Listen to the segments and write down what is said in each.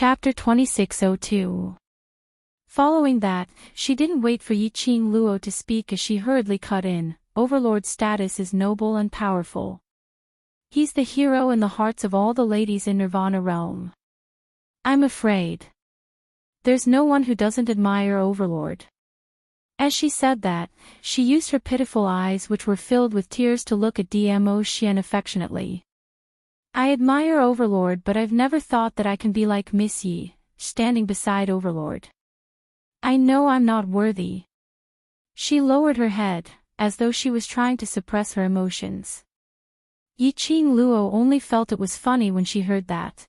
Chapter 2602. Following that, she didn't wait for Yiqing Luo to speak as she hurriedly cut in. Overlord's status is noble and powerful. He's the hero in the hearts of all the ladies in Nirvana realm. I'm afraid there's no one who doesn't admire Overlord. As she said that, she used her pitiful eyes which were filled with tears to look at Dmo Xian affectionately. I admire Overlord, but I've never thought that I can be like Miss Yi, standing beside Overlord. I know I'm not worthy. She lowered her head, as though she was trying to suppress her emotions. Yiqing Luo only felt it was funny when she heard that.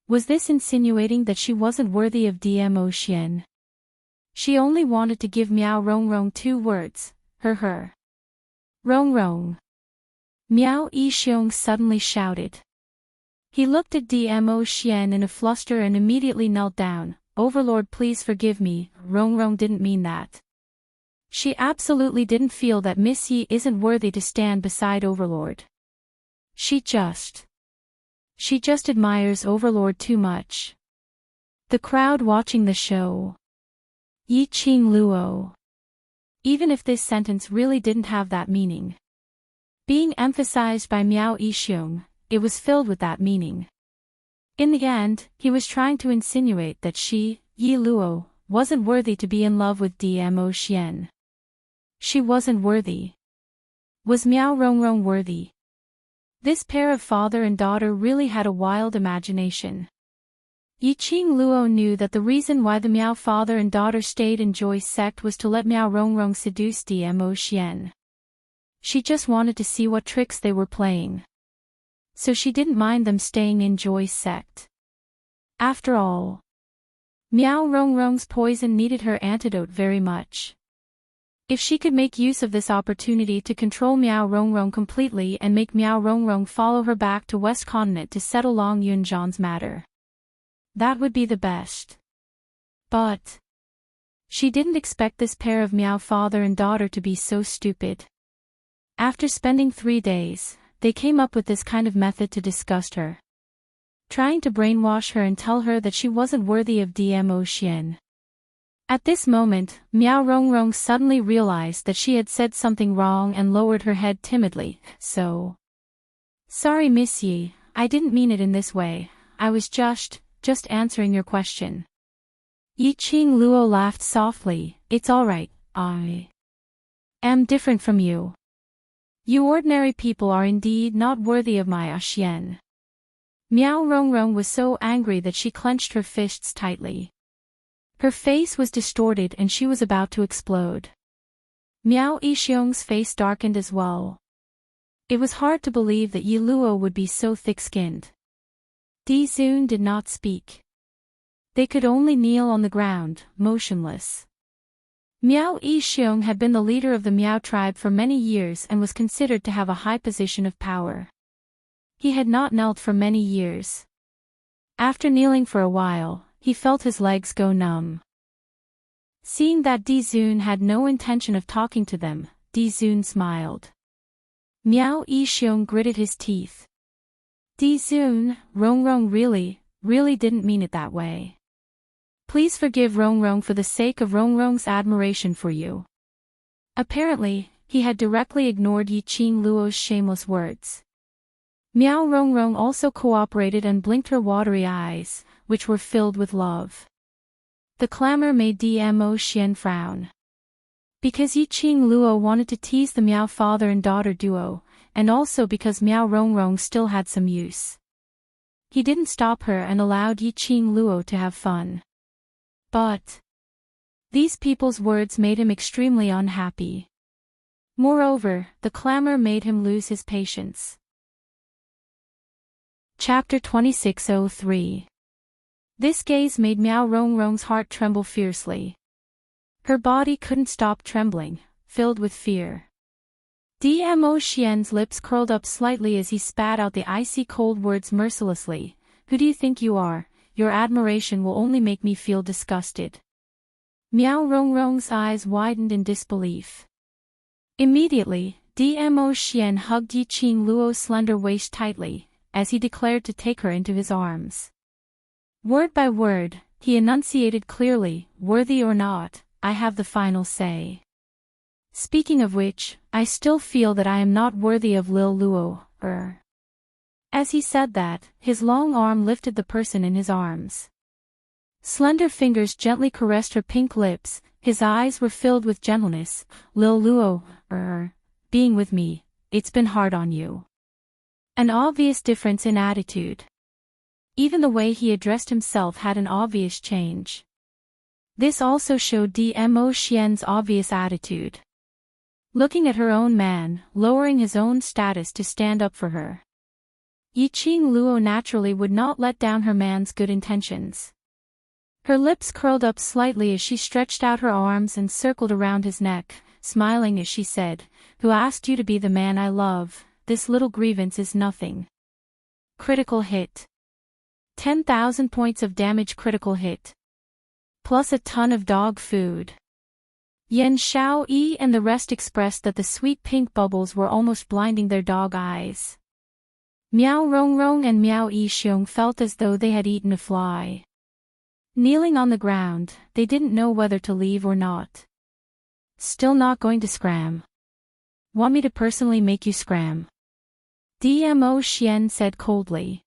Was this insinuating that she wasn't worthy of Dmo Xian? She only wanted to give Miao Rongrong 2 words, her. Rongrong. Miao Yixiong suddenly shouted. He looked at Dmo Xian in a fluster and immediately knelt down. Overlord, please forgive me, Rongrong didn't mean that. She absolutely didn't feel that Miss Yi isn't worthy to stand beside Overlord. She just admires Overlord too much. The crowd watching the show. Yiqing Luo. Even if this sentence really didn't have that meaning being emphasized by Miao Yixiong, it was filled with that meaning. In the end, he was trying to insinuate that she, Yi Luo, wasn't worthy to be in love with Dmo Xian. She wasn't worthy. Was Miao Rongrong worthy? This pair of father and daughter really had a wild imagination. Yiqing Luo knew that the reason why the Miao father and daughter stayed in Joy's sect was to let Miao Rongrong seduce Dmo Xian. She just wanted to see what tricks they were playing. So she didn't mind them staying in Joy's sect. After all, Miao Rongrong's poison needed her antidote very much. If she could make use of this opportunity to control Miao Rongrong completely and make Miao Rongrong follow her back to West Continent to settle Long Yunzhan's matter, that would be the best. But she didn't expect this pair of Miao father and daughter to be so stupid. After spending 3 days, they came up with this kind of method to disgust her. Trying to brainwash her and tell her that she wasn't worthy of Dmo Xian. At this moment, Miao Rongrong suddenly realized that she had said something wrong and lowered her head timidly. Sorry Miss Yi, I didn't mean it in this way, I was just answering your question. Yiqing Luo laughed softly. It's alright, I am different from you. You ordinary people are indeed not worthy of my Xian. Miao Rongrong was so angry that she clenched her fists tightly. Her face was distorted and she was about to explode. Miao Yixiong's face darkened as well. It was hard to believe that Yi Luo would be so thick-skinned. Di Zun did not speak. They could only kneel on the ground, motionless. Miao Yixiong had been the leader of the Miao tribe for many years and was considered to have a high position of power. He had not knelt for many years. After kneeling for a while, he felt his legs go numb. Seeing that Di Zun had no intention of talking to them, Di Zun smiled. Miao Yixiong gritted his teeth. Di Zun, Rongrong really didn't mean it that way. Please forgive Rongrong for the sake of Rongrong's admiration for you. Apparently, he had directly ignored Yiqing Luo's shameless words. Miao Rongrong also cooperated and blinked her watery eyes, which were filled with love. The clamor made Dmo Xian frown. Because Yiqing Luo wanted to tease the Miao father and daughter duo, and also because Miao Rongrong still had some use. He didn't stop her and allowed Yiqing Luo to have fun. But these people's words made him extremely unhappy. Moreover, the clamor made him lose his patience. Chapter 2603. This gaze made Miao Rongrong's heart tremble fiercely. Her body couldn't stop trembling, filled with fear. Dmo Xian's lips curled up slightly as he spat out the icy cold words mercilessly. Who do you think you are? Your admiration will only make me feel disgusted. Miao Rongrong's eyes widened in disbelief. Immediately, Dmo Xian hugged Yiqing Luo's slender waist tightly, as he declared to take her into his arms. Word by word, he enunciated clearly, worthy or not, I have the final say. Speaking of which, I still feel that I am not worthy of Lil Luo, As he said that, his long arm lifted the person in his arms. Slender fingers gently caressed her pink lips, his eyes were filled with gentleness. Lil Luo, being with me, it's been hard on you. An obvious difference in attitude. Even the way he addressed himself had an obvious change. This also showed Dmo Xian's obvious attitude. Looking at her own man, lowering his own status to stand up for her. Yiqing Luo naturally would not let down her man's good intentions. Her lips curled up slightly as she stretched out her arms and circled around his neck, smiling as she said, "Who asked you to be the man I love? This little grievance is nothing." Critical hit. 10,000 points of damage critical hit. Plus a ton of dog food. Yan Xiaoyi and the rest expressed that the sweet pink bubbles were almost blinding their dog eyes. Miao Rongrong and Miao Yixiong felt as though they had eaten a fly. Kneeling on the ground, they didn't know whether to leave or not. Still not going to scram. Want me to personally make you scram? Dmo Xian said coldly.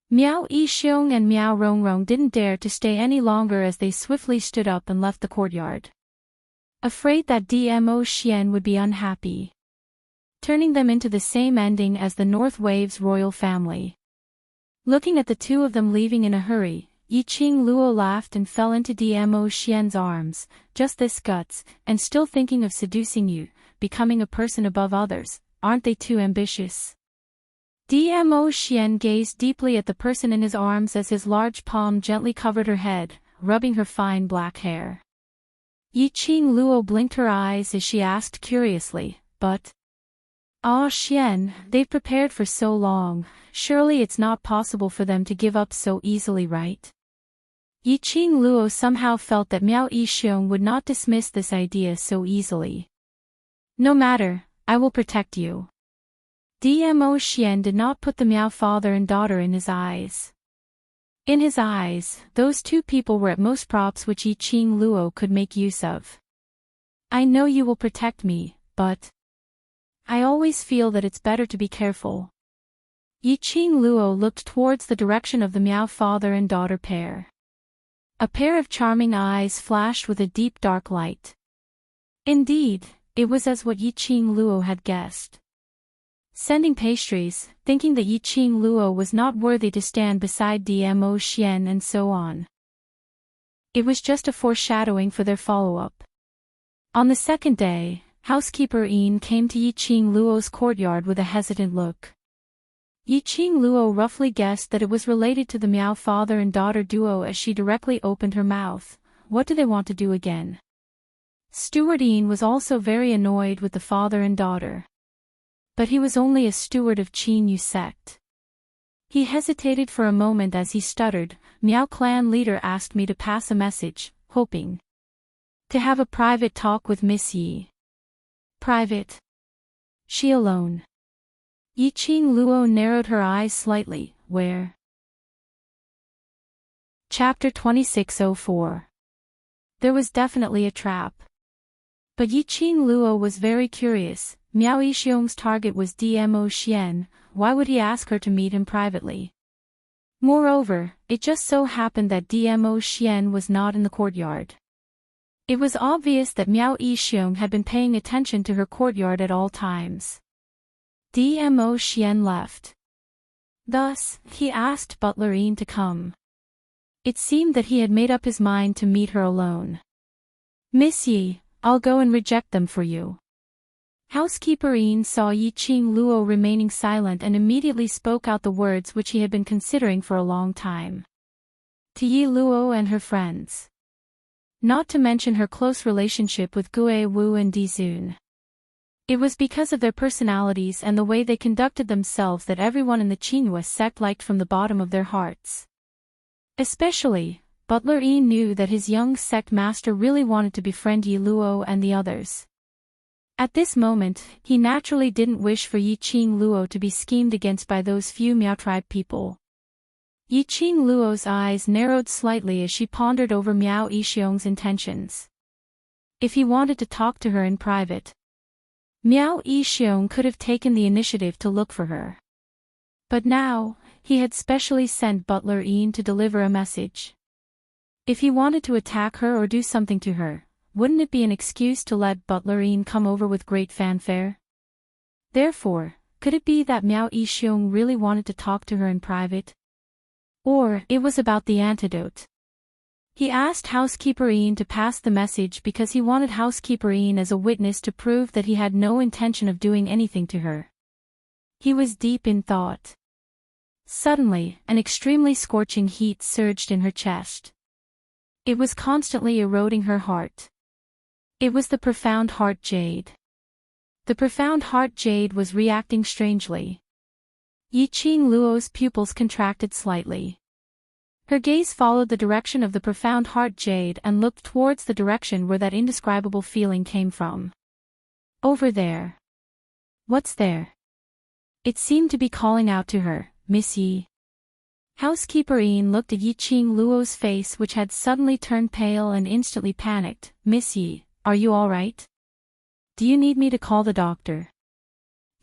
Miao Yixiong and Miao Rongrong didn't dare to stay any longer as they swiftly stood up and left the courtyard. Afraid that Dmo Xian would be unhappy. Turning them into the same ending as the North Wave's royal family. Looking at the two of them leaving in a hurry, Yiqing Luo laughed and fell into Dmo Xian's arms. Just this guts, and still thinking of seducing you, becoming a person above others, aren't they too ambitious? Dmo Xian gazed deeply at the person in his arms as his large palm gently covered her head, rubbing her fine black hair. Yiqing Luo blinked her eyes as she asked curiously, but... Ah Xian, they've prepared for so long, surely it's not possible for them to give up so easily, right? Yiqing Luo somehow felt that Miao Yixiong would not dismiss this idea so easily. No matter, I will protect you. Dmo Xian did not put the Miao father and daughter in his eyes. In his eyes, those two people were at most props which Yiqing Luo could make use of. I know you will protect me, but... I always feel that it's better to be careful. Yiqing Luo looked towards the direction of the Miao father and daughter pair. A pair of charming eyes flashed with a deep dark light. Indeed, it was as what Yiqing Luo had guessed. Sending pastries, thinking that Yiqing Luo was not worthy to stand beside Dmo Xian and so on. It was just a foreshadowing for their follow-up. On the second day, housekeeper Yin came to Yiqing Luo's courtyard with a hesitant look. Yiqing Luo roughly guessed that it was related to the Miao father and daughter duo as she directly opened her mouth. What do they want to do again? Steward Yin was also very annoyed with the father and daughter. But he was only a steward of Qin Yu sect. He hesitated for a moment as he stuttered, Miao clan leader asked me to pass a message, hoping to have a private talk with Miss Yi. Private? She alone. Yiqing Luo narrowed her eyes slightly, where? Chapter 2604. There was definitely a trap. But Yiqing Luo was very curious. Miao Yixiong's target was Dmo Xian, why would he ask her to meet him privately? Moreover, it just so happened that Dmo Xian was not in the courtyard. It was obvious that Miao Yixiong had been paying attention to her courtyard at all times. Dmo Xian left. Thus, he asked butler Yin to come. It seemed that he had made up his mind to meet her alone. Miss Yi, I'll go and reject them for you. Housekeeper Yin saw Yiqing Luo remaining silent and immediately spoke out the words which he had been considering for a long time. To Yi Luo and her friends. Not to mention her close relationship with Gue Wu and Di Zun. It was because of their personalities and the way they conducted themselves that everyone in the Qinhua sect liked from the bottom of their hearts. Especially, Butler Yin knew that his young sect master really wanted to befriend Yi Luo and the others. At this moment, he naturally didn't wish for Yiqing Luo to be schemed against by those few Miao tribe people. Yiqing Luo's eyes narrowed slightly as she pondered over Miao Yixiong's intentions. If he wanted to talk to her in private, Miao Yixiong could have taken the initiative to look for her. But now, he had specially sent butler Ian to deliver a message. If he wanted to attack her or do something to her, wouldn't it be an excuse to let butler Ian come over with great fanfare? Therefore, could it be that Miao Yixiong really wanted to talk to her in private? Or, it was about the antidote. He asked housekeeper Ian to pass the message because he wanted housekeeper Ian as a witness to prove that he had no intention of doing anything to her. He was deep in thought. Suddenly, an extremely scorching heat surged in her chest. It was constantly eroding her heart. It was the profound heart jade. The profound heart jade was reacting strangely. Yiqing Luo's pupils contracted slightly. Her gaze followed the direction of the profound heart jade and looked towards the direction where that indescribable feeling came from. Over there. What's there? It seemed to be calling out to her, Miss Yi. Housekeeper Ian looked at Yiqing Luo's face, which had suddenly turned pale and instantly panicked. Miss Yi, are you all right? Do you need me to call the doctor?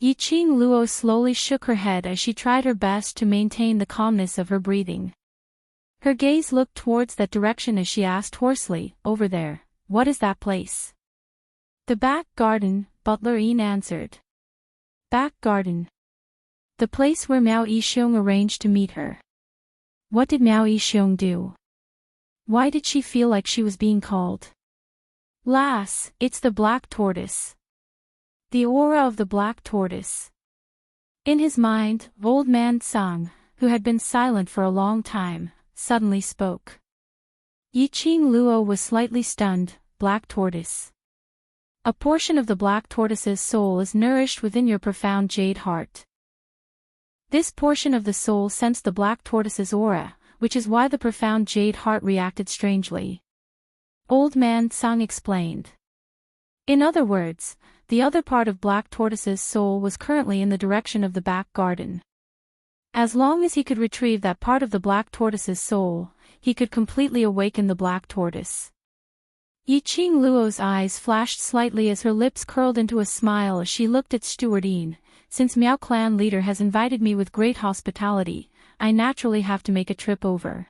Yiqing Luo slowly shook her head as she tried her best to maintain the calmness of her breathing. Her gaze looked towards that direction as she asked hoarsely, over there, what is that place? The back garden, butler Ian answered. Back garden. The place where Miao Yixiong arranged to meet her. What did Miao Yixiong do? Why did she feel like she was being called? Lass, it's the black tortoise. The aura of the black tortoise. In his mind, old man Tsang, who had been silent for a long time, suddenly spoke. Yiqing Luo was slightly stunned. Black tortoise. A portion of the black tortoise's soul is nourished within your profound jade heart. This portion of the soul sensed the black tortoise's aura, which is why the profound jade heart reacted strangely. Old man Tsang explained. In other words, the other part of black tortoise's soul was currently in the direction of the back garden. As long as he could retrieve that part of the black tortoise's soul, he could completely awaken the black tortoise. Yiqing Luo's eyes flashed slightly as her lips curled into a smile as she looked at Steward Ian. Since Miao clan leader has invited me with great hospitality, I naturally have to make a trip over.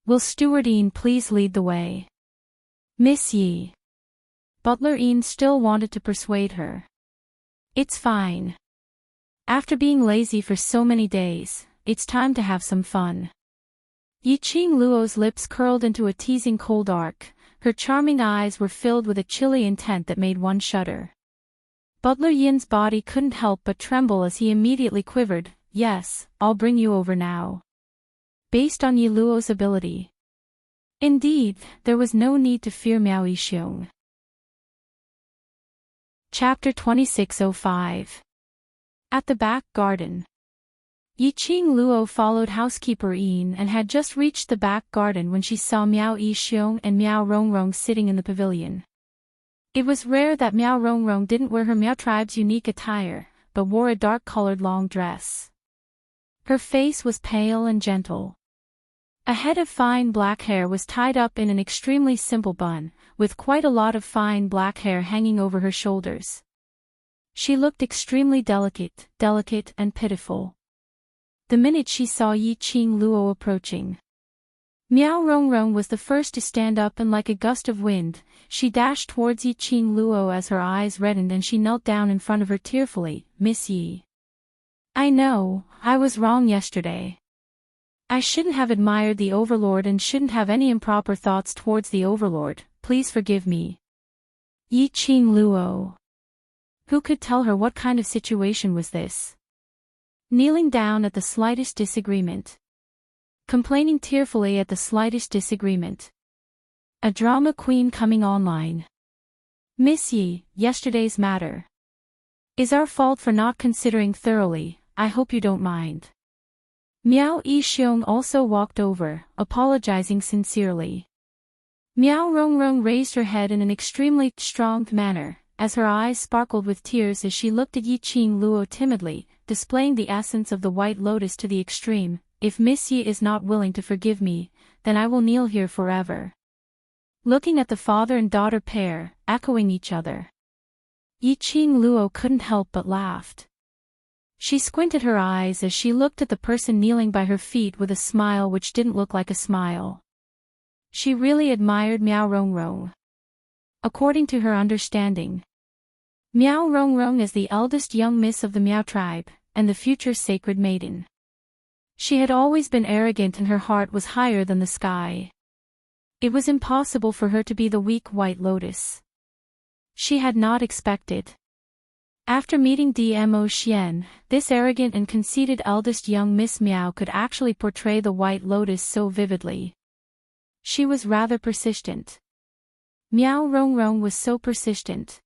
Will Steward Ian please lead the way? Miss Yi. Butler Ian still wanted to persuade her. It's fine. After being lazy for so many days, it's time to have some fun. Yiqing Luo's lips curled into a teasing cold arc, her charming eyes were filled with a chilly intent that made one shudder. Butler Yin's body couldn't help but tremble as he immediately quivered. Yes, I'll bring you over now. Based on Yi Luo's ability. Indeed, there was no need to fear Miao Yixiong. Chapter 2605. At the back garden. Yiqing Luo followed housekeeper Ian and had just reached the back garden when she saw Miao Yixiong and Miao Rongrong sitting in the pavilion. It was rare that Miao Rongrong didn't wear her Miao tribe's unique attire, but wore a dark-colored long dress. Her face was pale and gentle. A head of fine black hair was tied up in an extremely simple bun, with quite a lot of fine black hair hanging over her shoulders. She looked extremely delicate and pitiful. The minute she saw Yiqing Luo approaching, Miao Rongrong was the first to stand up, and like a gust of wind, she dashed towards Yiqing Luo as her eyes reddened and she knelt down in front of her tearfully. Miss Yi. I know, I was wrong yesterday. I shouldn't have admired the Overlord and shouldn't have any improper thoughts towards the Overlord, please forgive me. Yiqing Luo. Who could tell her what kind of situation was this? Kneeling down at the slightest disagreement. Complaining tearfully at the slightest disagreement. A drama queen coming online. Miss Yi, yesterday's matter is our fault for not considering thoroughly, I hope you don't mind. Miao Yixiong also walked over, apologizing sincerely. Miao Rongrong raised her head in an extremely strong manner, as her eyes sparkled with tears as she looked at Yiqing Luo timidly, displaying the essence of the white lotus to the extreme. if Miss Yi is not willing to forgive me, then I will kneel here forever. Looking at the father and daughter pair, echoing each other, Yiqing Luo couldn't help but laughed. She squinted her eyes as she looked at the person kneeling by her feet with a smile which didn't look like a smile. She really admired Miao Rongrong. According to her understanding, Miao Rongrong is the eldest young miss of the Miao tribe, and the future sacred maiden. She had always been arrogant and her heart was higher than the sky. It was impossible for her to be the weak white lotus. She had not expected. After meeting Dmo Xian, this arrogant and conceited eldest young Miss Miao could actually portray the white lotus so vividly. She was rather persistent. Miao Rongrong was so persistent.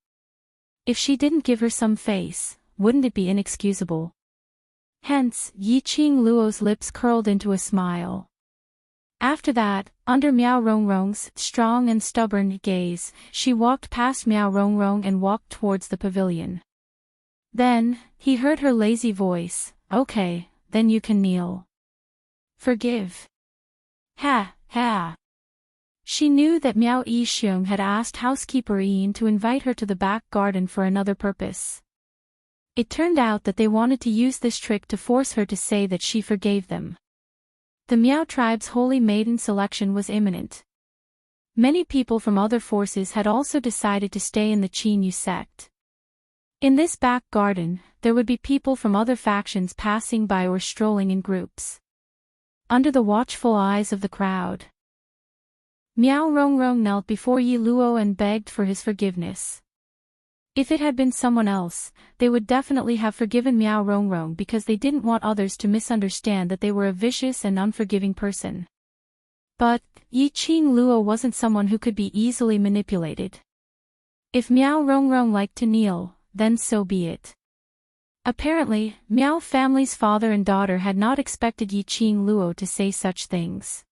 If she didn't give her some face, wouldn't it be inexcusable? Hence, Yiqing Luo's lips curled into a smile. After that, under Miao Rongrong's strong and stubborn gaze, she walked past Miao Rongrong and walked towards the pavilion. Then, he heard her lazy voice, "Okay, then you can kneel. Forgive." Ha, ha. She knew that Miao Yixiong had asked housekeeper Yin to invite her to the back garden for another purpose. It turned out that they wanted to use this trick to force her to say that she forgave them. The Miao tribe's holy maiden selection was imminent. Many people from other forces had also decided to stay in the Qinyu sect. In this back garden, there would be people from other factions passing by or strolling in groups. Under the watchful eyes of the crowd, Miao Rongrong knelt before Yi Luo and begged for his forgiveness. If it had been someone else, they would definitely have forgiven Miao Rongrong because they didn't want others to misunderstand that they were a vicious and unforgiving person. But, Yiqing Luo wasn't someone who could be easily manipulated. If Miao Rongrong liked to kneel, then so be it. Apparently, Miao family's father and daughter had not expected Yiqing Luo to say such things.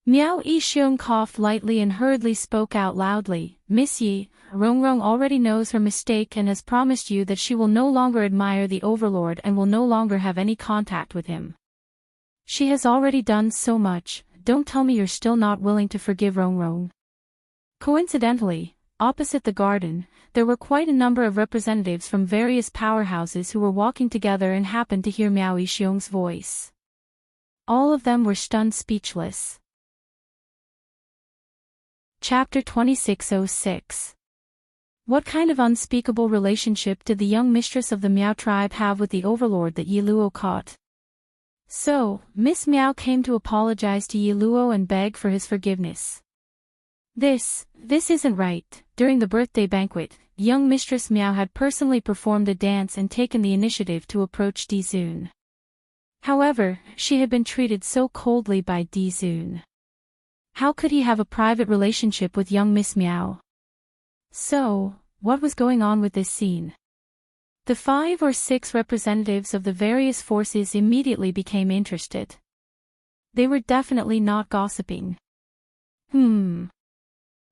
Miao Yixiong coughed lightly and hurriedly spoke out loudly, "Miss Yi, Rongrong already knows her mistake and has promised you that she will no longer admire the overlord and will no longer have any contact with him. She has already done so much, don't tell me you're still not willing to forgive Rongrong." Coincidentally, opposite the garden, there were quite a number of representatives from various powerhouses who were walking together and happened to hear Miao Yixiong's voice. All of them were stunned speechless. Chapter 2606. What kind of unspeakable relationship did the young mistress of the Miao tribe have with the overlord that Yi Luo caught? So, Miss Miao came to apologize to Yi Luo and beg for his forgiveness. This isn't right. During the birthday banquet, young Mistress Miao had personally performed a dance and taken the initiative to approach Dizun. However, she had been treated so coldly by Dizun. How could he have a private relationship with young Miss Miao? So, what was going on with this scene? The 5 or 6 representatives of the various forces immediately became interested. They were definitely not gossiping.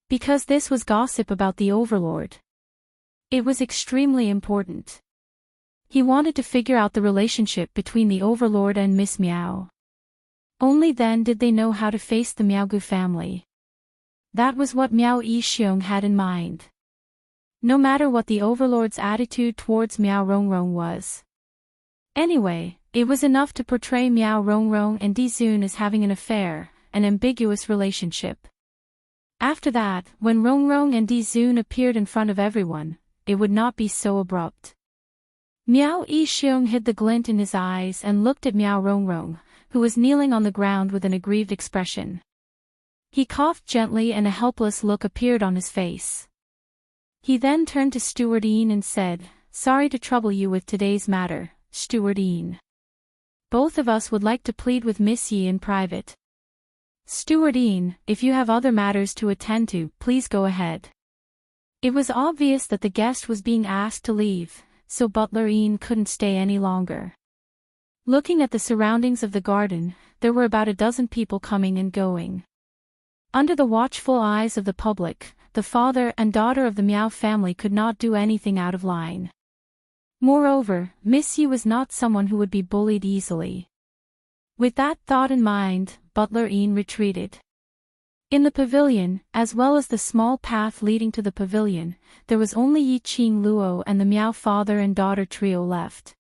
Because this was gossip about the overlord. It was extremely important. He wanted to figure out the relationship between the overlord and Miss Miao. Only then did they know how to face the Miaogu family. That was what Miao Yixiong had in mind. No matter what the overlord's attitude towards Miao Rongrong was. Anyway, it was enough to portray Miao Rongrong and Dizun as having an affair, an ambiguous relationship. After that, when Rongrong and Dizun appeared in front of everyone, it would not be so abrupt. Miao Yixiong hid the glint in his eyes and looked at Miao Rongrong, who was kneeling on the ground with an aggrieved expression. He coughed gently and a helpless look appeared on his face. He then turned to Steward Yin and said, "Sorry to trouble you with today's matter, Steward Yin. Both of us would like to plead with Miss Yi in private." "Steward Yin, if you have other matters to attend to, please go ahead." It was obvious that the guest was being asked to leave, so Butler Yin couldn't stay any longer. Looking at the surroundings of the garden, there were about a dozen people coming and going. Under the watchful eyes of the public, the father and daughter of the Miao family could not do anything out of line. Moreover, Miss Yi was not someone who would be bullied easily. With that thought in mind, Butler Ian retreated. In the pavilion, as well as the small path leading to the pavilion, there was only Yi Qing Luo and the Miao father and daughter trio left.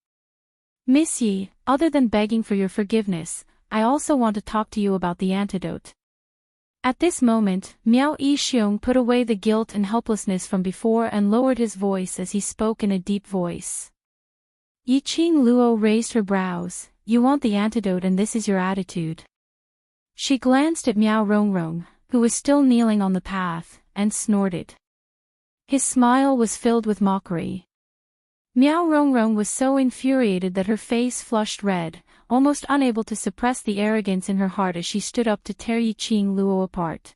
Miss Yi, other than begging for your forgiveness, I also want to talk to you about the antidote. At this moment, Miao Yixiong put away the guilt and helplessness from before and lowered his voice as he spoke in a deep voice. Yi Qing Luo raised her brows. You want the antidote and this is your attitude. She glanced at Miao Rongrong, who was still kneeling on the path, and snorted. His smile was filled with mockery. Miao Rongrong was so infuriated that her face flushed red, almost unable to suppress the arrogance in her heart as she stood up to tear Yi Qing Luo apart.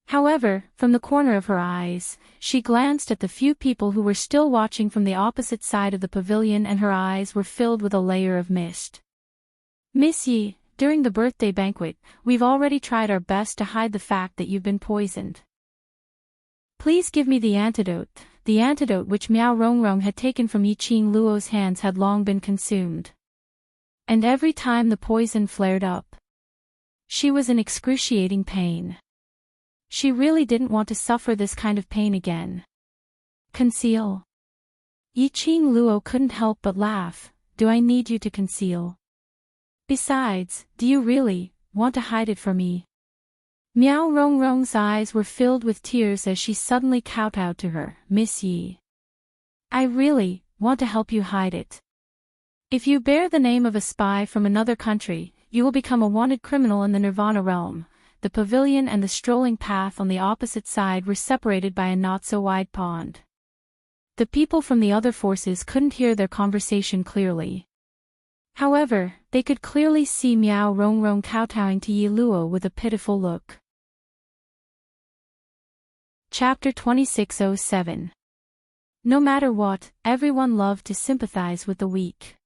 However, from the corner of her eyes, she glanced at the few people who were still watching from the opposite side of the pavilion and her eyes were filled with a layer of mist. Miss Yi, during the birthday banquet, we've already tried our best to hide the fact that you've been poisoned. Please give me the antidote which Miao Rongrong had taken from Yi Qing Luo's hands had long been consumed. And every time the poison flared up, she was in excruciating pain. She really didn't want to suffer this kind of pain again. Conceal. Yi Qing Luo couldn't help but laugh. Do I need you to conceal? Besides, do you really want to hide it from me? Miao Rongrong's eyes were filled with tears as she suddenly kowtowed to her. Miss Yi, I really want to help you hide it. If you bear the name of a spy from another country, you will become a wanted criminal in the Nirvana realm. The pavilion and the strolling path on the opposite side were separated by a not-so-wide pond. The people from the other forces couldn't hear their conversation clearly. However, they could clearly see Miao Rongrong kowtowing to Yi Luo with a pitiful look. Chapter 2607. No matter what, everyone loved to sympathize with the weak.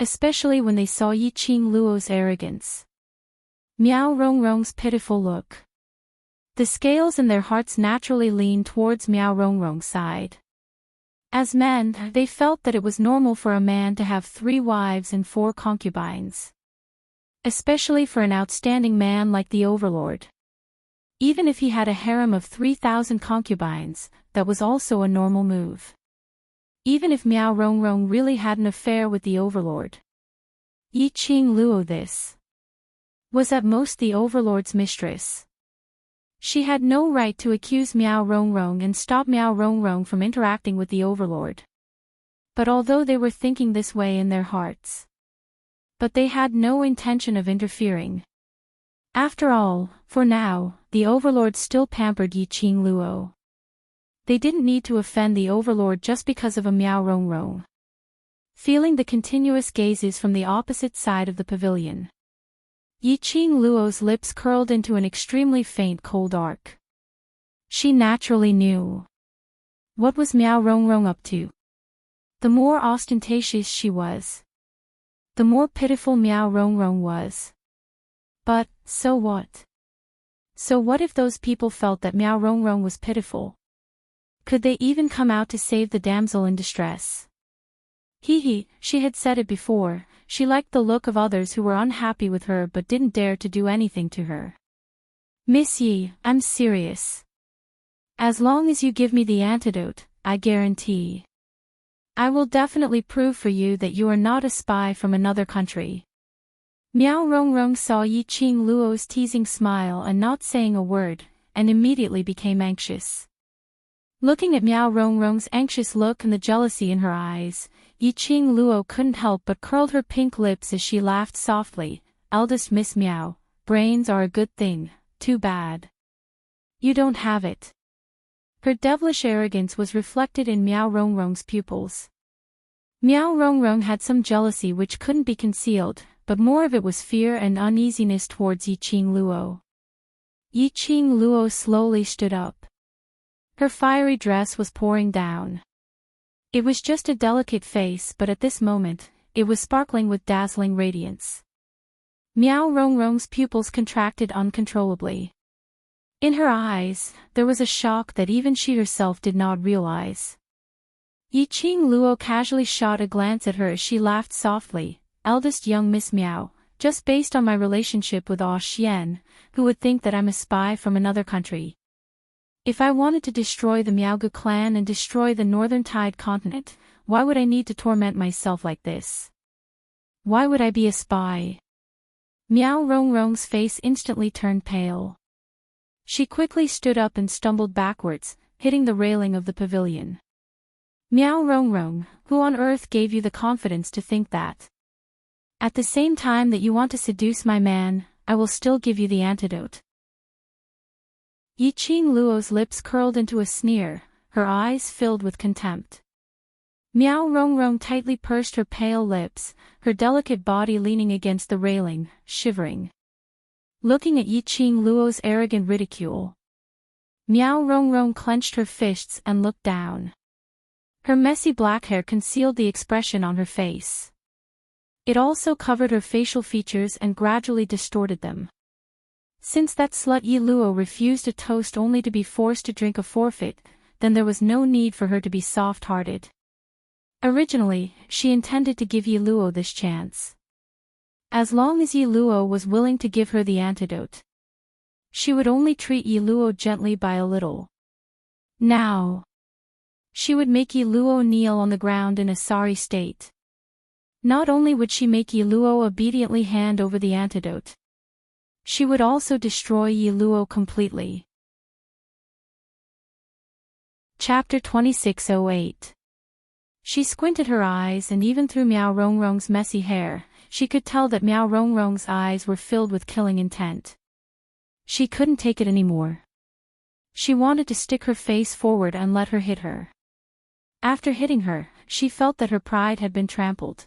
Especially when they saw Yi Qing Luo's arrogance. Miao Rongrong's pitiful look. The scales in their hearts naturally leaned towards Miao Rongrong's side. As men, they felt that it was normal for a man to have 3 wives and 4 concubines. Especially for an outstanding man like the Overlord. Even if he had a harem of 3,000 concubines, that was also a normal move. Even if Miao Rongrong really had an affair with the Overlord. Yi Qing Luo this was at most the Overlord's mistress. She had no right to accuse Miao Rongrong and stop Miao Rongrong from interacting with the Overlord. But although they were thinking this way in their hearts, but they had no intention of interfering. After all, for now, the Overlord still pampered Yi Qing Luo. They didn't need to offend the Overlord just because of a Miao Rongrong. Feeling the continuous gazes from the opposite side of the pavilion, Yi Qing Luo's lips curled into an extremely faint cold arc. She naturally knew. What was Miao Rongrong up to? The more ostentatious she was, the more pitiful Miao Rongrong was. But, so what? So what if those people felt that Miao Rongrong was pitiful? Could they even come out to save the damsel in distress? She had said it before, she liked the look of others who were unhappy with her but didn't dare to do anything to her. Miss Yi, I'm serious. As long as you give me the antidote, I guarantee. I will definitely prove for you that you are not a spy from another country. Miao Rongrong saw Yi Qing Luo's teasing smile and not saying a word, and immediately became anxious. Looking at Miao Rongrong's anxious look and the jealousy in her eyes, Yi Qing Luo couldn't help but curled her pink lips as she laughed softly. Eldest Miss Miao, brains are a good thing, too bad you don't have it. Her devilish arrogance was reflected in Miao Rongrong's pupils. Miao Rongrong had some jealousy which couldn't be concealed, but more of it was fear and uneasiness towards Yi Qing Luo. Yi Qing Luo slowly stood up. Her fiery dress was pouring down. It was just a delicate face, but at this moment, it was sparkling with dazzling radiance. Miao Rongrong's pupils contracted uncontrollably. In her eyes, there was a shock that even she herself did not realize. Yi Qing Luo casually shot a glance at her as she laughed softly. Eldest young Miss Miao, just based on my relationship with Ah Xian, who would think that I'm a spy from another country. If I wanted to destroy the Miaogu clan and destroy the Northern Tide continent, why would I need to torment myself like this? Why would I be a spy? Miao Rongrong's face instantly turned pale. She quickly stood up and stumbled backwards, hitting the railing of the pavilion. Miao Rongrong, who on earth gave you the confidence to think that? At the same time that you want to seduce my man, I will still give you the antidote. Yiqing Luo's lips curled into a sneer, her eyes filled with contempt. Miao Rongrong tightly pursed her pale lips, her delicate body leaning against the railing, shivering. Looking at Yiqing Luo's arrogant ridicule. Miao Rongrong clenched her fists and looked down. Her messy black hair concealed the expression on her face. It also covered her facial features and gradually distorted them. Since that slut Yi Luo refused a toast only to be forced to drink a forfeit, then there was no need for her to be soft-hearted. Originally, she intended to give Yi Luo this chance. As long as Yi Luo was willing to give her the antidote, she would only treat Yi Luo gently by a little. Now, she would make Yi Luo kneel on the ground in a sorry state. Not only would she make Yi Luo obediently hand over the antidote, she would also destroy Yi Luo completely. Chapter 2608. She squinted her eyes, and even through Miao Rongrong's messy hair, she could tell that Miao Rongrong's eyes were filled with killing intent. She couldn't take it anymore. She wanted to stick her face forward and let her hit her. After hitting her, she felt that her pride had been trampled.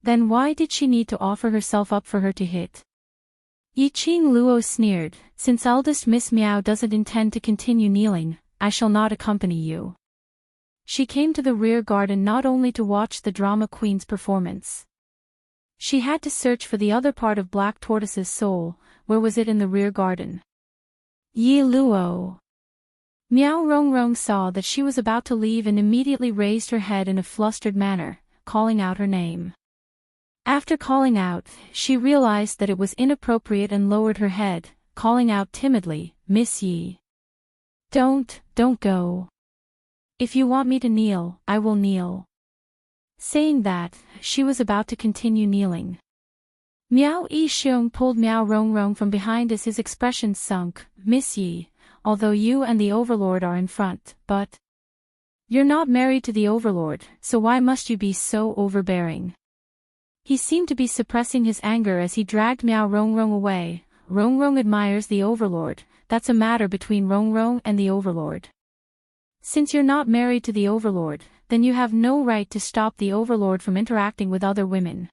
Then why did she need to offer herself up for her to hit? Yiqing Luo sneered, "Since eldest Miss Miao doesn't intend to continue kneeling, I shall not accompany you." She came to the rear garden not only to watch the drama queen's performance. She had to search for the other part of Black Tortoise's soul. Where was it in the rear garden? Yi Luo. Miao Rongrong saw that she was about to leave and immediately raised her head in a flustered manner, calling out her name. After calling out, she realized that it was inappropriate and lowered her head, calling out timidly, "Miss Yi. Don't go. If you want me to kneel, I will kneel." Saying that, she was about to continue kneeling. Miao Yixiong pulled Miao Rongrong from behind as his expression sunk. "Miss Yi, although you and the Overlord are in front, but you're not married to the Overlord, so why must you be so overbearing?" He seemed to be suppressing his anger as he dragged Miao Rongrong away. "Rongrong admires the Overlord, that's a matter between Rongrong and the Overlord. Since you're not married to the Overlord, then you have no right to stop the Overlord from interacting with other women.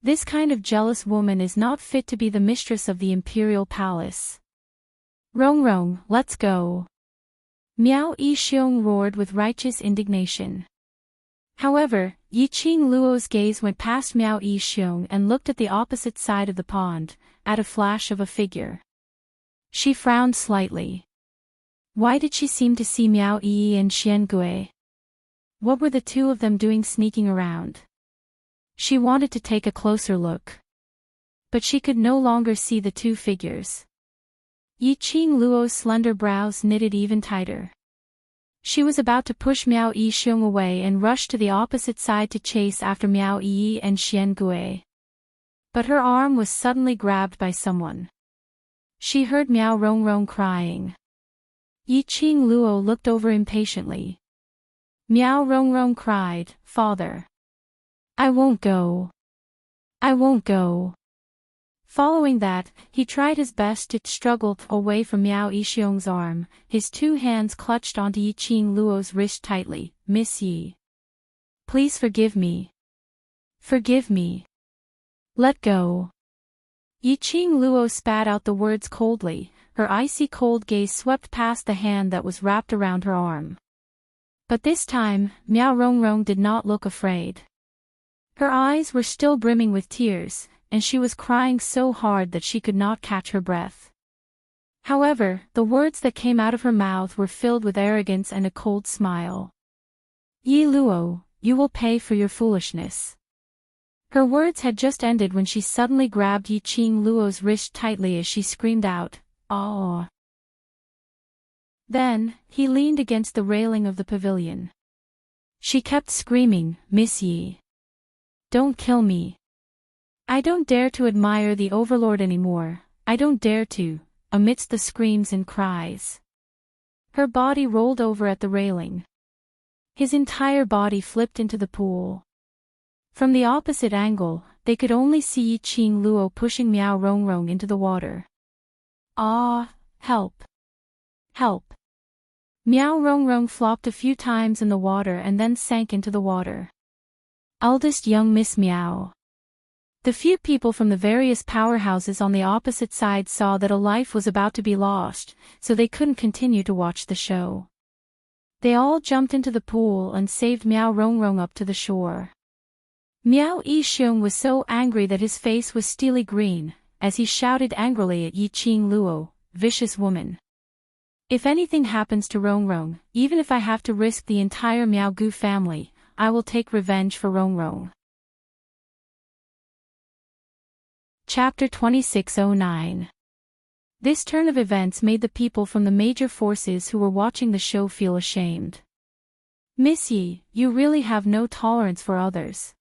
This kind of jealous woman is not fit to be the mistress of the Imperial Palace. Rongrong, let's go." Miao Yixiong roared with righteous indignation. However, Yiqing Luo's gaze went past Miao Yixiong and looked at the opposite side of the pond, at a flash of a figure. She frowned slightly. Why did she seem to see Miao Yi and Xian Gui? What were the two of them doing sneaking around? She wanted to take a closer look. But she could no longer see the two figures. Yiqing Luo's slender brows knitted even tighter. She was about to push Miao Yixiong away and rush to the opposite side to chase after Miao Yi and Xian Gui. But her arm was suddenly grabbed by someone. She heard Miao Rongrong crying. Yiqing Luo looked over impatiently. Miao Rongrong cried, "Father! I won't go. I won't go." Following that, he tried his best to struggle away from Miao Yixiong's arm, his two hands clutched onto Yiqing Luo's wrist tightly. "Miss Yi. Please forgive me. Forgive me. Let go." Yiqing Luo spat out the words coldly, her icy cold gaze swept past the hand that was wrapped around her arm. But this time, Miao Rongrong did not look afraid. Her eyes were still brimming with tears, and she was crying so hard that she could not catch her breath. However, the words that came out of her mouth were filled with arrogance and a cold smile. "Yi Luo, you will pay for your foolishness. Her words had just ended when she suddenly grabbed Yiqing Luo's wrist tightly as she screamed out, "Oh!" Then, he leaned against the railing of the pavilion. She kept screaming, "Miss Yi! Don't kill me! I don't dare to admire the Overlord anymore, I don't dare to," amidst the screams and cries. Her body rolled over at the railing. His entire body flipped into the pool. From the opposite angle, they could only see Yiqing Luo pushing Miao Rongrong into the water. "Ah, help! Help!" Miao Rongrong flopped a few times in the water and then sank into the water. Eldest young Miss Miao. The few people from the various powerhouses on the opposite side saw that a life was about to be lost, so they couldn't continue to watch the show. They all jumped into the pool and saved Miao Rongrong up to the shore. Miao Yixiong was so angry that his face was steely green, as he shouted angrily at Yiqing Luo, "Vicious woman! If anything happens to Rongrong, even if I have to risk the entire Miao Gu family, I will take revenge for Rongrong." Chapter 2609. This turn of events made the people from the major forces who were watching the show feel ashamed. "Miss Yi, you really have no tolerance for others.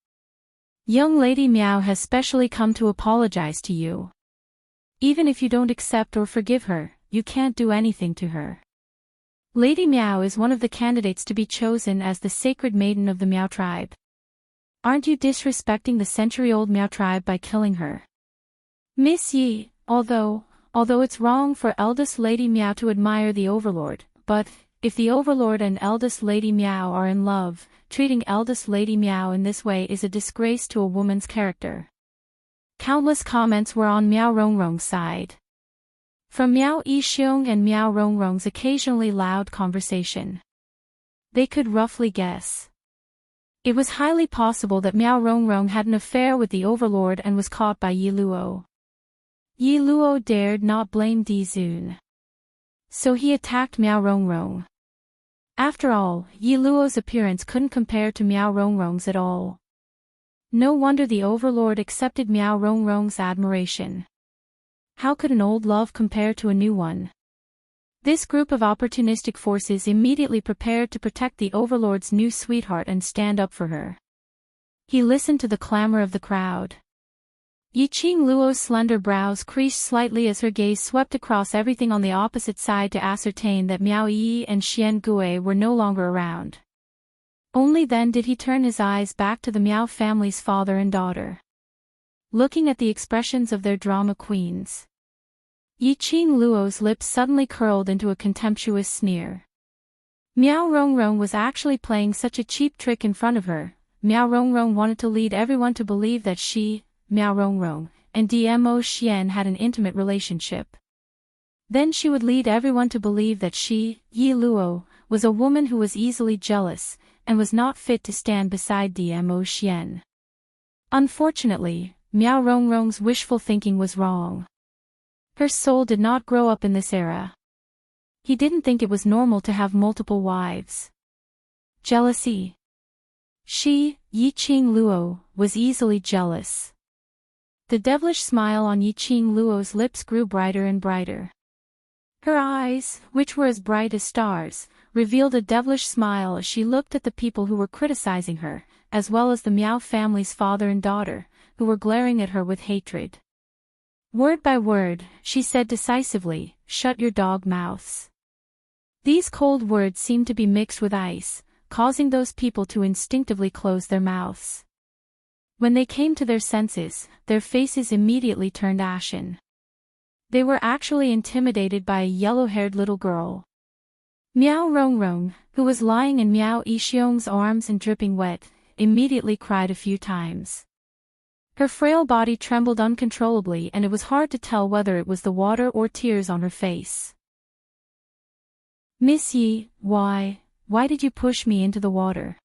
Young Lady Miao has specially come to apologize to you. Even if you don't accept or forgive her, you can't do anything to her. Lady Miao is one of the candidates to be chosen as the sacred maiden of the Miao tribe. Aren't you disrespecting the century-old Miao tribe by killing her? Miss Yi, although it's wrong for eldest Lady Miao to admire the Overlord, but if the Overlord and eldest Lady Miao are in love, treating eldest Lady Miao in this way is a disgrace to a woman's character." Countless comments were on Miao Rongrong's side. From Miao Yixiong and Miao Rongrong's occasionally loud conversation, they could roughly guess. It was highly possible that Miao Rongrong had an affair with the Overlord and was caught by Yi Luo. Yi Luo dared not blame Di Zun, so he attacked Miao Rongrong. After all, Yi Luo's appearance couldn't compare to Miao Rongrong's at all. No wonder the Overlord accepted Miao Rongrong's admiration. How could an old love compare to a new one? This group of opportunistic forces immediately prepared to protect the Overlord's new sweetheart and stand up for her. He listened to the clamor of the crowd. Yiqing Luo's slender brows creased slightly as her gaze swept across everything on the opposite side to ascertain that Miao Yi and Xian Gui were no longer around. Only then did he turn his eyes back to the Miao family's father and daughter. Looking at the expressions of their drama queens, Yiqing Luo's lips suddenly curled into a contemptuous sneer. Miao Rongrong was actually playing such a cheap trick in front of her. Miao Rongrong wanted to lead everyone to believe that she, Miao Rongrong, and Dmo Xian had an intimate relationship. Then she would lead everyone to believe that she, Yi Luo, was a woman who was easily jealous, and was not fit to stand beside Dmo Xian. Unfortunately, Miao Rongrong's wishful thinking was wrong. Her soul did not grow up in this era. He didn't think it was normal to have multiple wives. Jealousy. She, Yiqing Luo, was easily jealous. The devilish smile on Yiqing Luo's lips grew brighter and brighter. Her eyes, which were as bright as stars, revealed a devilish smile as she looked at the people who were criticizing her, as well as the Miao family's father and daughter, who were glaring at her with hatred. Word by word, she said decisively, "Shut your dog mouths." These cold words seemed to be mixed with ice, causing those people to instinctively close their mouths. When they came to their senses, their faces immediately turned ashen. They were actually intimidated by a yellow-haired little girl. Miao Rongrong, who was lying in Miao Yixiong's arms and dripping wet, immediately cried a few times. Her frail body trembled uncontrollably and it was hard to tell whether it was the water or tears on her face. "Miss Yi, why did you push me into the water?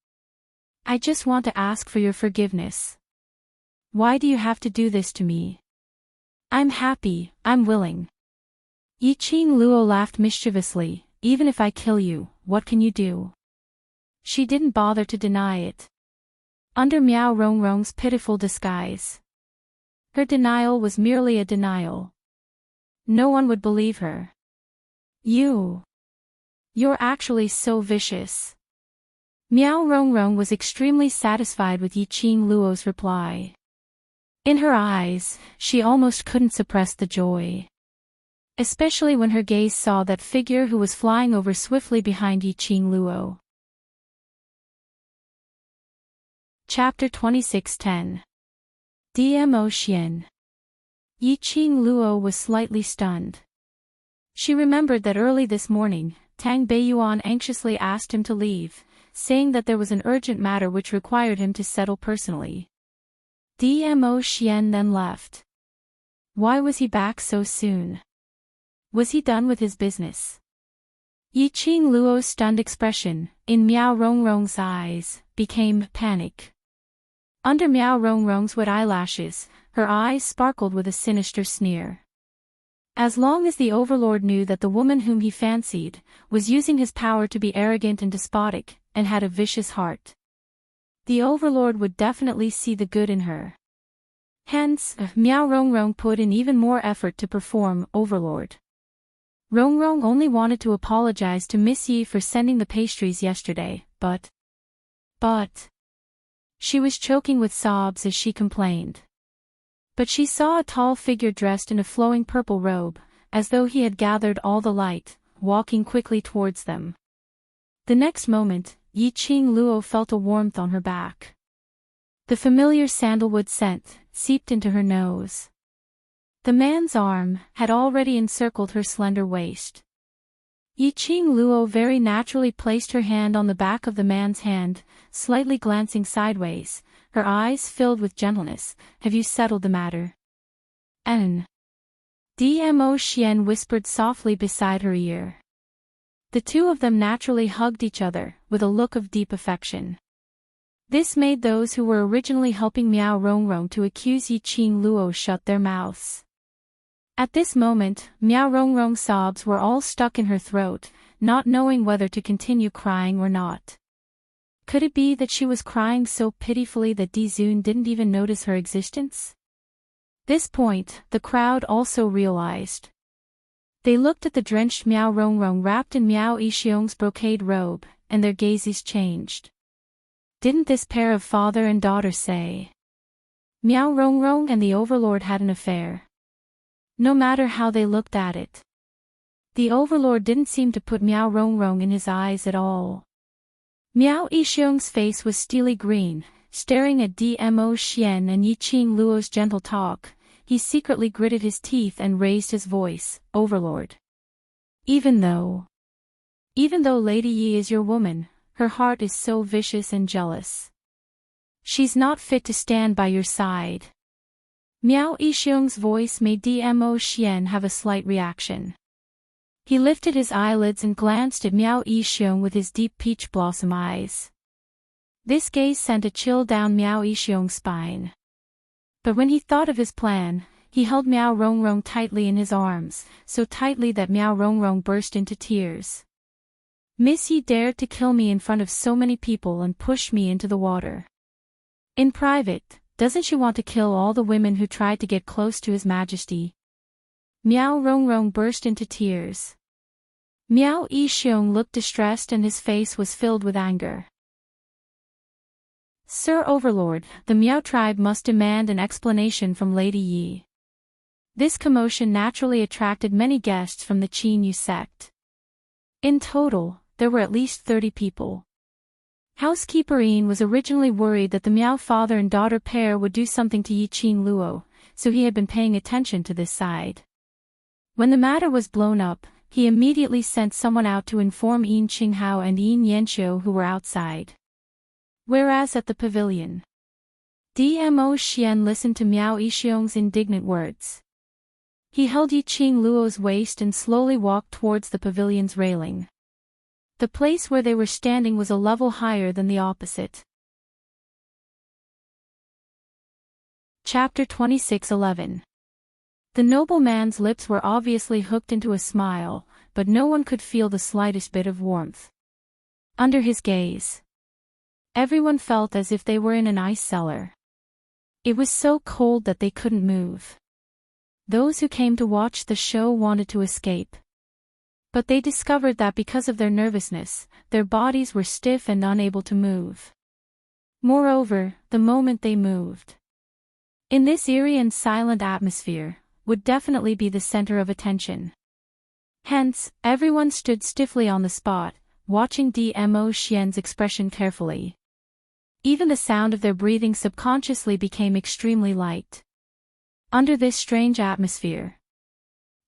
I just want to ask for your forgiveness. Why do you have to do this to me? I'm happy, I'm willing." Yiqing Luo laughed mischievously, "Even if I kill you, what can you do?" She didn't bother to deny it. under Miao Rongrong's pitiful disguise. Her denial was merely a denial. No one would believe her. You're actually so vicious. Miao Rongrong was extremely satisfied with Yiqing Luo's reply. In her eyes, she almost couldn't suppress the joy. Especially when her gaze saw that figure who was flying over swiftly behind Yiqing Luo. Chapter 26:10. Dmo Xian. Yiqing Luo was slightly stunned. She remembered that early this morning, Tang Beiyuan anxiously asked him to leave, saying that there was an urgent matter which required him to settle personally. Dmo Xian then left. Why was he back so soon? Was he done with his business? Yiqing Luo's stunned expression, in Miao Rongrong's eyes, became panic. Under Miao Rongrong's wet eyelashes, her eyes sparkled with a sinister sneer. As long as the overlord knew that the woman whom he fancied was using his power to be arrogant and despotic, and had a vicious heart, the overlord would definitely see the good in her. Hence, Miao Rongrong put in even more effort to perform overlord. Rongrong only wanted to apologize to Miss Yi for sending the pastries yesterday, but she was choking with sobs as she complained. But she saw a tall figure dressed in a flowing purple robe, as though he had gathered all the light, walking quickly towards them. The next moment, Yiqing Luo felt a warmth on her back. The familiar sandalwood scent seeped into her nose. The man's arm had already encircled her slender waist. Yiqing Luo very naturally placed her hand on the back of the man's hand, slightly glancing sideways, her eyes filled with gentleness. Have you settled the matter? Dmo Xian whispered softly beside her ear. The two of them naturally hugged each other, with a look of deep affection. This made those who were originally helping Miao Rongrong to accuse Yiqing Luo shut their mouths. At this moment, Miao Rongrong's sobs were all stuck in her throat, not knowing whether to continue crying or not. Could it be that she was crying so pitifully that Dizun didn't even notice her existence? This point, the crowd also realized. They looked at the drenched Miao Rongrong wrapped in Miao Yixiong's brocade robe, and their gazes changed. Didn't this pair of father and daughter say Miao Rongrong and the overlord had an affair? No matter how they looked at it, the overlord didn't seem to put Miao Rongrong in his eyes at all. Miao Yixiong's face was steely green, staring at Dmo Xian and Yiqing Luo's gentle talk. He secretly gritted his teeth and raised his voice, Overlord. Even though Lady Yi is your woman, her heart is so vicious and jealous. She's not fit to stand by your side. Miao Yixiong's voice made Dmo Xian have a slight reaction. He lifted his eyelids and glanced at Miao Yixiong with his deep peach blossom eyes. This gaze sent a chill down Miao Yixiong's spine. But when he thought of his plan, he held Miao Rongrong tightly in his arms, so tightly that Miao Rongrong burst into tears. Miss Yi dared to kill me in front of so many people and push me into the water. In private, doesn't she want to kill all the women who tried to get close to His Majesty? Miao Rongrong burst into tears. Miao Yixiong looked distressed and his face was filled with anger. Sir Overlord, the Miao tribe must demand an explanation from Lady Yi. This commotion naturally attracted many guests from the Qin Yu sect. In total, there were at least 30 people. Housekeeper Yin was originally worried that the Miao father and daughter pair would do something to Yiqing Luo, so he had been paying attention to this side. When the matter was blown up, he immediately sent someone out to inform Yin Qinghao and Yin Yanqiu who were outside. Whereas at the pavilion, Dmo Xian listened to Miao Yixiong's indignant words. He held Yiqing Luo's waist and slowly walked towards the pavilion's railing. The place where they were standing was a level higher than the opposite. Chapter 26:11. The nobleman's lips were obviously hooked into a smile, but no one could feel the slightest bit of warmth under his gaze. Everyone felt as if they were in an ice cellar. It was so cold that they couldn't move. Those who came to watch the show wanted to escape. But they discovered that because of their nervousness, their bodies were stiff and unable to move. Moreover, the moment they moved, in this eerie and silent atmosphere, would definitely be the center of attention. Hence, everyone stood stiffly on the spot, watching Dmo Xian's expression carefully. Even the sound of their breathing subconsciously became extremely light. Under this strange atmosphere,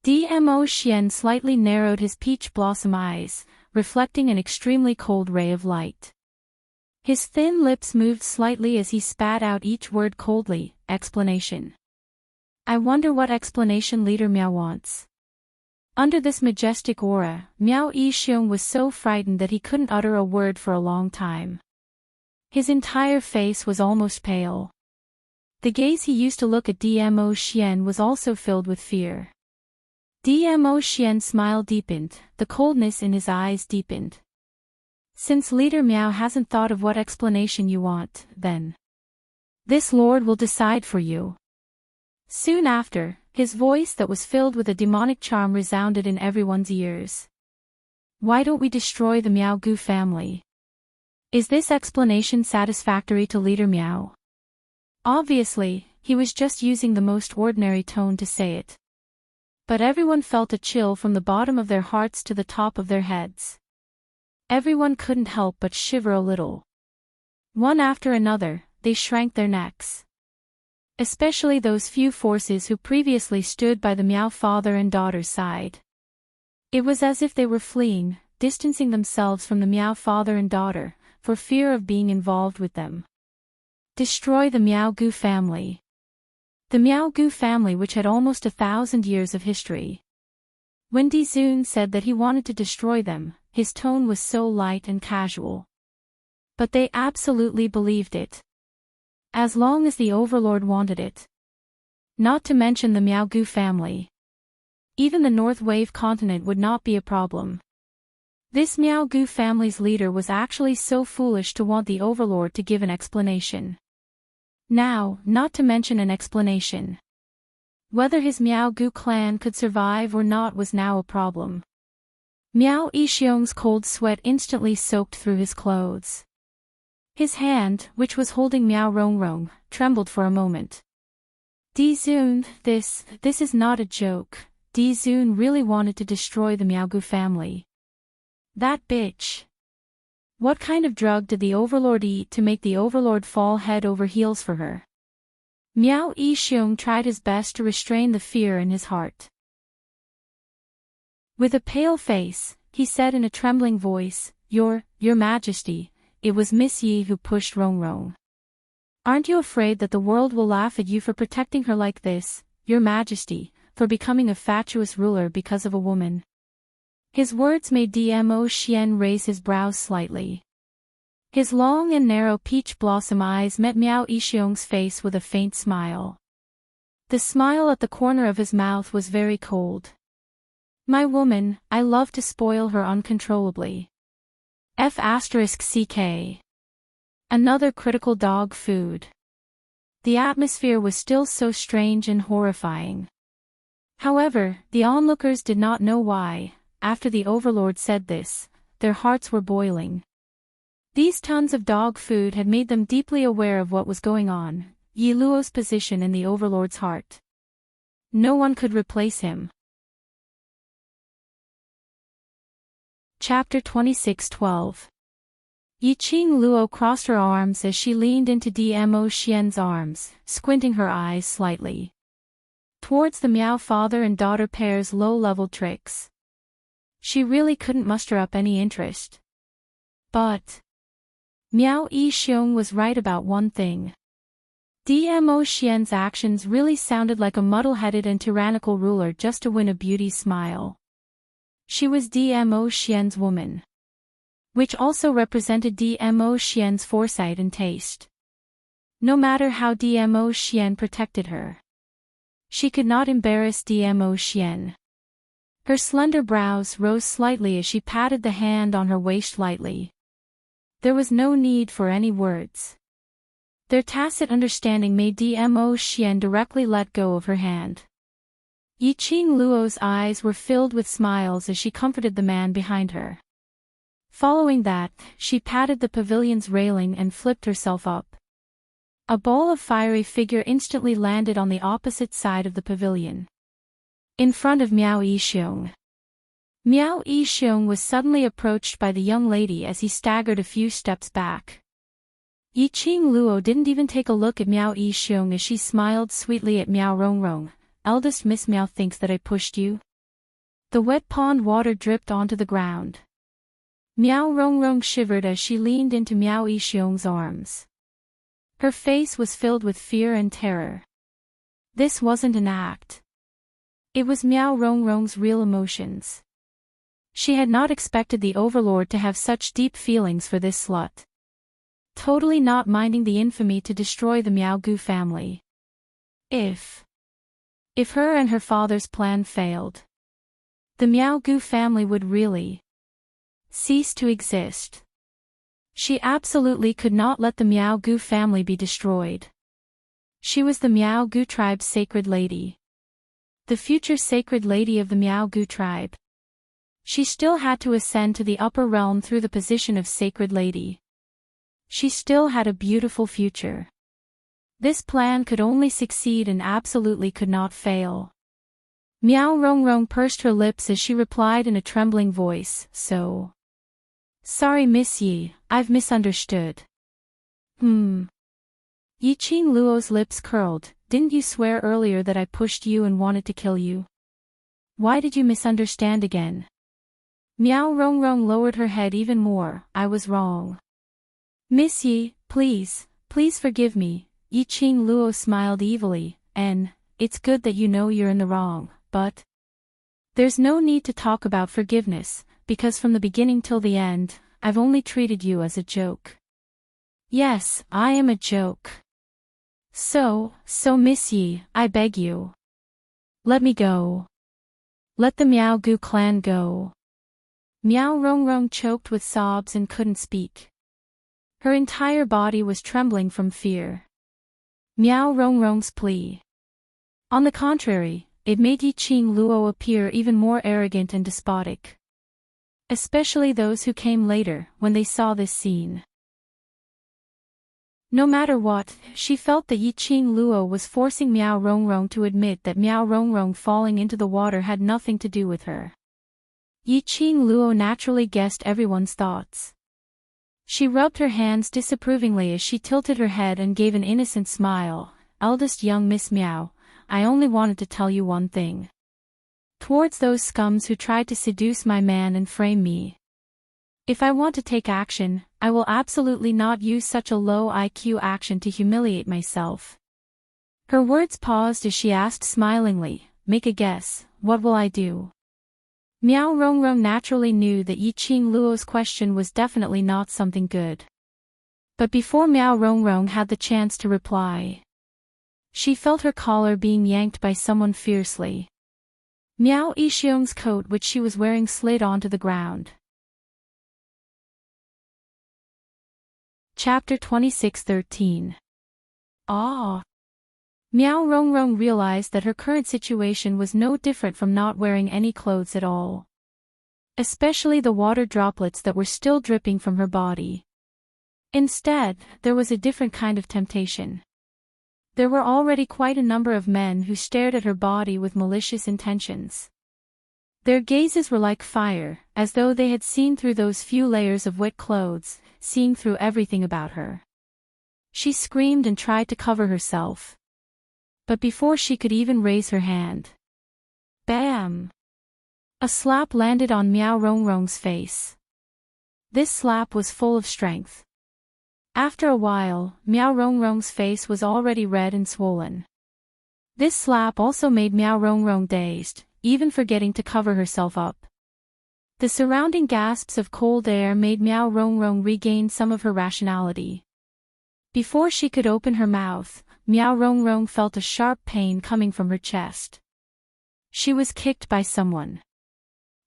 Dmo Xian slightly narrowed his peach blossom eyes, reflecting an extremely cold ray of light. His thin lips moved slightly as he spat out each word coldly, explanation. I wonder what explanation Leader Miao wants. Under this majestic aura, Miao Yixiong was so frightened that he couldn't utter a word for a long time. His entire face was almost pale. The gaze he used to look at Dmo Xian was also filled with fear. Dmo Xian's smile deepened, the coldness in his eyes deepened. Since Leader Miao hasn't thought of what explanation you want, then this lord will decide for you. Soon after, his voice that was filled with a demonic charm resounded in everyone's ears. Why don't we destroy the Miao Gu family? Is this explanation satisfactory to Leader Miao? Obviously, he was just using the most ordinary tone to say it. But everyone felt a chill from the bottom of their hearts to the top of their heads. Everyone couldn't help but shiver a little. One after another, they shrank their necks. Especially those few forces who previously stood by the Miao father and daughter's side. It was as if they were fleeing, distancing themselves from the Miao father and daughter, for fear of being involved with them. Destroy the Miao Gu family. The Miao Gu family, which had almost 1,000 years of history. When Dizun said that he wanted to destroy them, his tone was so light and casual. But they absolutely believed it. As long as the Overlord wanted it. Not to mention the Miao Gu family. Even the North Wave continent would not be a problem. This Miao Gu family's leader was actually so foolish to want the Overlord to give an explanation. Now, not to mention an explanation. Whether his Miao Gu clan could survive or not was now a problem. Miao Yixiong's cold sweat instantly soaked through his clothes. His hand, which was holding Miao Rongrong, trembled for a moment. Dizun, this is not a joke. Dizun really wanted to destroy the Miao Gu family. That bitch. What kind of drug did the Overlord eat to make the Overlord fall head over heels for her? Miao Yixiong tried his best to restrain the fear in his heart. With a pale face, he said in a trembling voice, Your Majesty, it was Miss Yi who pushed Rongrong. Aren't you afraid that the world will laugh at you for protecting her like this, Your Majesty, for becoming a fatuous ruler because of a woman? His words made Dmo Xian raise his brows slightly. His long and narrow peach blossom eyes met Miao Yixiong's face with a faint smile. The smile at the corner of his mouth was very cold. My woman, I love to spoil her uncontrollably. F***ck. Another critical dog food. The atmosphere was still so strange and horrifying. However, the onlookers did not know why, after the Overlord said this, their hearts were boiling. These tons of dog food had made them deeply aware of what was going on, Yi Luo's position in the Overlord's heart. No one could replace him. Chapter 26:12. Yiqing Luo crossed her arms as she leaned into Dmo Xian's arms, squinting her eyes slightly towards the Miao father and daughter pair's low-level tricks. She really couldn't muster up any interest. But Miao Yixiong was right about one thing. Dmo Xian's actions really sounded like a muddle-headed and tyrannical ruler just to win a beauty's smile. She was Dmo Xian's woman. Which also represented Dmo Xian's foresight and taste. No matter how Dmo Xian protected her, she could not embarrass Dmo Xian. Her slender brows rose slightly as she patted the hand on her waist lightly. There was no need for any words. Their tacit understanding made Dmo Xian directly let go of her hand. Yiqing Luo's eyes were filled with smiles as she comforted the man behind her. Following that, she patted the pavilion's railing and flipped herself up. A ball of fiery figure instantly landed on the opposite side of the pavilion. In front of Miao Yixiong. Miao Yixiong was suddenly approached by the young lady as he staggered a few steps back. Yiqing Luo didn't even take a look at Miao Yixiong as she smiled sweetly at Miao Rongrong. Eldest Miss Miao thinks that I pushed you? The wet pond water dripped onto the ground. Miao Rongrong shivered as she leaned into Miao Yixiong's arms. Her face was filled with fear and terror. This wasn't an act. It was Miao Rongrong's real emotions. She had not expected the overlord to have such deep feelings for this slut. Totally not minding the infamy to destroy the Miao Gu family. If her and her father's plan failed, the Miao Gu family would really cease to exist. She absolutely could not let the Miao Gu family be destroyed. She was the Miao Gu tribe's sacred lady. The future sacred lady of the Miao Gu tribe. She still had to ascend to the upper realm through the position of sacred lady. She still had a beautiful future. This plan could only succeed and absolutely could not fail. Miao Rongrong pursed her lips as she replied in a trembling voice, "So. Sorry Miss Yi, I've misunderstood." Yiqing Luo's lips curled. "Didn't you swear earlier that I pushed you and wanted to kill you? Why did you misunderstand again?" Miao Rongrong lowered her head even more. "I was wrong. Miss Yi, please forgive me." Yiqing Luo smiled evilly, "It's good that you know you're in the wrong, but there's no need to talk about forgiveness, because from the beginning till the end, I've only treated you as a joke." "Yes, I am a joke. So Miss Yi, I beg you. Let me go. Let the Miao Gu clan go." Miao Rongrong choked with sobs and couldn't speak. Her entire body was trembling from fear. Miao Rongrong's plea, on the contrary, it made Yiqing Luo appear even more arrogant and despotic. Especially those who came later, when they saw this scene. No matter what, she felt that Yiqing Luo was forcing Miao Rongrong to admit that Miao Rongrong falling into the water had nothing to do with her. Yiqing Luo naturally guessed everyone's thoughts. She rubbed her hands disapprovingly as she tilted her head and gave an innocent smile. "Eldest young Miss Miao, I only wanted to tell you one thing. Towards those scums who tried to seduce my man and frame me. If I want to take action, I will absolutely not use such a low IQ action to humiliate myself." Her words paused as she asked smilingly, "Make a guess, what will I do?" Miao Rongrong naturally knew that Yiqing Luo's question was definitely not something good. But before Miao Rongrong had the chance to reply, she felt her collar being yanked by someone fiercely. Miao Yixiong's coat which she was wearing slid onto the ground. Chapter 26:13. Ah! Miao Rongrong realized that her current situation was no different from not wearing any clothes at all. Especially the water droplets that were still dripping from her body. Instead, there was a different kind of temptation. There were already quite a number of men who stared at her body with malicious intentions. Their gazes were like fire, as though they had seen through those few layers of wet clothes, seeing through everything about her. She screamed and tried to cover herself. But before she could even raise her hand, bam! A slap landed on Miao Rongrong's face. This slap was full of strength. After a while, Miao Rongrong's face was already red and swollen. This slap also made Miao Rongrong dazed, even forgetting to cover herself up. The surrounding gasps of cold air made Miao Rongrong regain some of her rationality. Before she could open her mouth, Miao Rongrong felt a sharp pain coming from her chest. She was kicked by someone.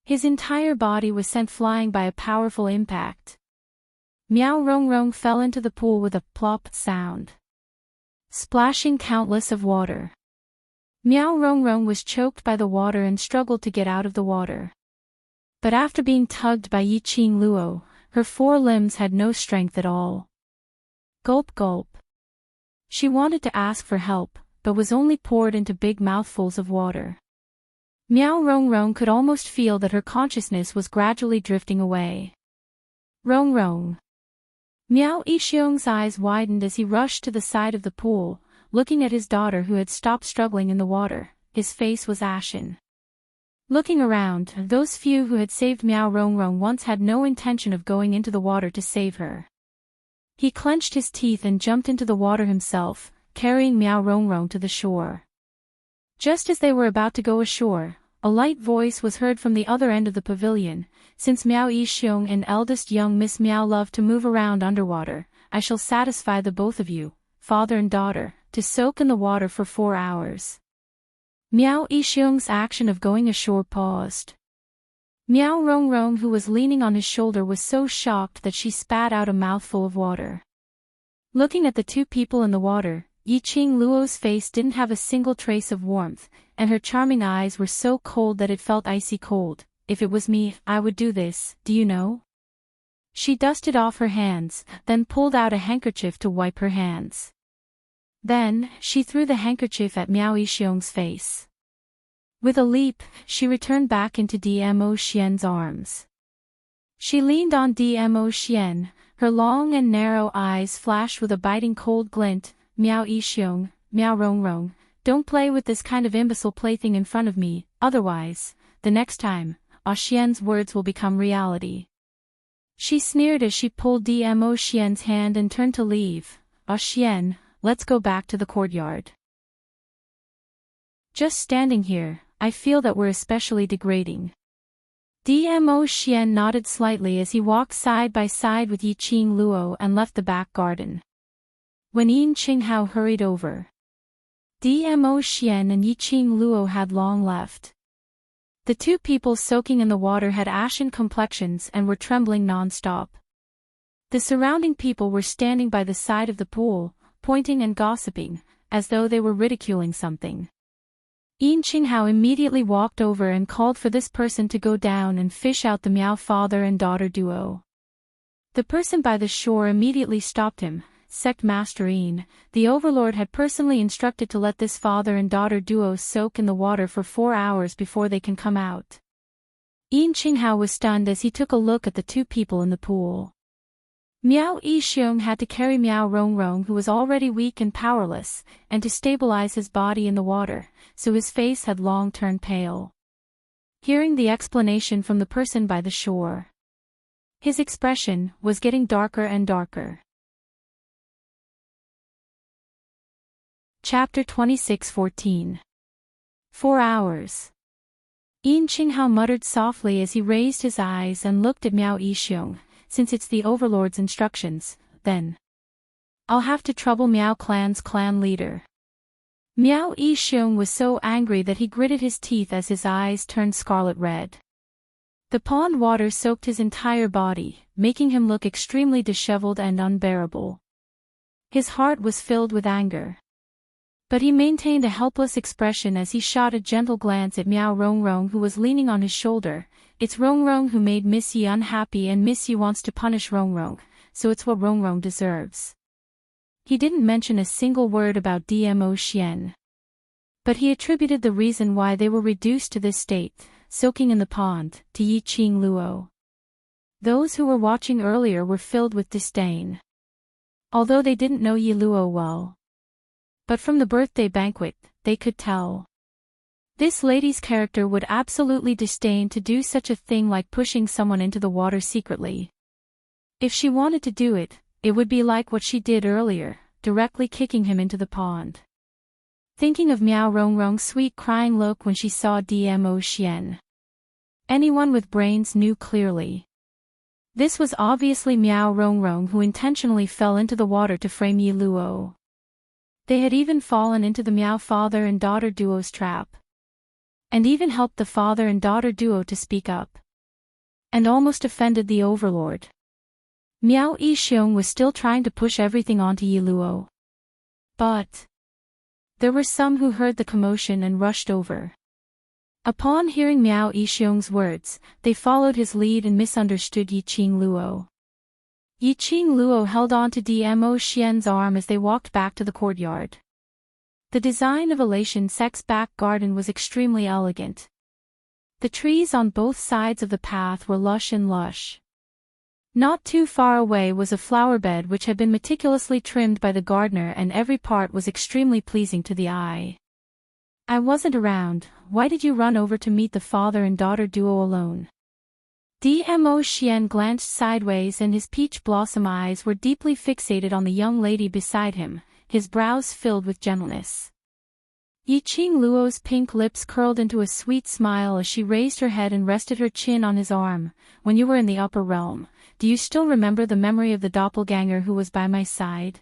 His entire body was sent flying by a powerful impact. Miao Rong Rong fell into the pool with a plop sound, splashing countless of water. Miao Rong Rong was choked by the water and struggled to get out of the water. But after being tugged by Yi Qing Luo, her 4 limbs had no strength at all. Gulp gulp. She wanted to ask for help, but was only poured into big mouthfuls of water. Miao Rong Rong could almost feel that her consciousness was gradually drifting away. Rong Rong. Miao Yixiong's eyes widened as he rushed to the side of the pool, looking at his daughter who had stopped struggling in the water. His face was ashen. Looking around, those few who had saved Miao Rong Rong once had no intention of going into the water to save her. He clenched his teeth and jumped into the water himself, carrying Miao Rong Rong to the shore. Just as they were about to go ashore, a light voice was heard from the other end of the pavilion. Since Miao Yixiong and eldest young Miss Miao love to move around underwater, I shall satisfy the both of you, father and daughter, to soak in the water for 4 hours. Miao Yixiong's action of going ashore paused. Miao Rong Rong, who was leaning on his shoulder, was so shocked that she spat out a mouthful of water. Looking at the 2 people in the water, Yi Qing Luo's face didn't have a single trace of warmth, and her charming eyes were so cold that it felt icy cold. If it was me, I would do this, do you know? She dusted off her hands, then pulled out a handkerchief to wipe her hands. Then, she threw the handkerchief at Miao Yixiong's face. With a leap, she returned back into Dmo Xian's arms. She leaned on Dmo Xian, her long and narrow eyes flashed with a biting cold glint. Miao Yixiong, Miao Rong Rong, don't play with this kind of imbecile plaything in front of me, otherwise, the next time, Xian's words will become reality. She sneered as she pulled Dmo Xian's hand and turned to leave. Xian, let's go back to the courtyard. Just standing here, I feel that we're especially degrading. Dmo Xian nodded slightly as he walked side by side with Yi Qing Luo and left the back garden. When Yin Qinghao hurried over, Dmo Xian and Yi Qing Luo had long left. The 2 people soaking in the water had ashen complexions and were trembling non-stop. The surrounding people were standing by the side of the pool, pointing and gossiping, as though they were ridiculing something. Yin Qinghao immediately walked over and called for this person to go down and fish out the Miao father and daughter duo. The person by the shore immediately stopped him. Sect Master Yin, the Overlord had personally instructed to let this father and daughter duo soak in the water for 4 hours before they can come out. Yin Qinghao was stunned as he took a look at the 2 people in the pool. Miao Yixiong had to carry Miao Rong Rong, who was already weak and powerless, and to stabilize his body in the water, so his face had long turned pale. Hearing the explanation from the person by the shore, his expression was getting darker and darker. Chapter 26:14. 4 hours. Yin Qinghao muttered softly as he raised his eyes and looked at Miao Yixiong. Since it's the Overlord's instructions, then I'll have to trouble Miao Clan's clan leader. Miao Yixiong was so angry that he gritted his teeth as his eyes turned scarlet red. The pond water soaked his entire body, making him look extremely disheveled and unbearable. His heart was filled with anger. But he maintained a helpless expression as he shot a gentle glance at Miao Rong Rong, who was leaning on his shoulder. It's Rong Rong who made Miss Yi unhappy, and Miss Yi wants to punish Rong Rong, so it's what Rong Rong deserves. He didn't mention a single word about Dmo Xian. But he attributed the reason why they were reduced to this state, soaking in the pond, to Yi Qing Luo. Those who were watching earlier were filled with disdain. Although they didn't know Yi Luo well, but from the birthday banquet, they could tell. This lady's character would absolutely disdain to do such a thing like pushing someone into the water secretly. If she wanted to do it, it would be like what she did earlier, directly kicking him into the pond. Thinking of Miao Rong Rong's sweet crying look when she saw Dmo Xian, anyone with brains knew clearly. This was obviously Miao Rong Rong, who intentionally fell into the water to frame Yi Luo. They had even fallen into the Miao father and daughter duo's trap. And even helped the father and daughter duo to speak up. And almost offended the Overlord. Miao Yixiong was still trying to push everything onto Yi Luo. But there were some who heard the commotion and rushed over. Upon hearing Miao Yixiong's words, they followed his lead and misunderstood Yiqing Luo. Yiqing Luo held on to Dmo Xian's arm as they walked back to the courtyard. The design of Elation Sec's back garden was extremely elegant. The trees on both sides of the path were lush and lush. Not too far away was a flower bed which had been meticulously trimmed by the gardener, and every part was extremely pleasing to the eye. I wasn't around. Why did you run over to meet the father and daughter duo alone? Dmo Xian glanced sideways and his peach blossom eyes were deeply fixated on the young lady beside him, his brows filled with gentleness. Yiqing Luo's pink lips curled into a sweet smile as she raised her head and rested her chin on his arm. When you were in the upper realm, do you still remember the memory of the doppelganger who was by my side?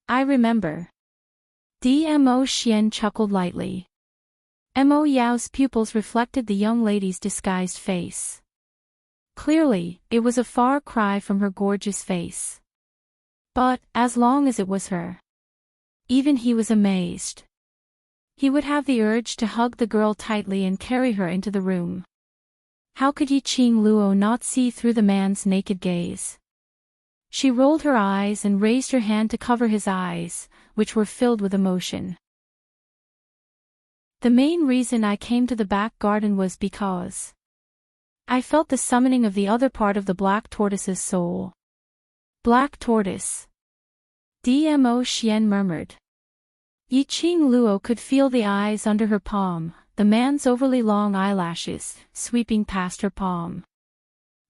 I remember. Dmo Xian chuckled lightly. Mo Yao's pupils reflected the young lady's disguised face. Clearly, it was a far cry from her gorgeous face. But, as long as it was her. Even he was amazed. He would have the urge to hug the girl tightly and carry her into the room. How could Yiqing Luo not see through the man's naked gaze? She rolled her eyes and raised her hand to cover his eyes, which were filled with emotion. The main reason I came to the back garden was because I felt the summoning of the other part of the black tortoise's soul. Black tortoise. Dmo Xian murmured. Yiqing Luo could feel the eyes under her palm, the man's overly long eyelashes, sweeping past her palm.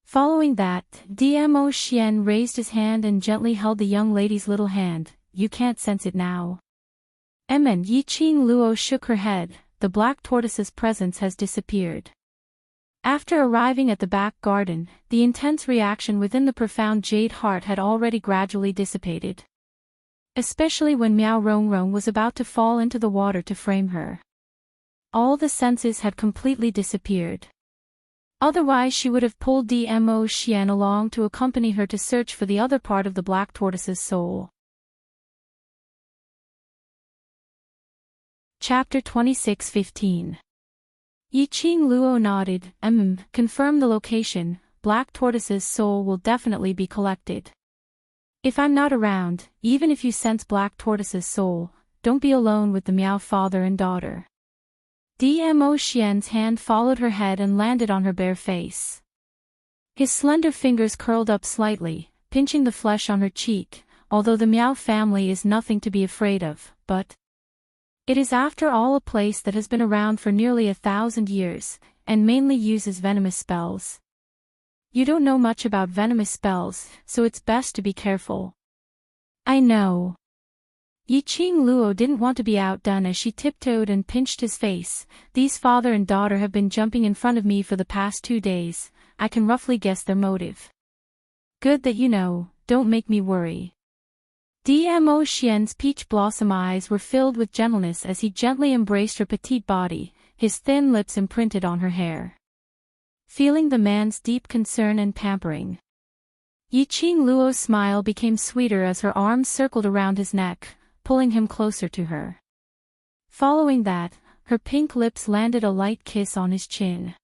Following that, Dmo Xian raised his hand and gently held the young lady's little hand. You can't sense it now. Yiqing Luo shook her head. The black tortoise's presence has disappeared. After arriving at the back garden, the intense reaction within the profound jade heart had already gradually dissipated. Especially when Miao Rongrong was about to fall into the water to frame her. All the senses had completely disappeared. Otherwise she would have pulled Dmo Xian along to accompany her to search for the other part of the black tortoise's soul. Chapter 26:15. Yiqing Luo nodded. Confirm the location. Black tortoise's soul will definitely be collected. If I'm not around, even if you sense black tortoise's soul, don't be alone with the Miao father and daughter. Dmo Xian's hand followed her head and landed on her bare face. His slender fingers curled up slightly, pinching the flesh on her cheek, although the Miao family is nothing to be afraid of, but it is after all a place that has been around for nearly 1,000 years, and mainly uses venomous spells. You don't know much about venomous spells, so it's best to be careful. I know. Yiqing Luo didn't want to be outdone as she tiptoed and pinched his face. These father and daughter have been jumping in front of me for the past 2 days. I can roughly guess their motive. Good that you know, don't make me worry. Dmo Xian's peach blossom eyes were filled with gentleness as he gently embraced her petite body, his thin lips imprinted on her hair. Feeling the man's deep concern and pampering, Yiqing Luo's smile became sweeter as her arms circled around his neck, pulling him closer to her. Following that, her pink lips landed a light kiss on his chin.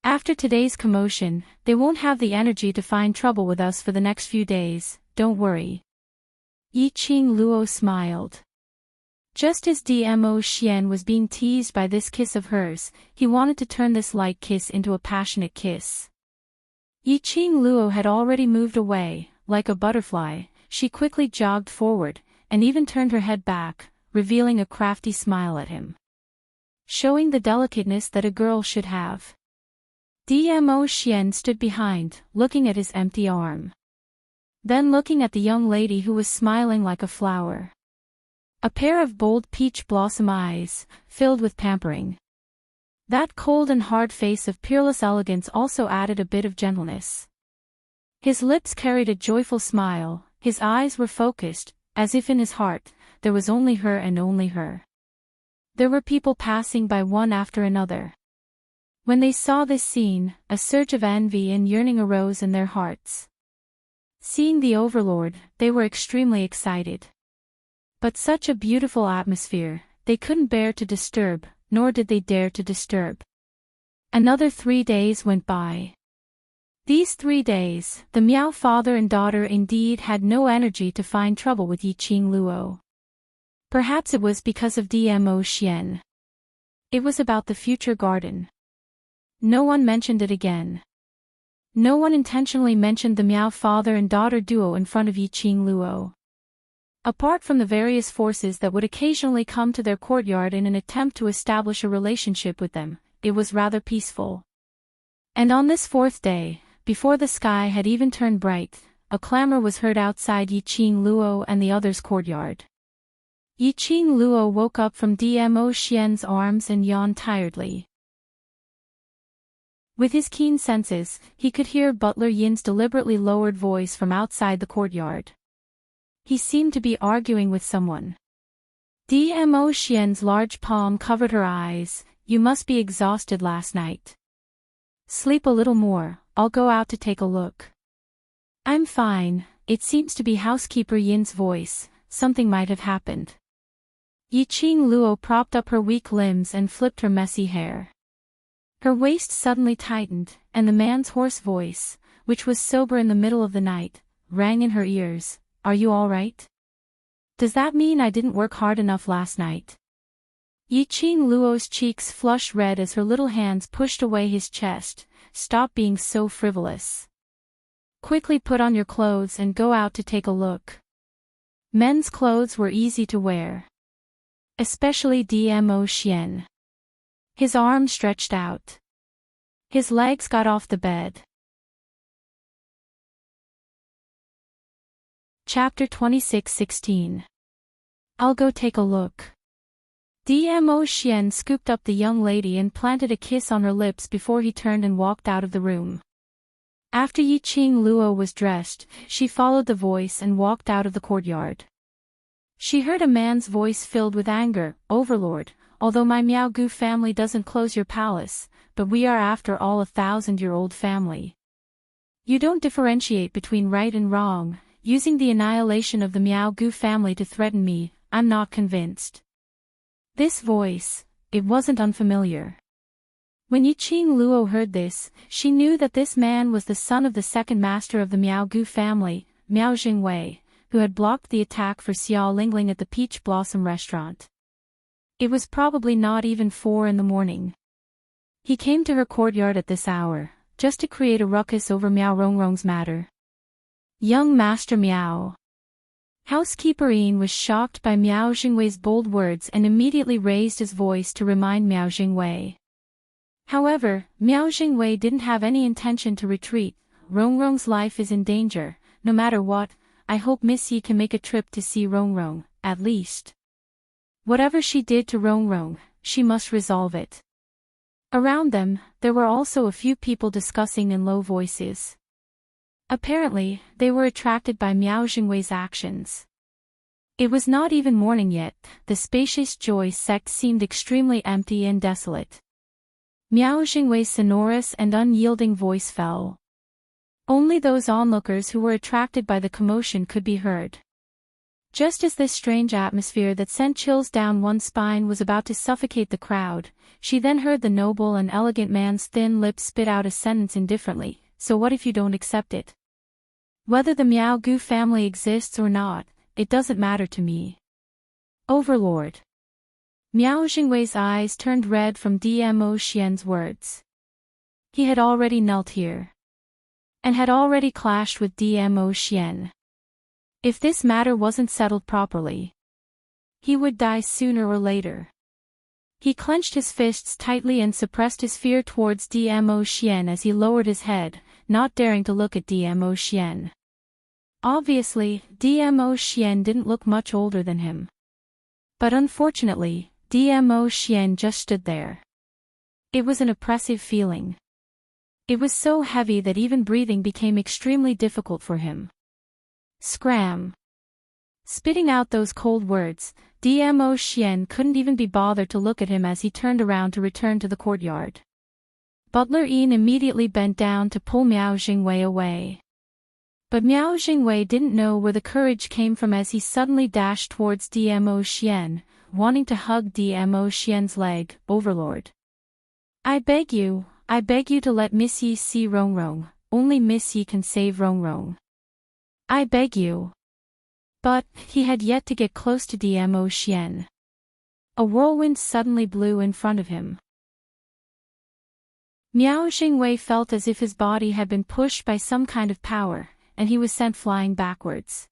After today's commotion, they won't have the energy to find trouble with us for the next few days, don't worry. Yiqing Luo smiled. Just as Dmo Xian was being teased by this kiss of hers, he wanted to turn this light kiss into a passionate kiss. Yiqing Luo had already moved away. Like a butterfly, she quickly jogged forward, and even turned her head back, revealing a crafty smile at him. Showing the delicateness that a girl should have. Dmo Xian stood behind, looking at his empty arm. Then looking at the young lady who was smiling like a flower. A pair of bold peach blossom eyes, filled with pampering. That cold and hard face of peerless elegance also added a bit of gentleness. His lips carried a joyful smile, his eyes were focused, as if in his heart, there was only her and only her. There were people passing by one after another. When they saw this scene, a surge of envy and yearning arose in their hearts. Seeing the overlord, they were extremely excited. But such a beautiful atmosphere, they couldn't bear to disturb, nor did they dare to disturb. Another 3 days went by. These 3 days, the Meow father and daughter indeed had no energy to find trouble with Yiqing Luo. Perhaps it was because of Dmo Xian. It was about the future garden. No one mentioned it again. No one intentionally mentioned the Meow father and daughter duo in front of Yiqing Luo. Apart from the various forces that would occasionally come to their courtyard in an attempt to establish a relationship with them, it was rather peaceful. And on this 4th day, before the sky had even turned bright, a clamor was heard outside Yiqing Luo and the others' courtyard. Yiqing Luo woke up from Dmo Xian's arms and yawned tiredly. With his keen senses, he could hear Butler Yin's deliberately lowered voice from outside the courtyard. He seemed to be arguing with someone. Dmo Xian's large palm covered her eyes. You must be exhausted last night. Sleep a little more, I'll go out to take a look. I'm fine, it seems to be housekeeper Yin's voice, something might have happened. Yiqing Luo propped up her weak limbs and flipped her messy hair. Her waist suddenly tightened, and the man's hoarse voice, which was sober in the middle of the night, rang in her ears. Are you all right? Does that mean I didn't work hard enough last night? Yiqing Luo's cheeks flushed red as her little hands pushed away his chest. Stop being so frivolous. Quickly put on your clothes and go out to take a look. Men's clothes were easy to wear. Especially Dmo Xian. His arms stretched out. His legs got off the bed. Chapter 26:16. I'll go take a look. Dmo Xian scooped up the young lady and planted a kiss on her lips before he turned and walked out of the room. After Yiqing Luo was dressed, she followed the voice and walked out of the courtyard. She heard a man's voice filled with anger. Overlord, although my Miao Gu family doesn't close your palace, but we are after all a 1,000-year-old family. You don't differentiate between right and wrong, using the annihilation of the Miao Gu family to threaten me. I'm not convinced. This voice, it wasn't unfamiliar. When Yiqing Luo heard this, she knew that this man was the son of the second master of the Miao Gu family, Miao Jingwei, who had blocked the attack for Xiao Lingling at the Peach Blossom restaurant. It was probably not even 4 in the morning. He came to her courtyard at this hour, just to create a ruckus over Miao Rongrong's matter. Young Master Miao. Housekeeper Yin was shocked by Miao Jingwei's bold words and immediately raised his voice to remind Miao Jingwei. However, Miao Jingwei didn't have any intention to retreat. Rongrong's life is in danger, no matter what. I hope Miss Yi can make a trip to see Rongrong, at least. Whatever she did to Rongrong, she must resolve it. Around them, there were also a few people discussing in low voices. Apparently, they were attracted by Miao Jingwei's actions. It was not even morning yet. The spacious Joy sect seemed extremely empty and desolate. Miao Jingwei's sonorous and unyielding voice fell. Only those onlookers who were attracted by the commotion could be heard. Just as this strange atmosphere that sent chills down one's spine was about to suffocate the crowd, she then heard the noble and elegant man's thin lips spit out a sentence indifferently. So what if you don't accept it? Whether the Miao Gu family exists or not, it doesn't matter to me. Overlord. Miao Jingwei's eyes turned red from Dmo Xian's words. He had already knelt here. And had already clashed with Dmo Xian. If this matter wasn't settled properly, he would die sooner or later. He clenched his fists tightly and suppressed his fear towards Dmo Xian as he lowered his head, not daring to look at Dmo Xian. Obviously, Dmo Xian didn't look much older than him. But unfortunately, Dmo Xian just stood there. It was an oppressive feeling. It was so heavy that even breathing became extremely difficult for him. Scram. Spitting out those cold words, Dmo Xian couldn't even be bothered to look at him as he turned around to return to the courtyard. Butler Yin immediately bent down to pull Miao Jingwei away. But Miao Jingwei didn't know where the courage came from as he suddenly dashed towards Dmo Xian, wanting to hug Dmo Xian's leg. Overlord. I beg you to let Miss Yi see Rongrong, only Miss Yi can save Rongrong. I beg you. But, he had yet to get close to Dmo Xian. A whirlwind suddenly blew in front of him. Miao Jingwei felt as if his body had been pushed by some kind of power, and he was sent flying backwards.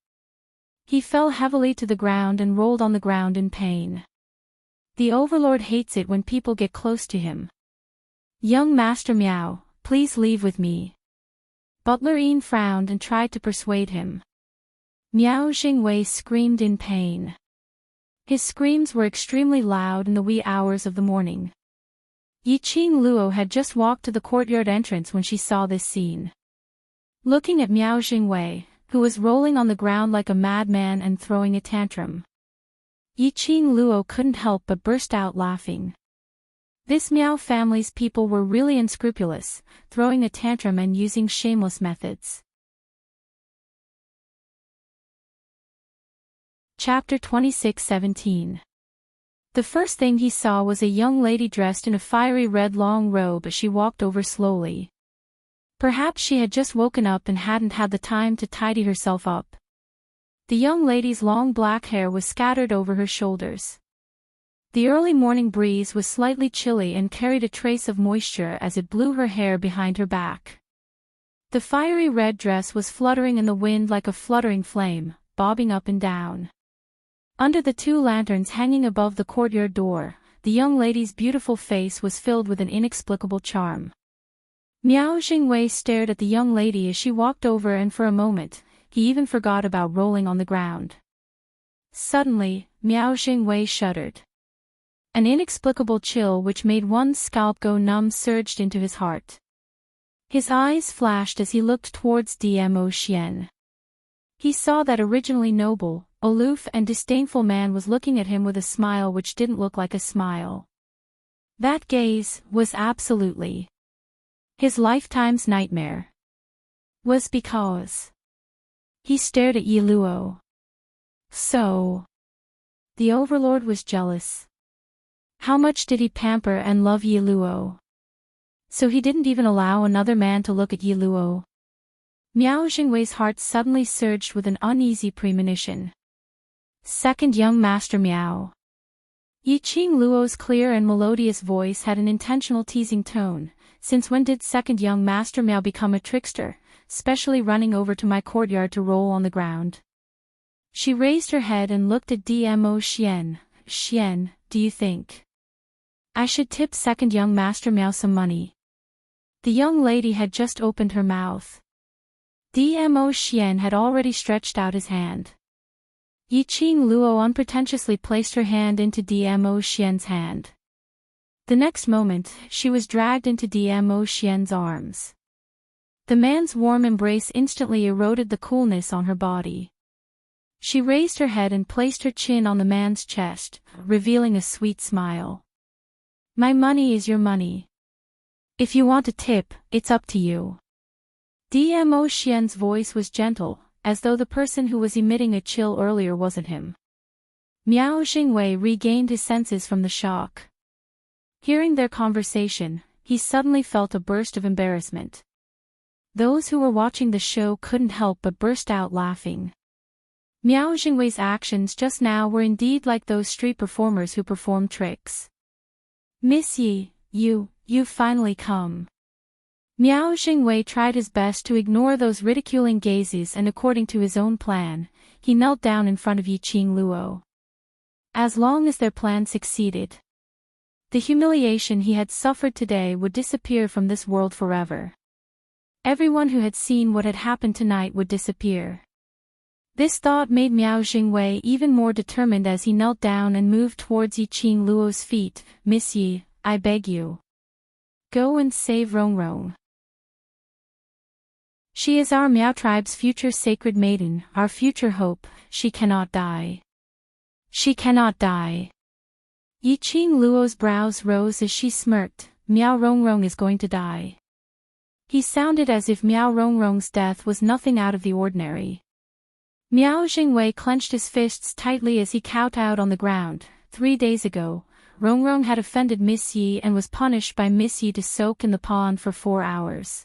He fell heavily to the ground and rolled on the ground in pain. The Overlord hates it when people get close to him. Young Master Miao, please leave with me. Butler Yin frowned and tried to persuade him. Miao Jingwei screamed in pain. His screams were extremely loud in the wee hours of the morning. Yiqing Luo had just walked to the courtyard entrance when she saw this scene. Looking at Miao Jingwei, who was rolling on the ground like a madman and throwing a tantrum, Yiqing Luo couldn't help but burst out laughing. This Miao family's people were really unscrupulous, throwing a tantrum and using shameless methods. Chapter 26:17. The first thing he saw was a young lady dressed in a fiery red long robe as she walked over slowly. Perhaps she had just woken up and hadn't had the time to tidy herself up. The young lady's long black hair was scattered over her shoulders. The early morning breeze was slightly chilly and carried a trace of moisture as it blew her hair behind her back. The fiery red dress was fluttering in the wind like a fluttering flame, bobbing up and down. Under the two lanterns hanging above the courtyard door, the young lady's beautiful face was filled with an inexplicable charm. Miao Jingwei stared at the young lady as she walked over, and for a moment, he even forgot about rolling on the ground. Suddenly, Miao Jingwei shuddered. An inexplicable chill which made one's scalp go numb surged into his heart. His eyes flashed as he looked towards Dmo Xian. He saw that originally noble, aloof and disdainful man was looking at him with a smile which didn't look like a smile. That gaze was absolutely his lifetime's nightmare. Was because he stared at Yi Luo. So the Overlord was jealous. How much did he pamper and love Yi Luo? So he didn't even allow another man to look at Yi Luo. Miao Jingwei's heart suddenly surged with an uneasy premonition. Second young Master Miao. Yiqing Luo's clear and melodious voice had an intentional teasing tone. Since when did second young Master Miao become a trickster, specially running over to my courtyard to roll on the ground? She raised her head and looked at Dmo Xian. Xian, do you think I should tip second young Master Miao some money? The young lady had just opened her mouth. Dmo Xian had already stretched out his hand. Yiqing Luo unpretentiously placed her hand into Dmo Xian's hand. The next moment, she was dragged into Dmo Xian's arms. The man's warm embrace instantly eroded the coolness on her body. She raised her head and placed her chin on the man's chest, revealing a sweet smile. My money is your money. If you want a tip, it's up to you. Dmo Xian's voice was gentle, as though the person who was emitting a chill earlier wasn't him. Miao Jingwei regained his senses from the shock. Hearing their conversation, he suddenly felt a burst of embarrassment. Those who were watching the show couldn't help but burst out laughing. Miao Jingwei's actions just now were indeed like those street performers who perform tricks. Miss Yi, you've finally come. Miao Jingwei tried his best to ignore those ridiculing gazes, and according to his own plan, he knelt down in front of Yiqing Luo. As long as their plan succeeded, the humiliation he had suffered today would disappear from this world forever. Everyone who had seen what had happened tonight would disappear. This thought made Miao Jingwei even more determined as he knelt down and moved towards Yiqing Luo's feet. Miss Yi, I beg you. Go and save Rongrong. She is our Miao tribe's future sacred maiden, our future hope. She cannot die. She cannot die. Yiqing Luo's brows rose as she smirked. Miao Rongrong is going to die. He sounded as if Miao Rongrong's death was nothing out of the ordinary. Miao Jingwei clenched his fists tightly as he kowtowed on the ground. 3 days ago, Rongrong had offended Miss Yi and was punished by Miss Yi to soak in the pond for 4 hours.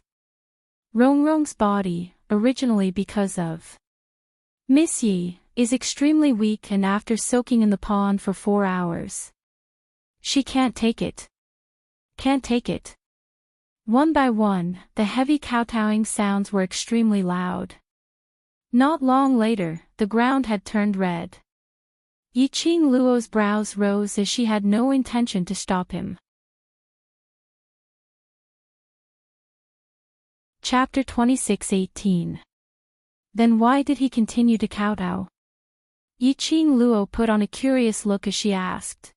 Rongrong's body, originally because of Miss Yi, is extremely weak, and after soaking in the pond for 4 hours, she can't take it. Can't take it. One by one, the heavy kowtowing sounds were extremely loud. Not long later, the ground had turned red. Yiqing Luo's brows rose as she had no intention to stop him. Chapter 26:18. Then why did he continue to kowtow? Yiqing Luo put on a curious look as she asked.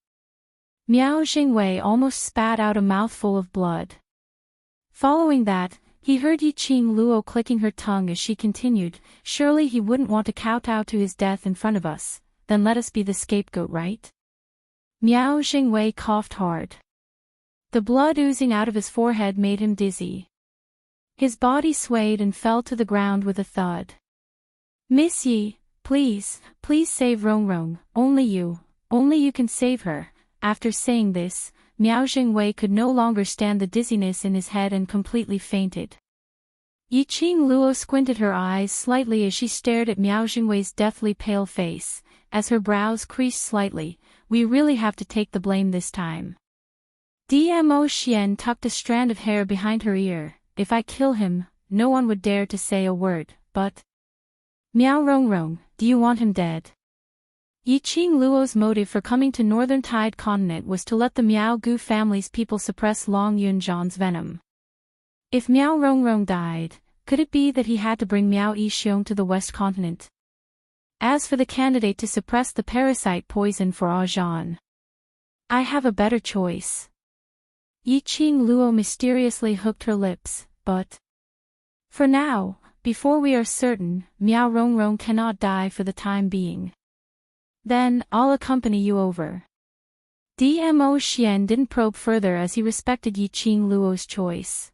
Miao Jingwei almost spat out a mouthful of blood. Following that, he heard Yiqing Luo clicking her tongue as she continued, "Surely he wouldn't want to kowtow to his death in front of us, then let us be the scapegoat, right?" Miao Jingwei coughed hard. The blood oozing out of his forehead made him dizzy. His body swayed and fell to the ground with a thud. "Miss Yi, please save Rongrong, only you can save her." After saying this, Miao Jingwei could no longer stand the dizziness in his head and completely fainted. Yiqing Luo squinted her eyes slightly as she stared at Miao Jingwei's deathly pale face. As her brows creased slightly, "We really have to take the blame this time." Dmo Xian tucked a strand of hair behind her ear. "If I kill him, no one would dare to say a word, but Miao Rongrong, do you want him dead?" Yiqing Luo's motive for coming to Northern Tide Continent was to let the Miao Gu family's people suppress Long Yunzhan's venom. If Miao Rongrong died, could it be that he had to bring Miao Yixiong to the West Continent? As for the candidate to suppress the parasite poison for Zhan, I have a better choice. Yiqing Luo mysteriously hooked her lips, "But for now, before we are certain, Miao Rongrong cannot die for the time being. Then, I'll accompany you over." Dmo Xian didn't probe further as he respected Yiqing Luo's choice.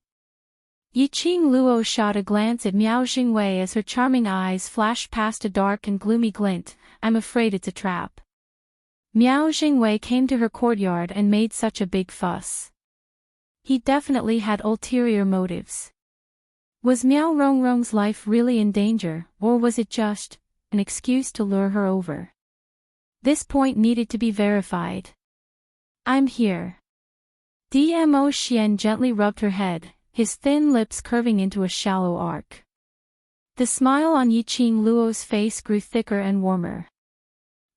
Yiqing Luo shot a glance at Miao Jingwei as her charming eyes flashed past a dark and gloomy glint. "I'm afraid it's a trap." Miao Jingwei came to her courtyard and made such a big fuss. He definitely had ulterior motives. Was Miao Rongrong's life really in danger, or was it just an excuse to lure her over? This point needed to be verified. "I'm here." Dmo Xian gently rubbed her head, his thin lips curving into a shallow arc. The smile on Yiqing Luo's face grew thicker and warmer.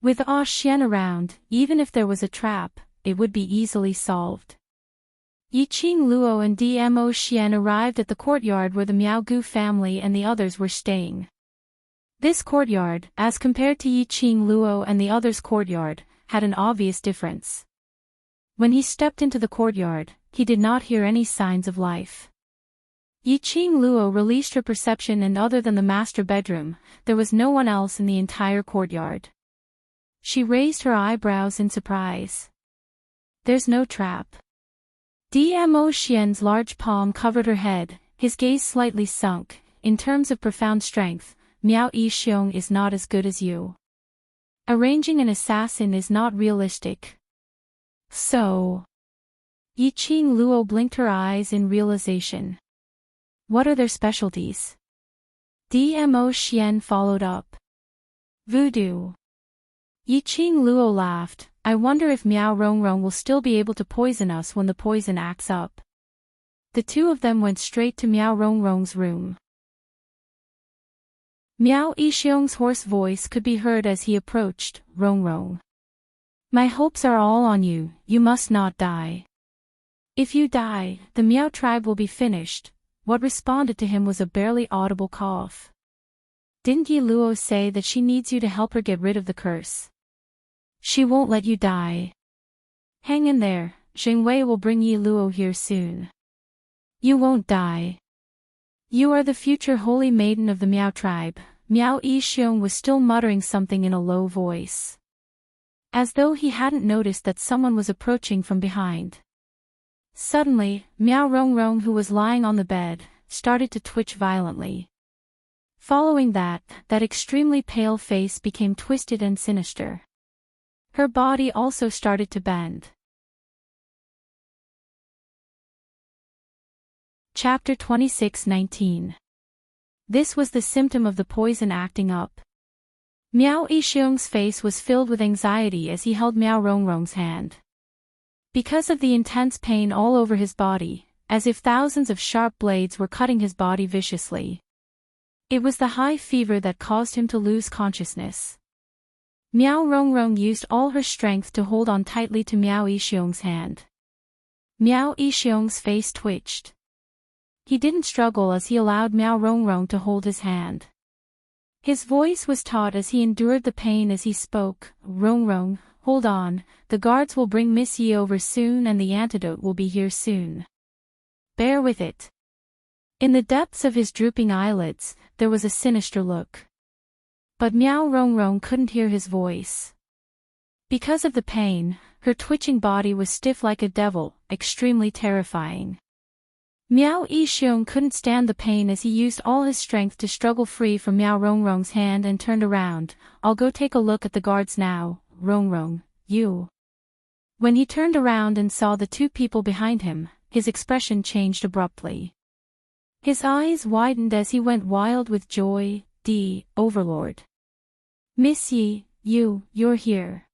With Xian around, even if there was a trap, it would be easily solved. Yiqing Luo and Dmo Xian arrived at the courtyard where the Miao Gu family and the others were staying. This courtyard, as compared to Yiqing Luo and the others' courtyard, had an obvious difference. When he stepped into the courtyard, he did not hear any signs of life. Yiqing Luo released her perception, and other than the master bedroom, there was no one else in the entire courtyard. She raised her eyebrows in surprise. "There's no trap." Dmo Xian's large palm covered her head, his gaze slightly sunk. "In terms of profound strength, Miao Yixiong is not as good as you. Arranging an assassin is not realistic." "So?" Yiqing Luo blinked her eyes in realization. "What are their specialties?" Dmo Xian followed up. "Voodoo." Yiqing Luo laughed. "I wonder if Miao Rongrong will still be able to poison us when the poison acts up." The two of them went straight to Miao Rongrong's room. Miao Yixiong's hoarse voice could be heard as he approached. "Rongrong, my hopes are all on you, you must not die. If you die, the Miao tribe will be finished." What responded to him was a barely audible cough. "Didn't Yi Luo say that she needs you to help her get rid of the curse? She won't let you die. Hang in there, Jingwei will bring Yi Luo here soon. You won't die. You are the future holy maiden of the Miao tribe." Miao Yixiong was still muttering something in a low voice, as though he hadn't noticed that someone was approaching from behind. Suddenly, Miao Rongrong, who was lying on the bed, started to twitch violently. Following that extremely pale face became twisted and sinister. Her body also started to bend. Chapter 26:19. This was the symptom of the poison acting up. Miao Yixiong's face was filled with anxiety as he held Miao Rongrong's hand. Because of the intense pain all over his body, as if thousands of sharp blades were cutting his body viciously. It was the high fever that caused him to lose consciousness. Miao Rongrong used all her strength to hold on tightly to Miao Yixiong's hand. Miao Yixiong's face twitched. He didn't struggle as he allowed Miao Rongrong to hold his hand. His voice was taut as he endured the pain as he spoke. "Rongrong, hold on, the guards will bring Miss Yi over soon and the antidote will be here soon. Bear with it." In the depths of his drooping eyelids, there was a sinister look. But Miao Rongrong couldn't hear his voice. Because of the pain, her twitching body was stiff like a devil, extremely terrifying. Miao Yixiong couldn't stand the pain as he used all his strength to struggle free from Miao Rongrong's hand and turned around. "I'll go take a look at the guards now, Rongrong, you." When he turned around and saw the two people behind him, his expression changed abruptly. His eyes widened as he went wild with joy. Overlord. "Miss Yi, you're here."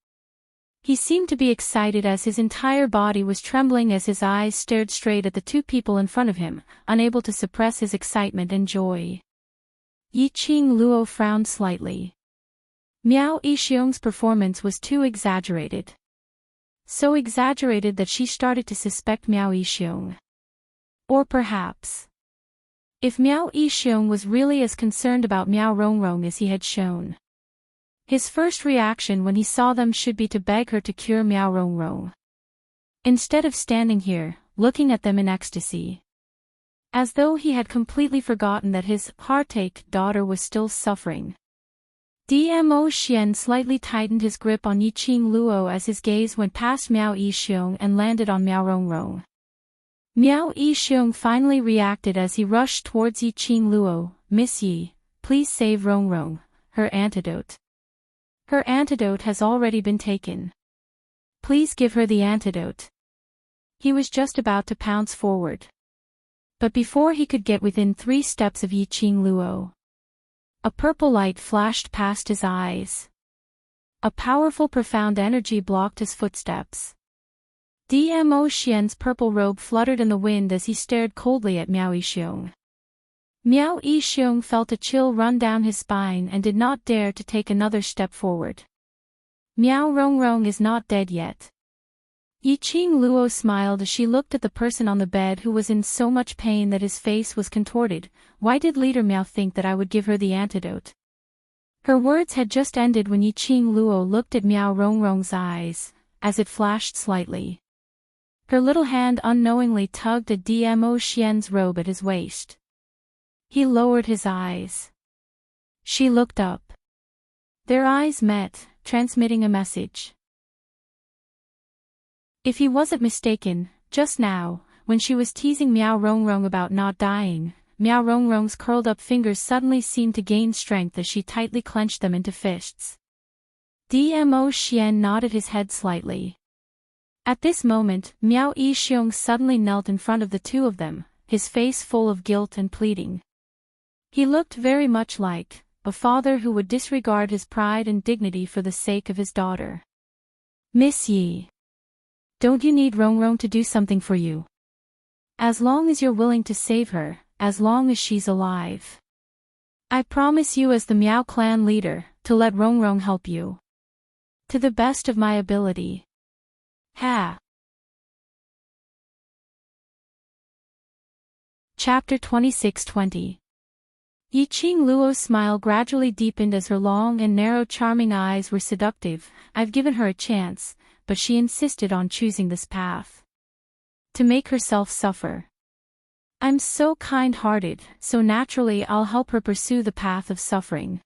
He seemed to be excited as his entire body was trembling as his eyes stared straight at the two people in front of him, unable to suppress his excitement and joy. Yiqing Luo frowned slightly. Miao Yixiong's performance was too exaggerated. So exaggerated that she started to suspect Miao Yixiong. Or perhaps, if Miao Yixiong was really as concerned about Miao Rongrong as he had shown. His first reaction when he saw them should be to beg her to cure Miao Rongrong. Instead of standing here, looking at them in ecstasy. As though he had completely forgotten that his heartache daughter was still suffering. Dmo Xian slightly tightened his grip on Yiqing Luo as his gaze went past Miao Yixiong and landed on Miao Rongrong. Miao Yixiong finally reacted as he rushed towards Yiqing Luo. "Miss Yi, please save Rongrong, her antidote. Her antidote has already been taken. Please give her the antidote." He was just about to pounce forward. But before he could get within 3 steps of Yiqing Luo, a purple light flashed past his eyes. A powerful profound energy blocked his footsteps. Dmo Xian's purple robe fluttered in the wind as he stared coldly at Miao Yixiong. Miao Yixiong felt a chill run down his spine and did not dare to take another step forward. Miao Rongrong is not dead yet. Yiqing Luo smiled as she looked at the person on the bed who was in so much pain that his face was contorted. "Why did Leader Miao think that I would give her the antidote?" Her words had just ended when Yiqing Luo looked at Miao Rongrong's eyes, as it flashed slightly. Her little hand unknowingly tugged at Dmo Xian's robe at his waist. He lowered his eyes. She looked up. Their eyes met, transmitting a message. If he wasn't mistaken, just now, when she was teasing Miao Rongrong about not dying, Miao Rongrong's curled-up fingers suddenly seemed to gain strength as she tightly clenched them into fists. Dmo Xian nodded his head slightly. At this moment, Miao Yixiong suddenly knelt in front of the two of them, his face full of guilt and pleading. He looked very much like a father who would disregard his pride and dignity for the sake of his daughter. "Miss Yi, don't you need Rongrong to do something for you? As long as you're willing to save her, as long as she's alive. I promise you as the Miao clan leader, to let Rongrong help you. To the best of my ability." Ha! Chapter 26:20. Yiqing Luo's smile gradually deepened as her long and narrow charming eyes were seductive. "I've given her a chance, but she insisted on choosing this path. To make herself suffer. I'm so kind-hearted, so naturally I'll help her pursue the path of suffering."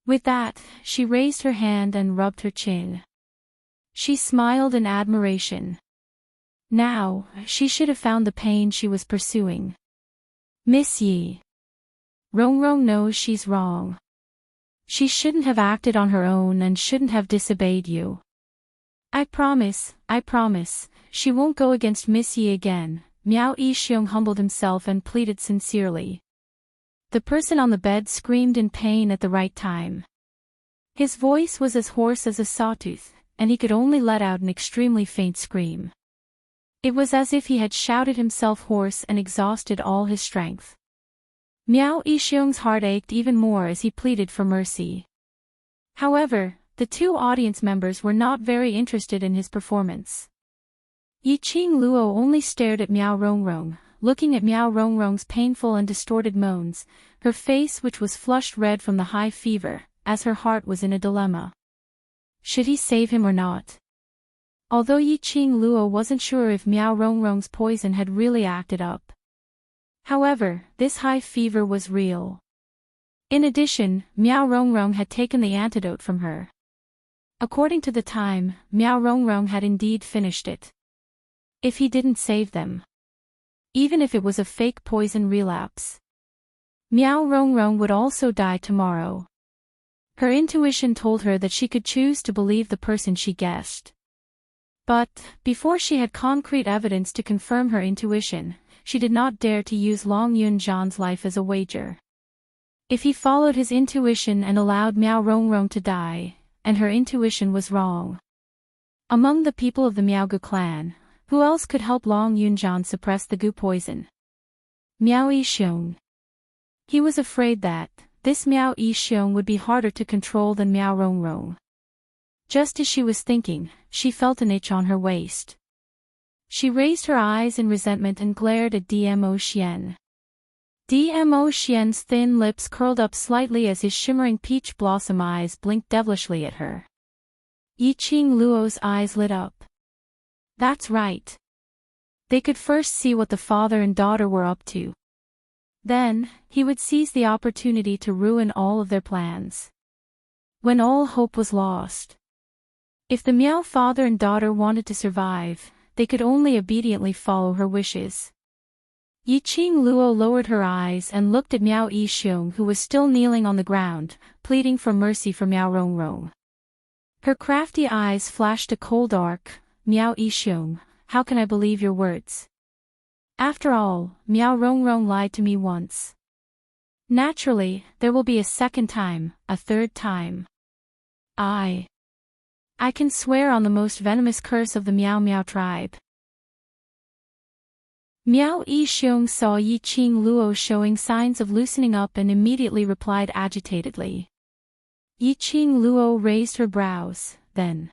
With that, she raised her hand and rubbed her chin. She smiled in admiration. Now, she should have found the pain she was pursuing. Miss Yi. Rongrong knows she's wrong. She shouldn't have acted on her own and shouldn't have disobeyed you. I promise, she won't go against Miss Yi again. Miao Yixiong humbled himself and pleaded sincerely. The person on the bed screamed in pain at the right time. His voice was as hoarse as a sawtooth, and he could only let out an extremely faint scream. It was as if he had shouted himself hoarse and exhausted all his strength. Miao Yixiong's heart ached even more as he pleaded for mercy. However, the two audience members were not very interested in his performance. Yiqing Luo only stared at Miao Rongrong, looking at Miao Rongrong's painful and distorted moans, her face which was flushed red from the high fever, as her heart was in a dilemma. Should he save him or not? Although Yiqing Luo wasn't sure if Miao Rongrong's poison had really acted up. However, this high fever was real. In addition, Miao Rongrong had taken the antidote from her. According to the time, Miao Rongrong had indeed finished it. If he didn't save them. Even if it was a fake poison relapse. Miao Rongrong would also die tomorrow. Her intuition told her that she could choose to believe the person she guessed. But, before she had concrete evidence to confirm her intuition, she did not dare to use Long Yunzhan's life as a wager. If he followed his intuition and allowed Miao Rongrong to die, and her intuition was wrong. Among the people of the Miaogu clan, who else could help Long Yunzhan suppress the gu poison? Miao Yixiong. He was afraid that this Miao Yixiong would be harder to control than Miao Rongrong. Just as she was thinking, she felt an itch on her waist. She raised her eyes in resentment and glared at Dmo Xian. Dmo Xian's thin lips curled up slightly as his shimmering peach blossom eyes blinked devilishly at her. Yiqing Luo's eyes lit up. That's right. They could first see what the father and daughter were up to. Then, he would seize the opportunity to ruin all of their plans. When all hope was lost. If the Miao father and daughter wanted to survive, they could only obediently follow her wishes. Yiqing Luo lowered her eyes and looked at Miao Yixiong, who was still kneeling on the ground, pleading for mercy for Miao Rongrong. Her crafty eyes flashed a cold arc. Miao Yixiong, how can I believe your words? After all, Miao Rongrong lied to me once. Naturally, there will be a second time, a third time. I can swear on the most venomous curse of the Miao Miao tribe. Miao Yixiong saw Yiqing Luo showing signs of loosening up and immediately replied agitatedly. Yiqing Luo raised her brows, then.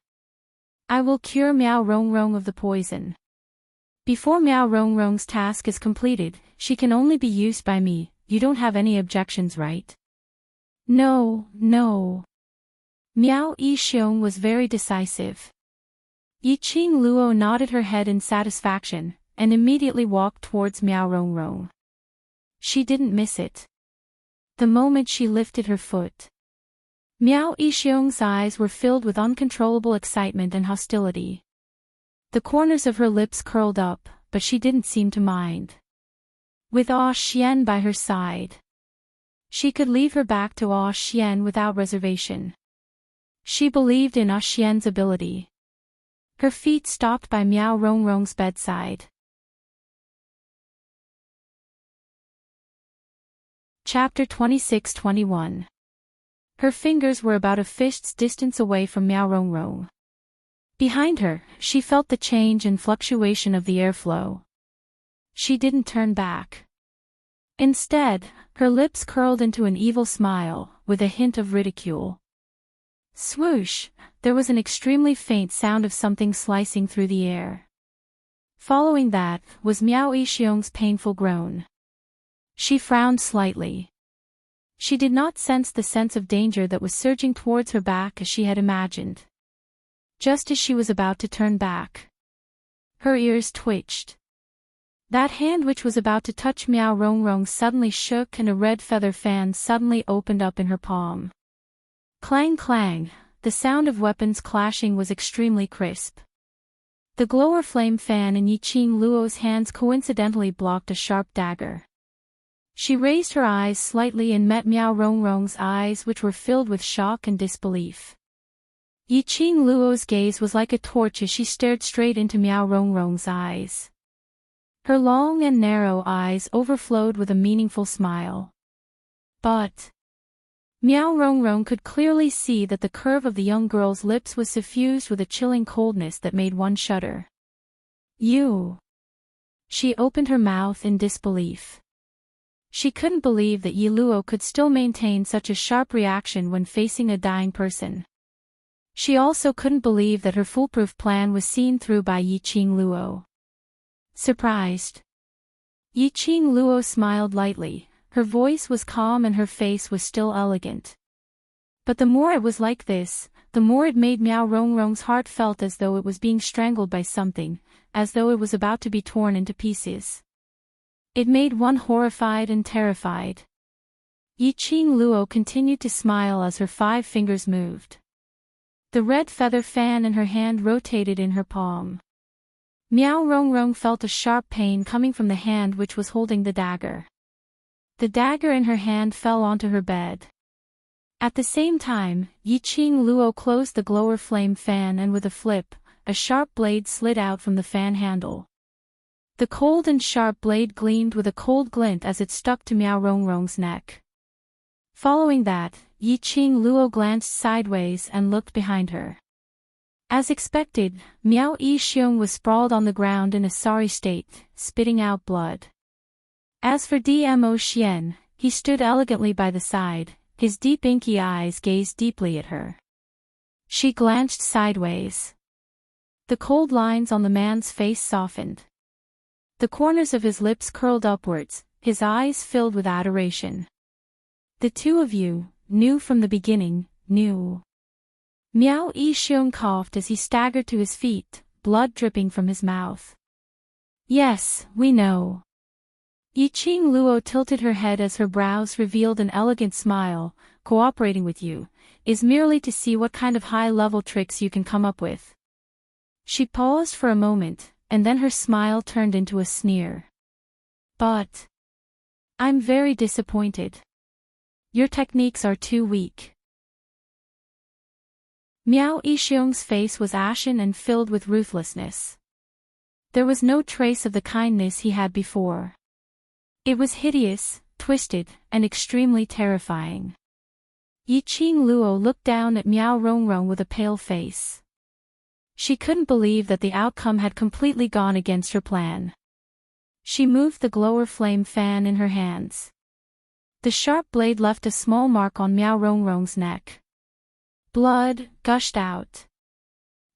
I will cure Miao Rongrong of the poison. Before Miao Rongrong's task is completed, she can only be used by me. You don't have any objections, right? No. Miao Yixiong was very decisive. Yiqing Luo nodded her head in satisfaction, and immediately walked towards Miao Rongrong. She didn't miss it. The moment she lifted her foot. Miao Yixiong's eyes were filled with uncontrollable excitement and hostility. The corners of her lips curled up, but she didn't seem to mind. With Ah Xian by her side, she could leave her back to Ah Xian without reservation. She believed in Ah Xian's ability. Her feet stopped by Miao Rongrong's bedside. Chapter 26-21. Her fingers were about a fist's distance away from Miao Rongrong. Behind her, she felt the change and fluctuation of the airflow. She didn't turn back. Instead, her lips curled into an evil smile, with a hint of ridicule. Swoosh! There was an extremely faint sound of something slicing through the air. Following that, was Miao Yixiong's painful groan. She frowned slightly. She did not sense the sense of danger that was surging towards her back as she had imagined. Just as she was about to turn back, her ears twitched. That hand which was about to touch Miao Rongrong suddenly shook and a red feather fan suddenly opened up in her palm. Clang clang, the sound of weapons clashing was extremely crisp. The glower flame fan in Yiqing Luo's hands coincidentally blocked a sharp dagger. She raised her eyes slightly and met Miao Rongrong's eyes, which were filled with shock and disbelief. Yiqing Luo's gaze was like a torch as she stared straight into Miao Rongrong's eyes. Her long and narrow eyes overflowed with a meaningful smile. But Miao Rongrong could clearly see that the curve of the young girl's lips was suffused with a chilling coldness that made one shudder. You. She opened her mouth in disbelief. She couldn't believe that Yi Luo could still maintain such a sharp reaction when facing a dying person. She also couldn't believe that her foolproof plan was seen through by Yiqing Luo. Surprised, Yiqing Luo smiled lightly. Her voice was calm and her face was still elegant. But the more it was like this, the more it made Miao Rongrong's heart felt as though it was being strangled by something, as though it was about to be torn into pieces. It made one horrified and terrified. Yiqing Luo continued to smile as her 5 fingers moved. The red feather fan in her hand rotated in her palm. Miao Rongrong felt a sharp pain coming from the hand which was holding the dagger. The dagger in her hand fell onto her bed. At the same time, Yiqing Luo closed the glower flame fan and with a flip, a sharp blade slid out from the fan handle. The cold and sharp blade gleamed with a cold glint as it stuck to Miao Rongrong's neck. Following that, Yiqing Luo glanced sideways and looked behind her. As expected, Miao Yixiong was sprawled on the ground in a sorry state, spitting out blood. As for Dmo Xian, he stood elegantly by the side, his deep inky eyes gazed deeply at her. She glanced sideways. The cold lines on the man's face softened. The corners of his lips curled upwards, his eyes filled with adoration. The two of you, knew from the beginning, knew. Miao Yixiong coughed as he staggered to his feet, blood dripping from his mouth. Yes, we know. Yiqing Luo tilted her head as her brows revealed an elegant smile. Cooperating with you is merely to see what kind of high-level tricks you can come up with. She paused for a moment, and then her smile turned into a sneer. But I'm very disappointed. Your techniques are too weak. Miao Yixiong's face was ashen and filled with ruthlessness. There was no trace of the kindness he had before. It was hideous, twisted, and extremely terrifying. Yiqing Luo looked down at Miao Rongrong with a pale face. She couldn't believe that the outcome had completely gone against her plan. She moved the glower flame fan in her hands. The sharp blade left a small mark on Miao Rongrong's neck. Blood gushed out.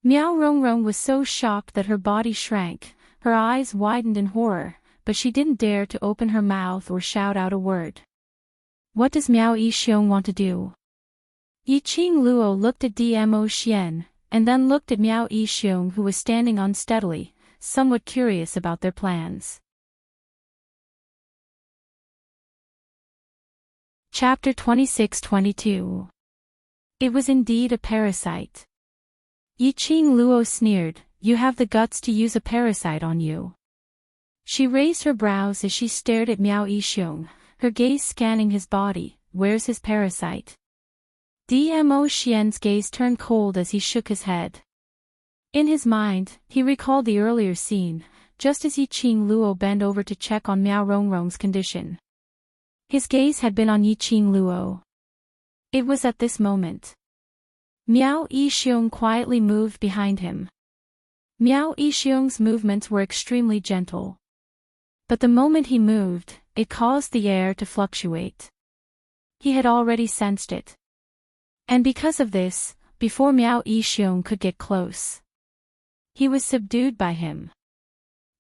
Miao Rongrong was so shocked that her body shrank, her eyes widened in horror, but she didn't dare to open her mouth or shout out a word. What does Miao Yixiong want to do? Yiqing Luo looked at Dmo Xian, and then looked at Miao Yixiong, who was standing unsteadily, somewhat curious about their plans. Chapter 26-22. It was indeed a parasite. Yiqing Luo sneered, "You have the guts to use a parasite on you." She raised her brows as she stared at Miao Yixiong, her gaze scanning his body. Where's his parasite? Dmo Xian's gaze turned cold as he shook his head. In his mind, he recalled the earlier scene, just as Yiqing Luo bent over to check on Miao Rongrong's condition. His gaze had been on Yiqing Luo. It was at this moment. Miao Yixiong quietly moved behind him. Miao Yixiong's movements were extremely gentle. But the moment he moved, it caused the air to fluctuate. He had already sensed it. And because of this, before Miao Yixiong could get close, he was subdued by him.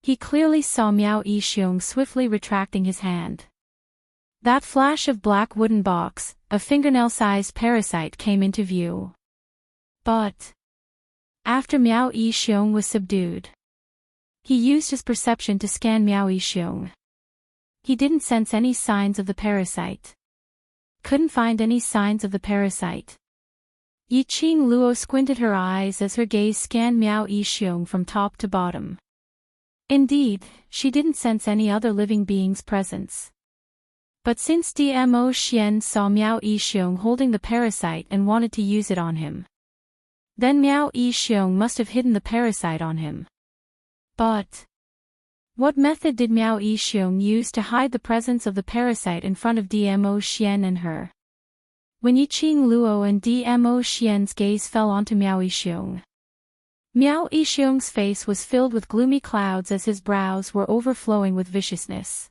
He clearly saw Miao Yixiong swiftly retracting his hand. That flash of black wooden box, a fingernail-sized parasite, came into view. But after Miao Yixiong was subdued, he used his perception to scan Miao Yixiong. He didn't sense any signs of the parasite. Couldn't find any signs of the parasite. Yiqing Luo squinted her eyes as her gaze scanned Miao Yixiong from top to bottom. Indeed, she didn't sense any other living being's presence. But since Dmo Xian saw Miao Yixiong holding the parasite and wanted to use it on him, then Miao Yixiong must have hidden the parasite on him. But what method did Miao Yixiong use to hide the presence of the parasite in front of Dmo Xian and her? When Yiqing Luo and Dmo Xian's gaze fell onto Miao Yixiong, Miao Yixiong's face was filled with gloomy clouds as his brows were overflowing with viciousness.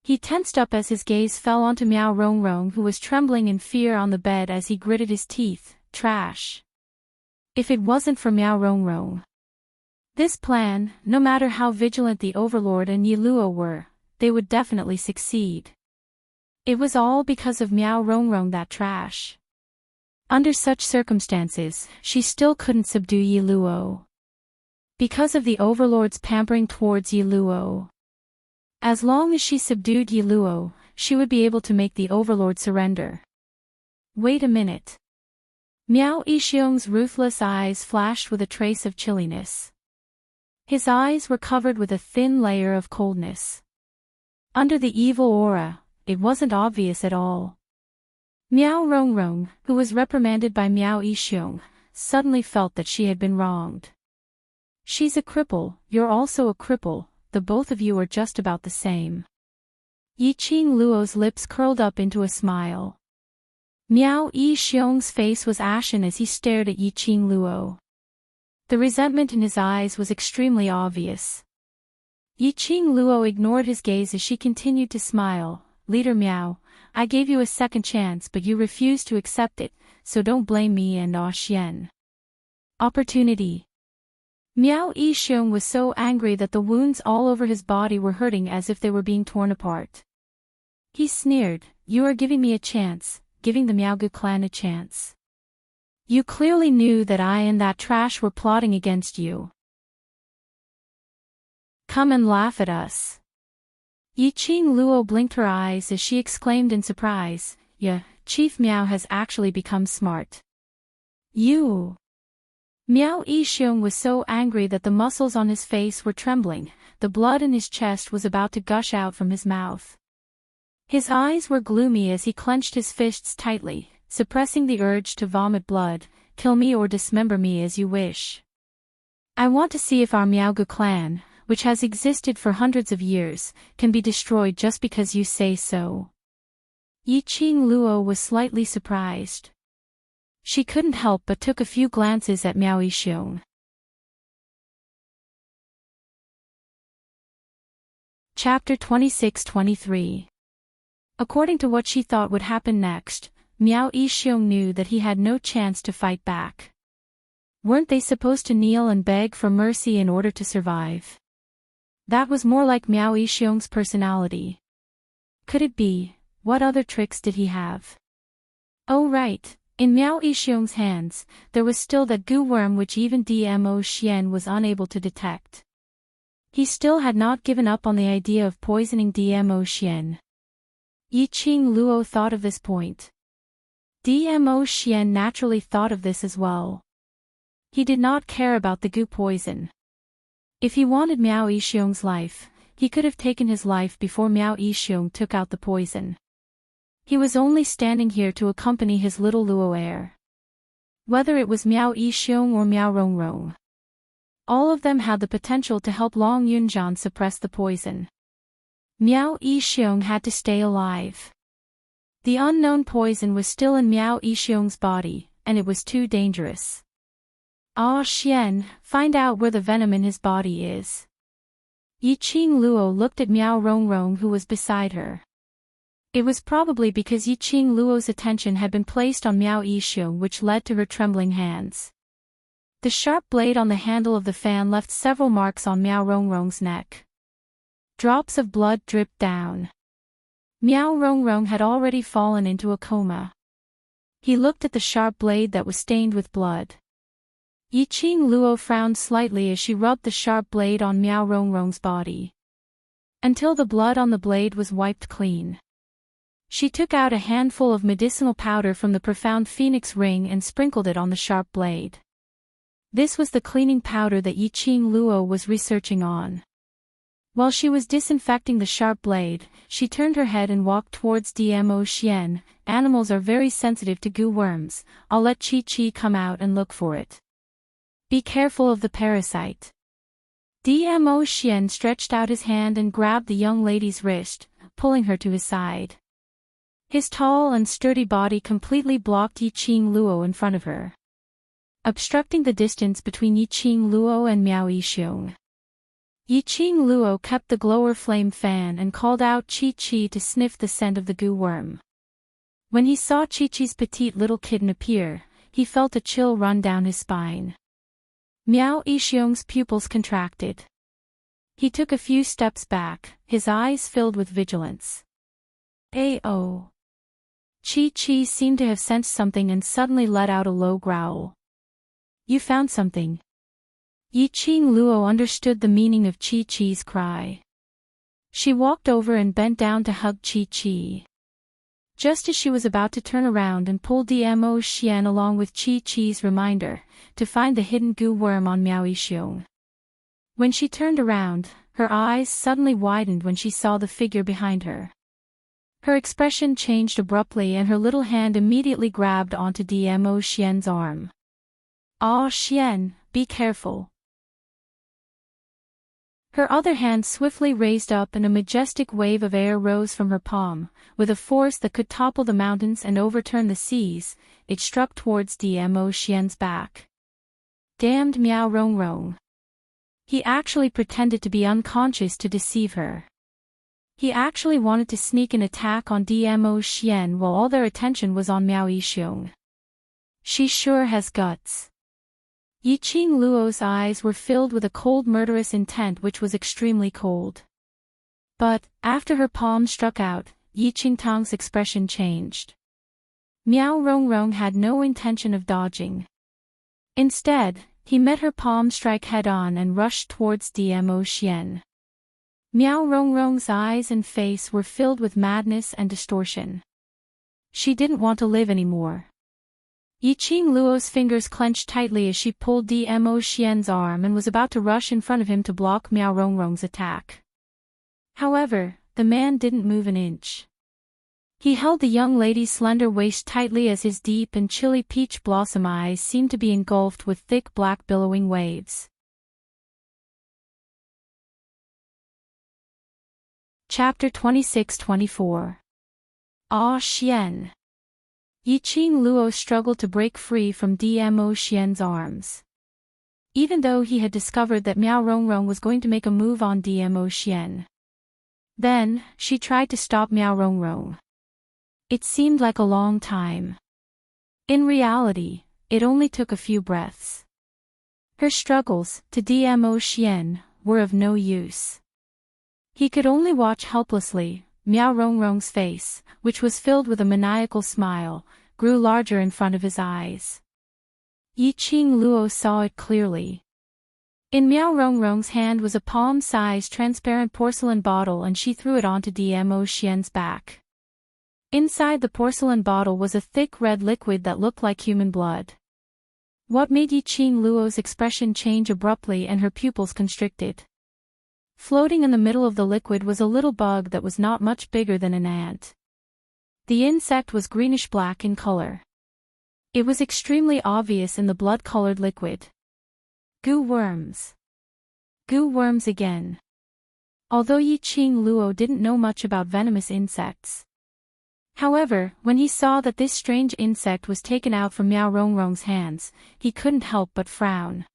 He tensed up as his gaze fell onto Miao Rongrong, who was trembling in fear on the bed as he gritted his teeth. Trash. If it wasn't for Miao Rongrong, this plan, no matter how vigilant the Overlord and Yi Luo were, they would definitely succeed. It was all because of Miao Rongrong, that trash. Under such circumstances, she still couldn't subdue Yi Luo. Because of the Overlord's pampering towards Yi Luo. As long as she subdued Yi Luo, she would be able to make the Overlord surrender. Wait a minute. Miao Yixiong's ruthless eyes flashed with a trace of chilliness. His eyes were covered with a thin layer of coldness. Under the evil aura, it wasn't obvious at all. Miao Rongrong, who was reprimanded by Miao Yixiong, suddenly felt that she had been wronged. She's a cripple, you're also a cripple, the both of you are just about the same. Yiqing Luo's lips curled up into a smile. Miao Yixiong's face was ashen as he stared at Yiqing Luo. The resentment in his eyes was extremely obvious. Yiqing Luo ignored his gaze as she continued to smile. Leader Miao, I gave you a second chance but you refused to accept it, so don't blame me and Xian. Opportunity. Miao Yixiong was so angry that the wounds all over his body were hurting as if they were being torn apart. He sneered, you are giving me a chance, giving the Miaogu clan a chance. You clearly knew that I and that trash were plotting against you. Come and laugh at us. Yiqing Luo blinked her eyes as she exclaimed in surprise, yeah, Chief Miao has actually become smart. You. Miao Yixiong was so angry that the muscles on his face were trembling, the blood in his chest was about to gush out from his mouth. His eyes were gloomy as he clenched his fists tightly, suppressing the urge to vomit blood. Kill me or dismember me as you wish. I want to see if our Miaogu clan, which has existed for hundreds of years, can be destroyed just because you say so. Yiqing Luo was slightly surprised. She couldn't help but took a few glances at Miao Yixiong. Chapter 26-23. According to what she thought would happen next, Miao Yixiong knew that he had no chance to fight back. Weren't they supposed to kneel and beg for mercy in order to survive? That was more like Miao Yixiong's personality. Could it be? What other tricks did he have? Oh right. In Miao Yixiong's hands, there was still that goo worm which even Dmo Xian was unable to detect. He still had not given up on the idea of poisoning Dmo Xian. Yiqing Luo thought of this point. Dmo Xian naturally thought of this as well. He did not care about the goo poison. If he wanted Miao Yixiong's life, he could have taken his life before Miao Yixiong took out the poison. He was only standing here to accompany his little Luo heir. Whether it was Miao Yixiong or Miao Rongrong, all of them had the potential to help Long Yunjian suppress the poison. Miao Yixiong had to stay alive. The unknown poison was still in Miao Yixiong's body, and it was too dangerous. Xian, find out where the venom in his body is. Yiqing Luo looked at Miao Rongrong who was beside her. It was probably because Yiqing Luo's attention had been placed on Miao Yixiong which led to her trembling hands. The sharp blade on the handle of the fan left several marks on Miao Rongrong's neck. Drops of blood dripped down. Miao Rongrong had already fallen into a coma. He looked at the sharp blade that was stained with blood. Yiqing Luo frowned slightly as she rubbed the sharp blade on Miao Rongrong's body, until the blood on the blade was wiped clean. She took out a handful of medicinal powder from the profound phoenix ring and sprinkled it on the sharp blade. This was the cleaning powder that Yiqing Luo was researching on. While she was disinfecting the sharp blade, she turned her head and walked towards Dmo Xian. Animals are very sensitive to goo worms. I'll let Chi-Chi come out and look for it. Be careful of the parasite. Dmo Xian stretched out his hand and grabbed the young lady's wrist, pulling her to his side. His tall and sturdy body completely blocked Yiqing Luo in front of her, obstructing the distance between Yiqing Luo and Miao Yixiong. Yiqing Luo kept the glower flame fan and called out Chi-Chi to sniff the scent of the goo worm. When he saw Chi-Chi's petite little kitten appear, he felt a chill run down his spine. Miao Yixiong's pupils contracted. He took a few steps back, his eyes filled with vigilance. "Oh!" Chi-Chi seemed to have sensed something and suddenly let out a low growl. "You found something." Yiqing Luo understood the meaning of Chi-Chi's cry. She walked over and bent down to hug Chi-Chi. Just as she was about to turn around and pull Dmo Xian along with Chi-Chi's reminder, to find the hidden goo worm on Miao Yixiong. When she turned around, her eyes suddenly widened when she saw the figure behind her. Her expression changed abruptly and her little hand immediately grabbed onto Dmo Xian's arm. "Ah, Xian, be careful." Her other hand swiftly raised up and a majestic wave of air rose from her palm. With a force that could topple the mountains and overturn the seas, it struck towards Dmo Xian's back. Damned Miao Rongrong. He actually pretended to be unconscious to deceive her. He actually wanted to sneak an attack on Dmo Xian while all their attention was on Miao Yixiong. She sure has guts. Yiqing Luo's eyes were filled with a cold murderous intent which was extremely cold. But, after her palm struck out, Yiqing Tang's expression changed. Miao Rongrong had no intention of dodging. Instead, he met her palm strike head-on and rushed towards Dmo Xian. Miao Rongrong's eyes and face were filled with madness and distortion. She didn't want to live anymore. Yiqing Luo's fingers clenched tightly as she pulled Dmo Xian's arm and was about to rush in front of him to block Miao Rongrong's attack. However, the man didn't move an inch. He held the young lady's slender waist tightly as his deep and chilly peach blossom eyes seemed to be engulfed with thick black billowing waves. Chapter 26-24. Ah Xian. Yiqing Luo struggled to break free from Dmo Xian's arms. Even though he had discovered that Miao Rongrong was going to make a move on Dmo Xian. Then, she tried to stop Miao Rongrong. It seemed like a long time. In reality, it only took a few breaths. Her struggles, to Dmo Xian, were of no use. He could only watch helplessly. Miao Rongrong's face, which was filled with a maniacal smile, grew larger in front of his eyes. Yiqing Luo saw it clearly. In Miao Rongrong's hand was a palm-sized transparent porcelain bottle and she threw it onto Dmo Xian's back. Inside the porcelain bottle was a thick red liquid that looked like human blood. What made Yiqing Luo's expression change abruptly and her pupils constricted. Floating in the middle of the liquid was a little bug that was not much bigger than an ant. The insect was greenish-black in color. It was extremely obvious in the blood-colored liquid. Goo worms. Goo worms again. Although Yiqing Luo didn't know much about venomous insects. However, when he saw that this strange insect was taken out from Miao Rongrong's hands, he couldn't help but frown.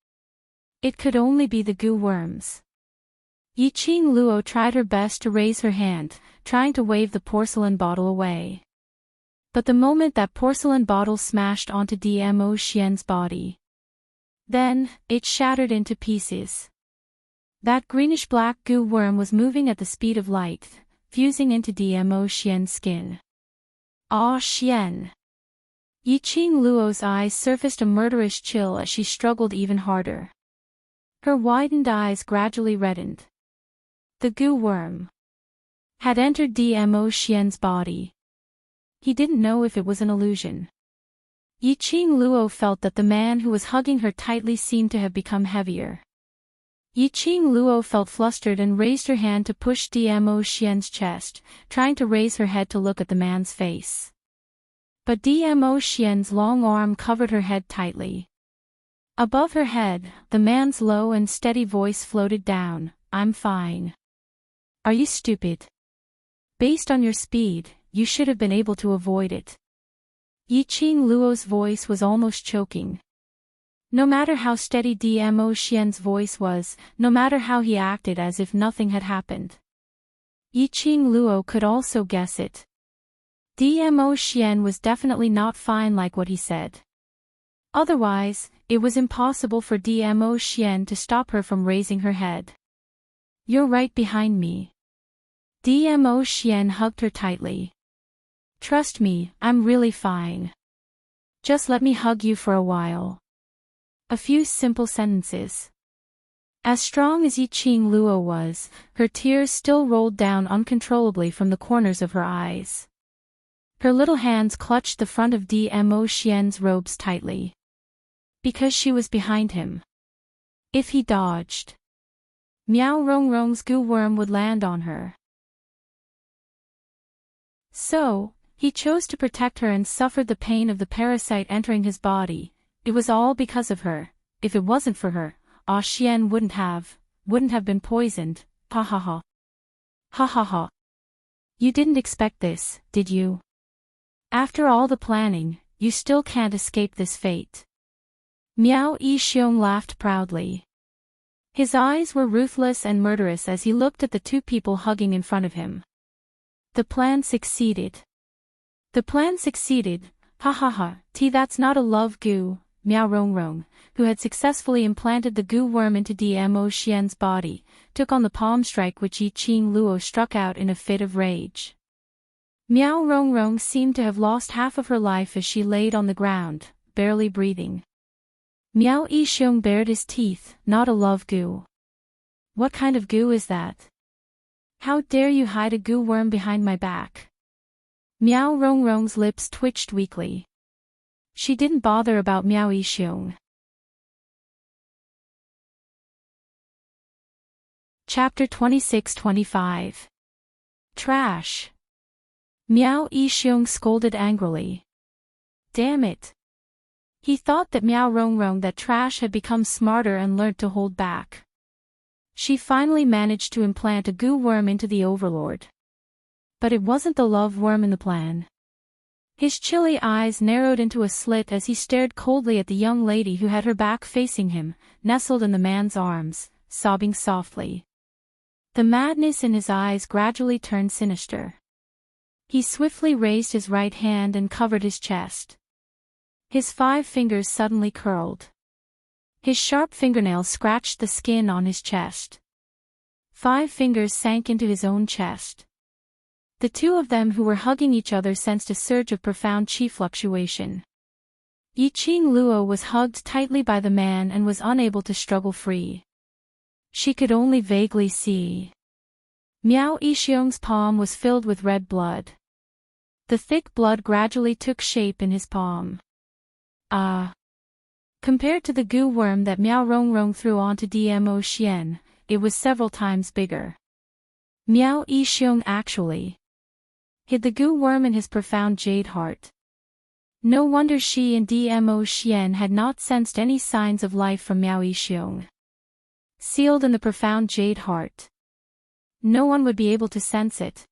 It could only be the goo worms. Yiqing Luo tried her best to raise her hand, trying to wave the porcelain bottle away. But the moment that porcelain bottle smashed onto Dmo Xian's body. Then, it shattered into pieces. That greenish-black goo worm was moving at the speed of light, fusing into Dmo Xian's skin. Ah Xian! Yiqing Luo's eyes surfaced a murderous chill as she struggled even harder. Her widened eyes gradually reddened. The goo worm had entered Dmo Xian's body. He didn't know if it was an illusion. Yiqing Luo felt that the man who was hugging her tightly seemed to have become heavier. Yiqing Luo felt flustered and raised her hand to push Dmo Xian's chest, trying to raise her head to look at the man's face. But Dmo Xian's long arm covered her head tightly. Above her head, the man's low and steady voice floated down, "I'm fine." "Are you stupid? Based on your speed, you should have been able to avoid it." Yiqing Luo's voice was almost choking. No matter how steady Dmo Xian's voice was, no matter how he acted as if nothing had happened, Yiqing Luo could also guess it. Dmo Xian was definitely not fine like what he said. Otherwise, it was impossible for Dmo Xian to stop her from raising her head. "You're right behind me." Dmo Xian hugged her tightly. "Trust me, I'm really fine. Just let me hug you for a while." A few simple sentences. As strong as Yiqing Luo was, her tears still rolled down uncontrollably from the corners of her eyes. Her little hands clutched the front of Dmo Xian's robes tightly. Because she was behind him. If he dodged, Miao Rongrong's goo worm would land on her. So, he chose to protect her and suffered the pain of the parasite entering his body. It was all because of her. If it wasn't for her, Xian wouldn't have been poisoned. Ha ha ha. Ha ha ha. You didn't expect this, did you? After all the planning, you still can't escape this fate. Miao Yixiong laughed proudly. His eyes were ruthless and murderous as he looked at the two people hugging in front of him. The plan succeeded. The plan succeeded. Ha ha ha. That's not a love goo. Miao Rongrong, who had successfully implanted the goo worm into Dmo Xian's body, took on the palm strike which Yiqing Luo struck out in a fit of rage. Miao Rongrong seemed to have lost half of her life as she laid on the ground, barely breathing. Miao Yixiong bared his teeth. "Not a love goo. What kind of goo is that? How dare you hide a goo worm behind my back?" Miao Rongrong's lips twitched weakly. She didn't bother about Miao Yixiong. Chapter 26-25. Trash. Miao Yixiong scolded angrily. Damn it. He thought that Miao Rongrong that trash had become smarter and learned to hold back. She finally managed to implant a goo worm into the overlord. But it wasn't the love worm in the plan. His chilly eyes narrowed into a slit as he stared coldly at the young lady who had her back facing him, nestled in the man's arms, sobbing softly. The madness in his eyes gradually turned sinister. He swiftly raised his right hand and covered his chest. His 5 fingers suddenly curled. His sharp fingernails scratched the skin on his chest. 5 fingers sank into his own chest. The two of them who were hugging each other sensed a surge of profound chi fluctuation. Yiqing Luo was hugged tightly by the man and was unable to struggle free. She could only vaguely see. Miao Yixiong's palm was filled with red blood. The thick blood gradually took shape in his palm. Compared to the goo worm that Miao Rongrong threw onto Dmo Xian, it was several times bigger. Miao Yixiong actually hid the goo worm in his profound jade heart. No wonder she and Dmo Xian had not sensed any signs of life from Miao Yixiong. Sealed in the profound jade heart. No one would be able to sense it.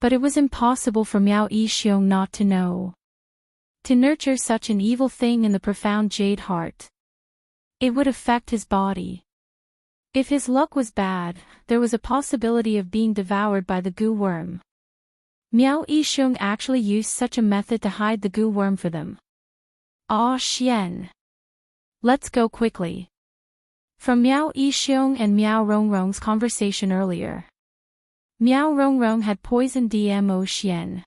But it was impossible for Miao Yixiong not to know. To nurture such an evil thing in the profound jade heart. It would affect his body. If his luck was bad, there was a possibility of being devoured by the goo worm. Miao Yixiong actually used such a method to hide the goo worm for them. Xian. Let's go quickly. From Miao Yixiong and Miao Rongrong's conversation earlier. Miao Rongrong had poisoned Dmo Xian.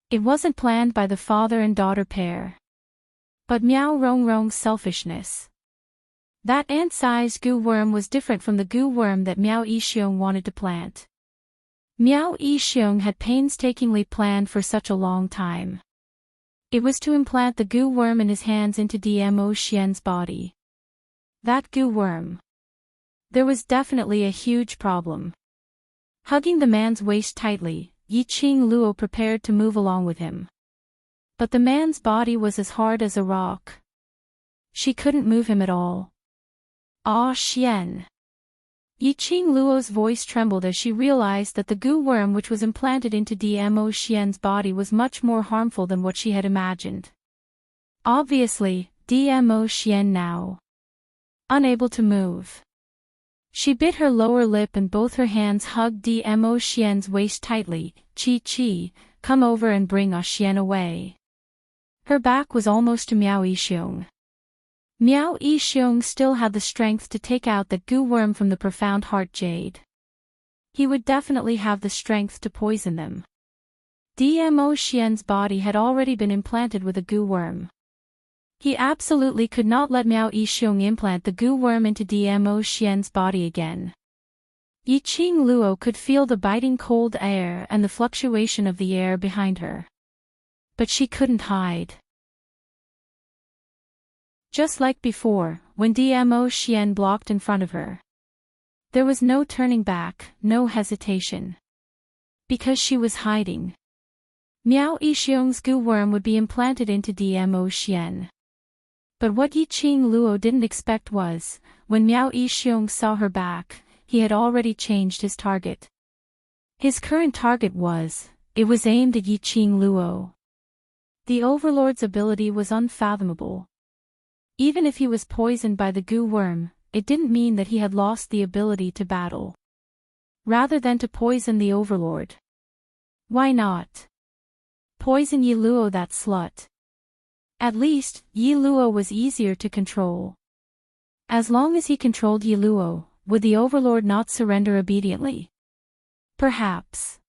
It wasn't planned by the father and daughter pair. But Miao Rongrong's selfishness. That ant-sized goo worm was different from the goo worm that Miao Yixiong wanted to plant. Miao Yixiong had painstakingly planned for such a long time. It was to implant the goo worm in his hands into Dmo Xian's body. That goo worm. There was definitely a huge problem. Hugging the man's waist tightly, Yiqing Luo prepared to move along with him. But the man's body was as hard as a rock. She couldn't move him at all. Ah, Xian. Yiqing Luo's voice trembled as she realized that the goo worm which was implanted into Dmo Xian's body was much more harmful than what she had imagined. Obviously, Dmo Xian now unable to move. She bit her lower lip and both her hands hugged Dmo Xian's waist tightly. Qi, come over and bring Xian away. Her back was almost to Miao Yixiong. Miao Yixiong still had the strength to take out that goo worm from the profound heart jade. He would definitely have the strength to poison them. Dmo Xian's body had already been implanted with a goo worm. He absolutely could not let Miao Yixiong implant the goo worm into Dmo Xian's body again. Yiqing Luo could feel the biting cold air and the fluctuation of the air behind her. But she couldn't hide. Just like before, when Dmo Xian blocked in front of her. There was no turning back, no hesitation. Because she was hiding. Miao Yixiong's goo worm would be implanted into Dmo Xian. But what Yiqing Luo didn't expect was, when Miao Yixiong saw her back, he had already changed his target. His current target was aimed at Yiqing Luo. The Overlord's ability was unfathomable. Even if he was poisoned by the goo worm, it didn't mean that he had lost the ability to battle. Rather than to poison the Overlord. Why not? Poison Yi Luo, that slut. At least, Yi Luo was easier to control. As long as he controlled Yi Luo, would the Overlord not surrender obediently? Perhaps.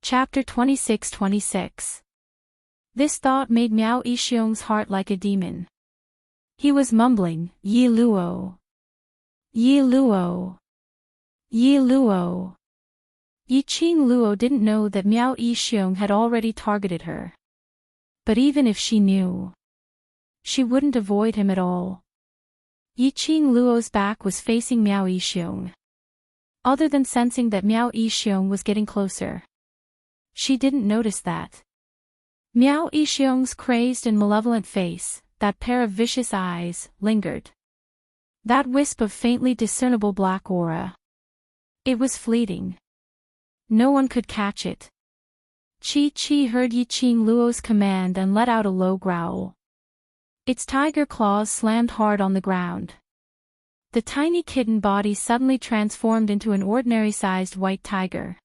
Chapter 26-26. This thought made Miao Yixiong's heart like a demon. He was mumbling, Yi Luo. Yi Luo. Yi Luo. Yiqing Luo didn't know that Miao Yixiong had already targeted her. But even if she knew, she wouldn't avoid him at all. Yiqing Luo's back was facing Miao Yixiong. Other than sensing that Miao Yixiong was getting closer, she didn't notice that. Miao Yixiong's crazed and malevolent face, that pair of vicious eyes, lingered. That wisp of faintly discernible black aura. It was fleeting. No one could catch it. Qi heard Yiqing Luo's command and let out a low growl. Its tiger claws slammed hard on the ground. The tiny kitten body suddenly transformed into an ordinary-sized white tiger.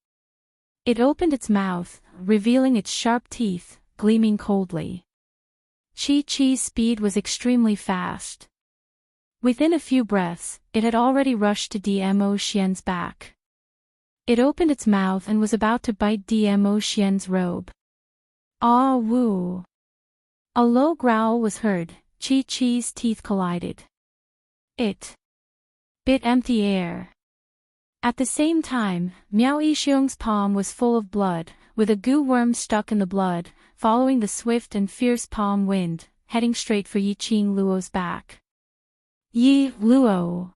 It opened its mouth, revealing its sharp teeth, gleaming coldly. Qi's speed was extremely fast. Within a few breaths, it had already rushed to Dmo Xian's back. It opened its mouth and was about to bite Dmo Xian's robe. Ah woo! A low growl was heard. Qi's teeth collided. It bit empty air. At the same time, Miao Yixiong's palm was full of blood, with a goo worm stuck in the blood, following the swift and fierce palm wind, heading straight for Yiqing Luo's back. Yi Luo.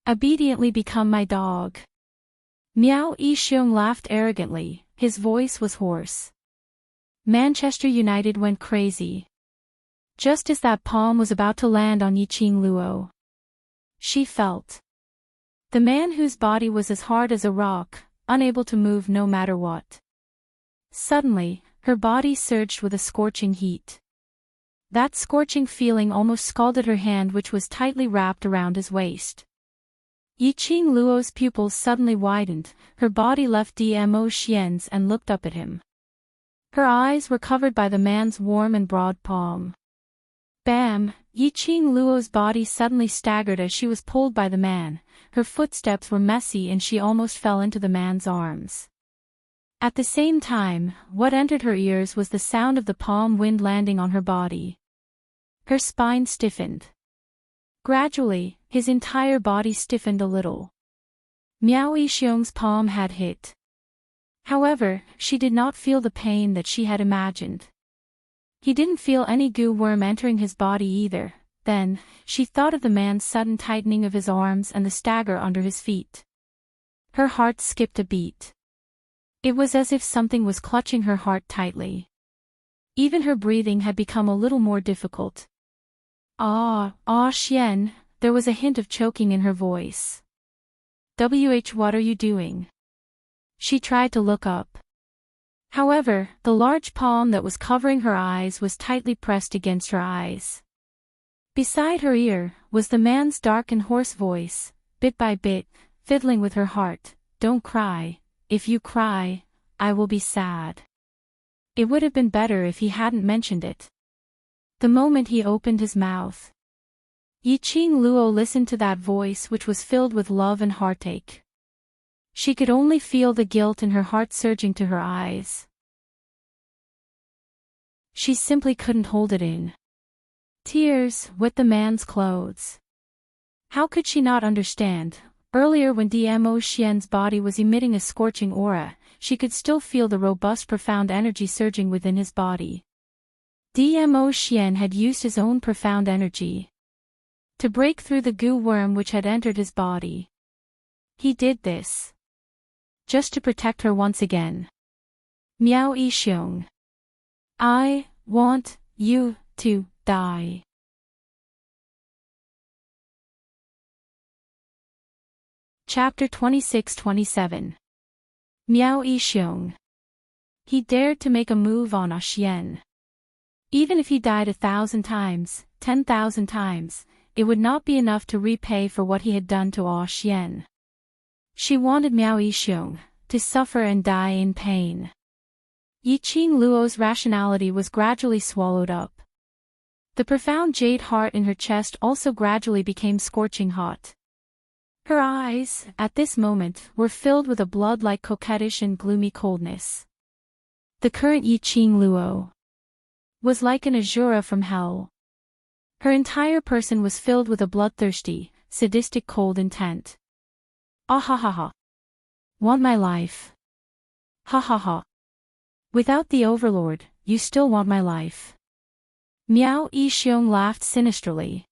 Obediently become my dog. Miao Yixiong laughed arrogantly, his voice was hoarse. Manchester United went crazy. Just as that palm was about to land on Yiqing Luo, she felt. The man whose body was as hard as a rock, unable to move no matter what. Suddenly, her body surged with a scorching heat. That scorching feeling almost scalded her hand, which was tightly wrapped around his waist. Yiqing Luo's pupils suddenly widened, her body left Dmo Xian's and looked up at him. Her eyes were covered by the man's warm and broad palm. Bam! Yiqing Luo's body suddenly staggered as she was pulled by the man, her footsteps were messy and she almost fell into the man's arms. At the same time, what entered her ears was the sound of the palm wind landing on her body. Her spine stiffened. Gradually, his entire body stiffened a little. Miao Yixiong's palm had hit. However, she did not feel the pain that she had imagined. He didn't feel any goo worm entering his body either. Then, she thought of the man's sudden tightening of his arms and the stagger under his feet. Her heart skipped a beat. It was as if something was clutching her heart tightly. Even her breathing had become a little more difficult. Xian, there was a hint of choking in her voice. What are you doing? She tried to look up. However, the large palm that was covering her eyes was tightly pressed against her eyes. Beside her ear was the man's dark and hoarse voice, bit by bit, fiddling with her heart. Don't cry. If you cry, I will be sad. It would have been better if he hadn't mentioned it. The moment he opened his mouth, Yiqing Luo listened to that voice which was filled with love and heartache. She could only feel the guilt in her heart surging to her eyes. She simply couldn't hold it in. Tears wet the man's clothes. How could she not understand? Earlier when Dmo Xian's body was emitting a scorching aura, she could still feel the robust profound energy surging within his body. Dmo Xian had used his own profound energy to break through the goo worm which had entered his body. He did this just to protect her once again. Miao Yixiong. I want you to die. Chapter 26-27. Miao Yixiong. He dared to make a move on Xian. Even if he died 1,000 times, 10,000 times, it would not be enough to repay for what he had done to Xian. She wanted Miao Yixiong to suffer and die in pain. Yiqing Luo's rationality was gradually swallowed up. The profound jade heart in her chest also gradually became scorching hot. Her eyes, at this moment, were filled with a blood-like coquettish and gloomy coldness. The current Yiqing Luo was like an Azura from hell. Her entire person was filled with a bloodthirsty, sadistic cold intent. Ah ha ha ha. Want my life? Ha ha ha. Without the Overlord, you still want my life. Miao Yixiong laughed sinisterly.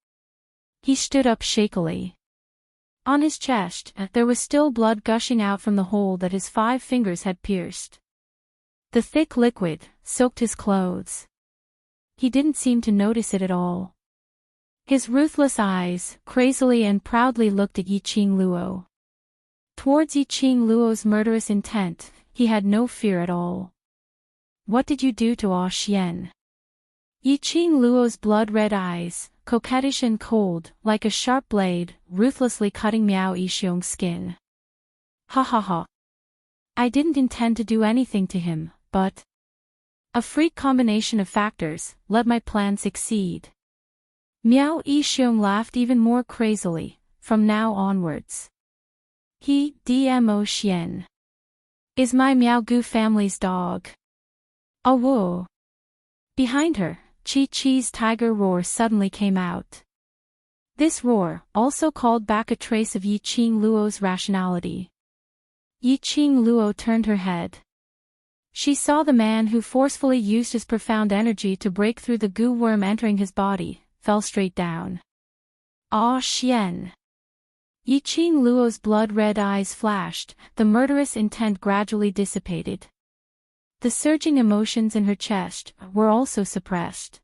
He stood up shakily. On his chest, there was still blood gushing out from the hole that his 5 fingers had pierced. The thick liquid soaked his clothes. He didn't seem to notice it at all. His ruthless eyes, crazily and proudly looked at Yiqing Luo. Towards Yiqing Luo's murderous intent, he had no fear at all. What did you do to Xian? Yiqing Luo's blood-red eyes, coquettish and cold, like a sharp blade, ruthlessly cutting Miao Yixiong's skin. Ha ha ha. I didn't intend to do anything to him, but a freak combination of factors let my plan succeed. Miao Yixiong laughed even more crazily, from now onwards. He, Dmo Xian, is my Miao Gu family's dog. Oh whoa. Behind her, Chi-Chi's tiger roar suddenly came out. This roar also called back a trace of Yiqing Luo's rationality. Yiqing Luo turned her head. She saw the man who forcefully used his profound energy to break through the goo worm entering his body, fell straight down. Xian. Yiqing Luo's blood-red eyes flashed, the murderous intent gradually dissipated. The surging emotions in her chest were also suppressed.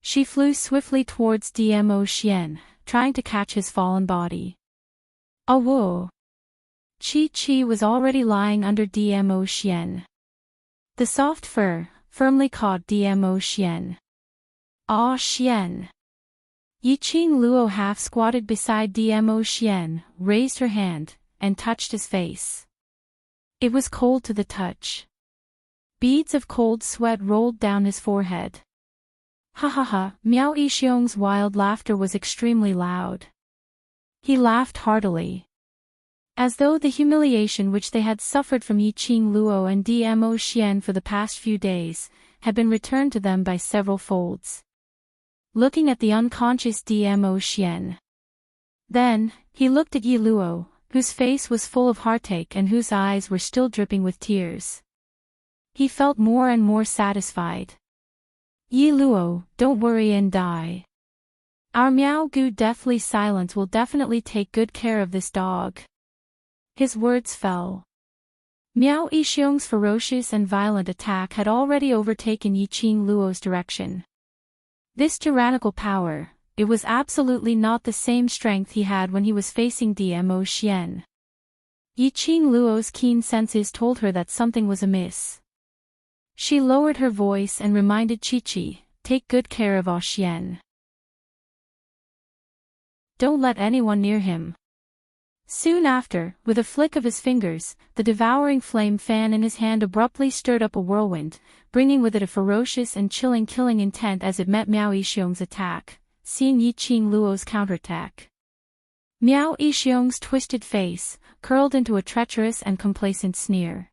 She flew swiftly towards Dmo Xian, trying to catch his fallen body. Oh whoa! Chi-Chi was already lying under Dmo Xian. The soft fur firmly caught Dmo Xian. Xian. Yiqing Luo half squatted beside Dmo Xian, raised her hand, and touched his face. It was cold to the touch. Beads of cold sweat rolled down his forehead. Ha ha ha, Miao Yixiong's wild laughter was extremely loud. He laughed heartily. As though the humiliation which they had suffered from Yiqing Luo and Dmo Xian for the past few days, had been returned to them by several folds. Looking at the unconscious Dmo Xian. Then, he looked at Yi Luo, whose face was full of heartache and whose eyes were still dripping with tears. He felt more and more satisfied. Yi Luo, don't worry and die. Our Miao Gu deathly silence will definitely take good care of this dog. His words fell. Miao Yixiong's ferocious and violent attack had already overtaken Yiqing Luo's direction. This tyrannical power, it was absolutely not the same strength he had when he was facing Dmo Xian. Yiqing Luo's keen senses told her that something was amiss. She lowered her voice and reminded Chi-Chi, take good care of Xian. Don't let anyone near him. Soon after, with a flick of his fingers, the devouring flame fan in his hand abruptly stirred up a whirlwind, bringing with it a ferocious and chilling killing intent as it met Miao Yixiong's attack, seeing Yiqing Luo's counterattack. Miao Yixiong's twisted face curled into a treacherous and complacent sneer.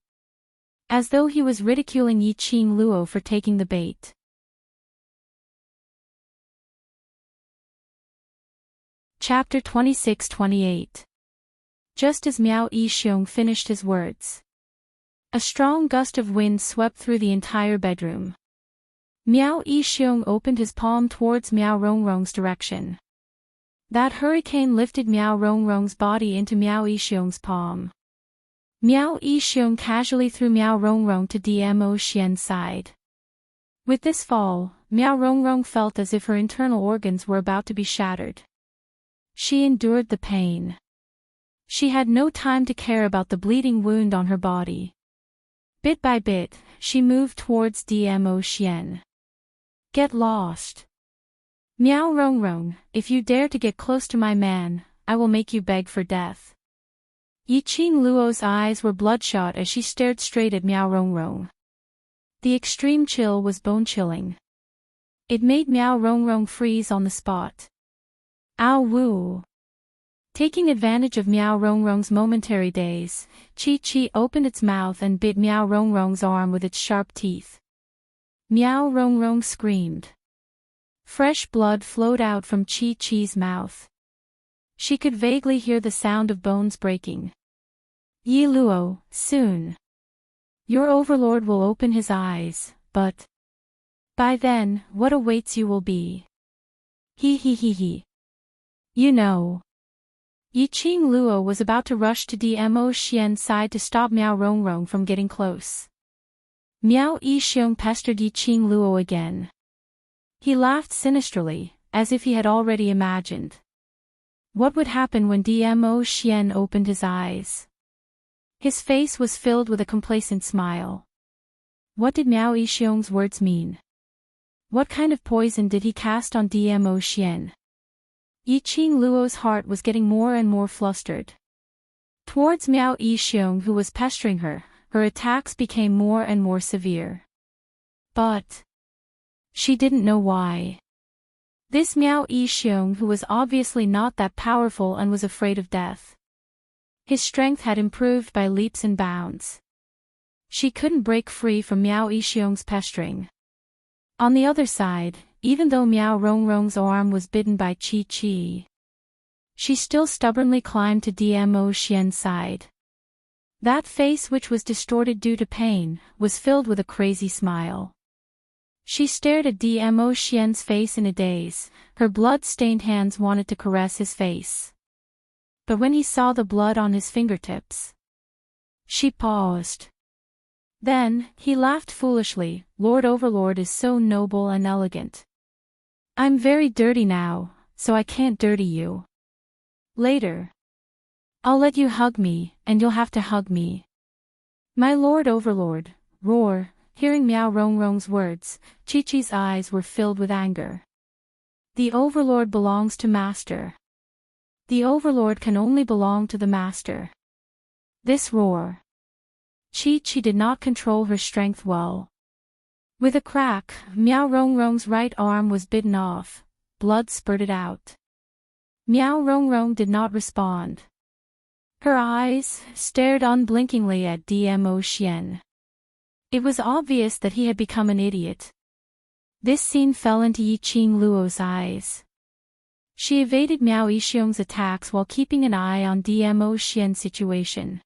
As though he was ridiculing Yiqing Luo for taking the bait. Chapter 26-28. Just as Miao Yixiong finished his words, a strong gust of wind swept through the entire bedroom. Miao Yixiong opened his palm towards Miao Rongrong's direction. That hurricane lifted Miao Rongrong's body into Miao Yixiong's palm. Miao Yixiong casually threw Miao Rongrong to Dmo Xian's side. With this fall, Miao Rongrong felt as if her internal organs were about to be shattered. She endured the pain. She had no time to care about the bleeding wound on her body. Bit by bit, she moved towards Dmo Xian. Get lost. Miao Rongrong, if you dare to get close to my man, I will make you beg for death. Yiqing Luo's eyes were bloodshot as she stared straight at Miao Rongrong. The extreme chill was bone-chilling. It made Miao Rongrong freeze on the spot. Ow woo! Taking advantage of Miao Rongrong's momentary daze, Chi-Chi opened its mouth and bit Miao Rongrong's arm with its sharp teeth. Miao Rongrong screamed. Fresh blood flowed out from Chi-Chi's mouth. She could vaguely hear the sound of bones breaking. Yi Luo, soon. Your overlord will open his eyes, but by then, what awaits you will be. He. You know. Yiqing Luo was about to rush to Dmo Xian's side to stop Miao Rongrong from getting close. Miao Yixiong pestered Yiqing Luo again. He laughed sinisterly, as if he had already imagined. What would happen when Dmo Xian opened his eyes? His face was filled with a complacent smile. What did Miao Yixiong's words mean? What kind of poison did he cast on Dmo Xian? Yiqing Luo's heart was getting more and more flustered. Towards Miao Yixiong, who was pestering her, her attacks became more and more severe. But she didn't know why. This Miao Yixiong, who was obviously not that powerful and was afraid of death. His strength had improved by leaps and bounds. She couldn't break free from Miao Yixiong's pestering. On the other side, even though Miao Rongrong's arm was bitten by Chi-Chi, she still stubbornly climbed to Dmo Xian's side. That face, which was distorted due to pain, was filled with a crazy smile. She stared at Dmo Xian's face in a daze. Her blood-stained hands wanted to caress his face. But when he saw the blood on his fingertips, she paused. Then, he laughed foolishly. Lord Overlord is so noble and elegant. I'm very dirty now, so I can't dirty you. Later. I'll let you hug me, and you'll have to hug me. My Lord Overlord, roar. Hearing Miao Rongrong's words, Chi-Chi's eyes were filled with anger. The Overlord belongs to Master. The Overlord can only belong to the Master. This roar. Chi-Chi did not control her strength well. With a crack, Miao Rongrong's right arm was bitten off. Blood spurted out. Miao Rongrong did not respond. Her eyes stared unblinkingly at Dmo Xian. It was obvious that he had become an idiot. This scene fell into Yiqing Luo's eyes. She evaded Miao Yixiong's attacks while keeping an eye on Dmo Xian's situation.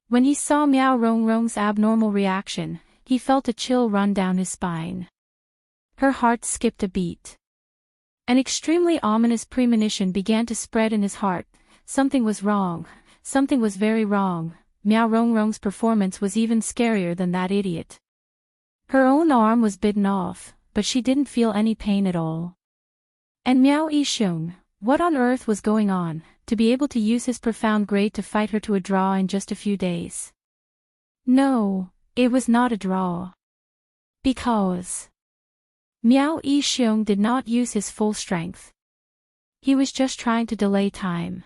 When he saw Miao Rongrong's abnormal reaction, he felt a chill run down his spine. Her heart skipped a beat. An extremely ominous premonition began to spread in his heart. Something was wrong. Something was very wrong. Miao Rongrong's performance was even scarier than that idiot. Her own arm was bitten off, but she didn't feel any pain at all. And Miao Yixing, what on earth was going on, to be able to use his profound grade to fight her to a draw in just a few days? No, it was not a draw. Because Miao Yixing did not use his full strength. He was just trying to delay time.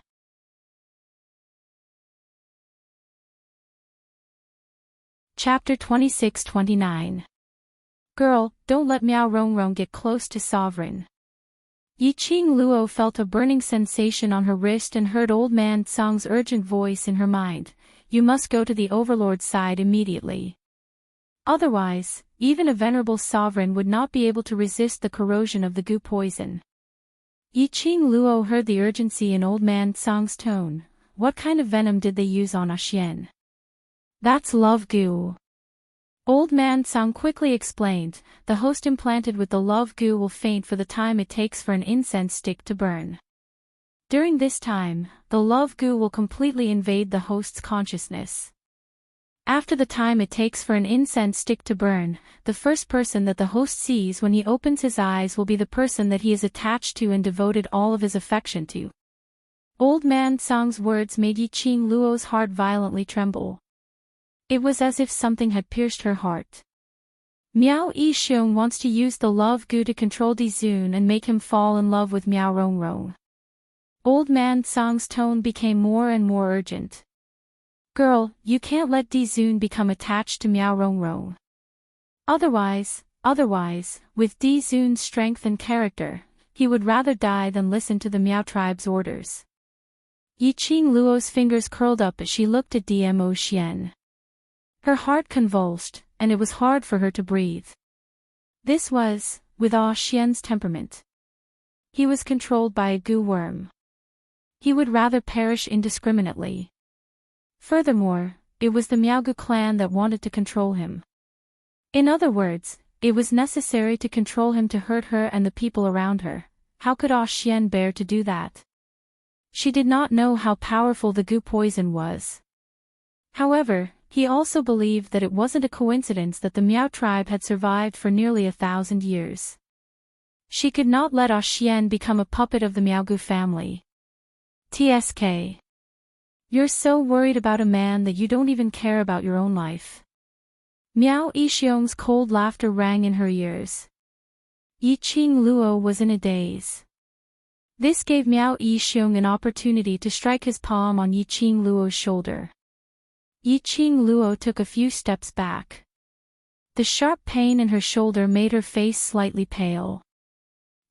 Chapter 26-29. Girl, don't let Miao Rongrong get close to Sovereign. Yiqing Luo felt a burning sensation on her wrist and heard Old Man Tsang's urgent voice in her mind. You must go to the Overlord's side immediately. Otherwise, even a venerable sovereign would not be able to resist the corrosion of the goo poison. Yiqing Luo heard the urgency in Old Man Tsang's tone. What kind of venom did they use on Xian? That's love goo. Old Man Tsang quickly explained, the host implanted with the love goo will faint for the time it takes for an incense stick to burn. During this time, the love goo will completely invade the host's consciousness. After the time it takes for an incense stick to burn, the first person that the host sees when he opens his eyes will be the person that he is attached to and devoted all of his affection to. Old Man Tsang's words made Yiqing Luo's heart violently tremble. It was as if something had pierced her heart. Miao Yixing wants to use the love goo to control Dizun and make him fall in love with Miao Rongrong. Old Man Tsang's tone became more and more urgent. Girl, you can't let Dizun become attached to Miao Rongrong. Otherwise, with Dizun's strength and character, he would rather die than listen to the Miao tribe's orders. Yiqing Luo's fingers curled up as she looked at Dmo Xian. Her heart convulsed, and it was hard for her to breathe. This was, with Xian's temperament. He was controlled by a goo worm. He would rather perish indiscriminately. Furthermore, it was the Miaogoo clan that wanted to control him. In other words, it was necessary to control him to hurt her and the people around her. How could Xian bear to do that? She did not know how powerful the goo poison was. However, he also believed that it wasn't a coincidence that the Miao tribe had survived for nearly 1,000 years. She could not let Xian become a puppet of the Miaogoo family. TSK. You're so worried about a man that you don't even care about your own life. Miao Yixing's cold laughter rang in her ears. Yiqing Luo was in a daze. This gave Miao Yixing an opportunity to strike his palm on Yiqing Luo's shoulder. Yiqing Luo took a few steps back. The sharp pain in her shoulder made her face slightly pale.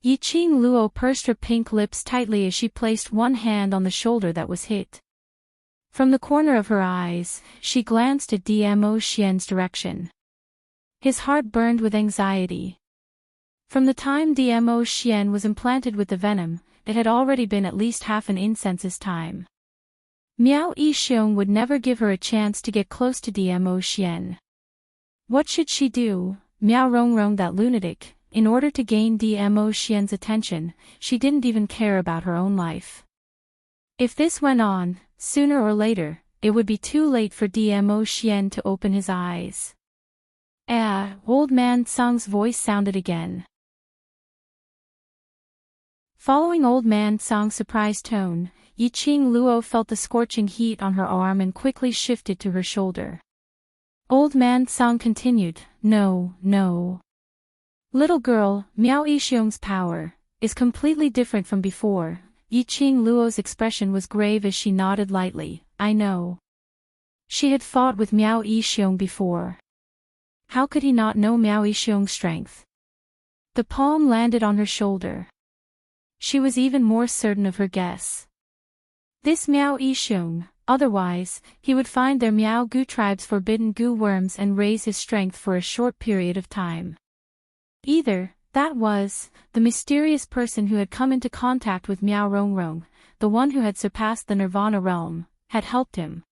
Yiqing Luo pursed her pink lips tightly as she placed one hand on the shoulder that was hit. From the corner of her eyes, she glanced at Dmo Xian's direction. His heart burned with anxiety. From the time Dmo Xian was implanted with the venom, it had already been at least half an incense's time. Miao Yixing would never give her a chance to get close to Dmo Xian. What should she do? Miao Rongrong, that lunatic, in order to gain Dmo Xian's attention, she didn't even care about her own life. If this went on, sooner or later, it would be too late for Dmo Xian to open his eyes. Old Man Tsang's voice sounded again. Following Old Man Tsang's surprised tone, Yiqing Luo felt the scorching heat on her arm and quickly shifted to her shoulder. Old Man Tsang continued, No. Little girl, Miao Yixing's power is completely different from before. Yiqing Luo's expression was grave as she nodded lightly. I know. She had fought with Miao Yixing before. How could he not know Miao Yixing's strength? The palm landed on her shoulder. She was even more certain of her guess. This Miao Yixing, otherwise, he would find their Miao Goo tribe's forbidden goo worms and raise his strength for a short period of time. Either, that was, the mysterious person who had come into contact with Miao Rongrong, the one who had surpassed the Nirvana realm, had helped him.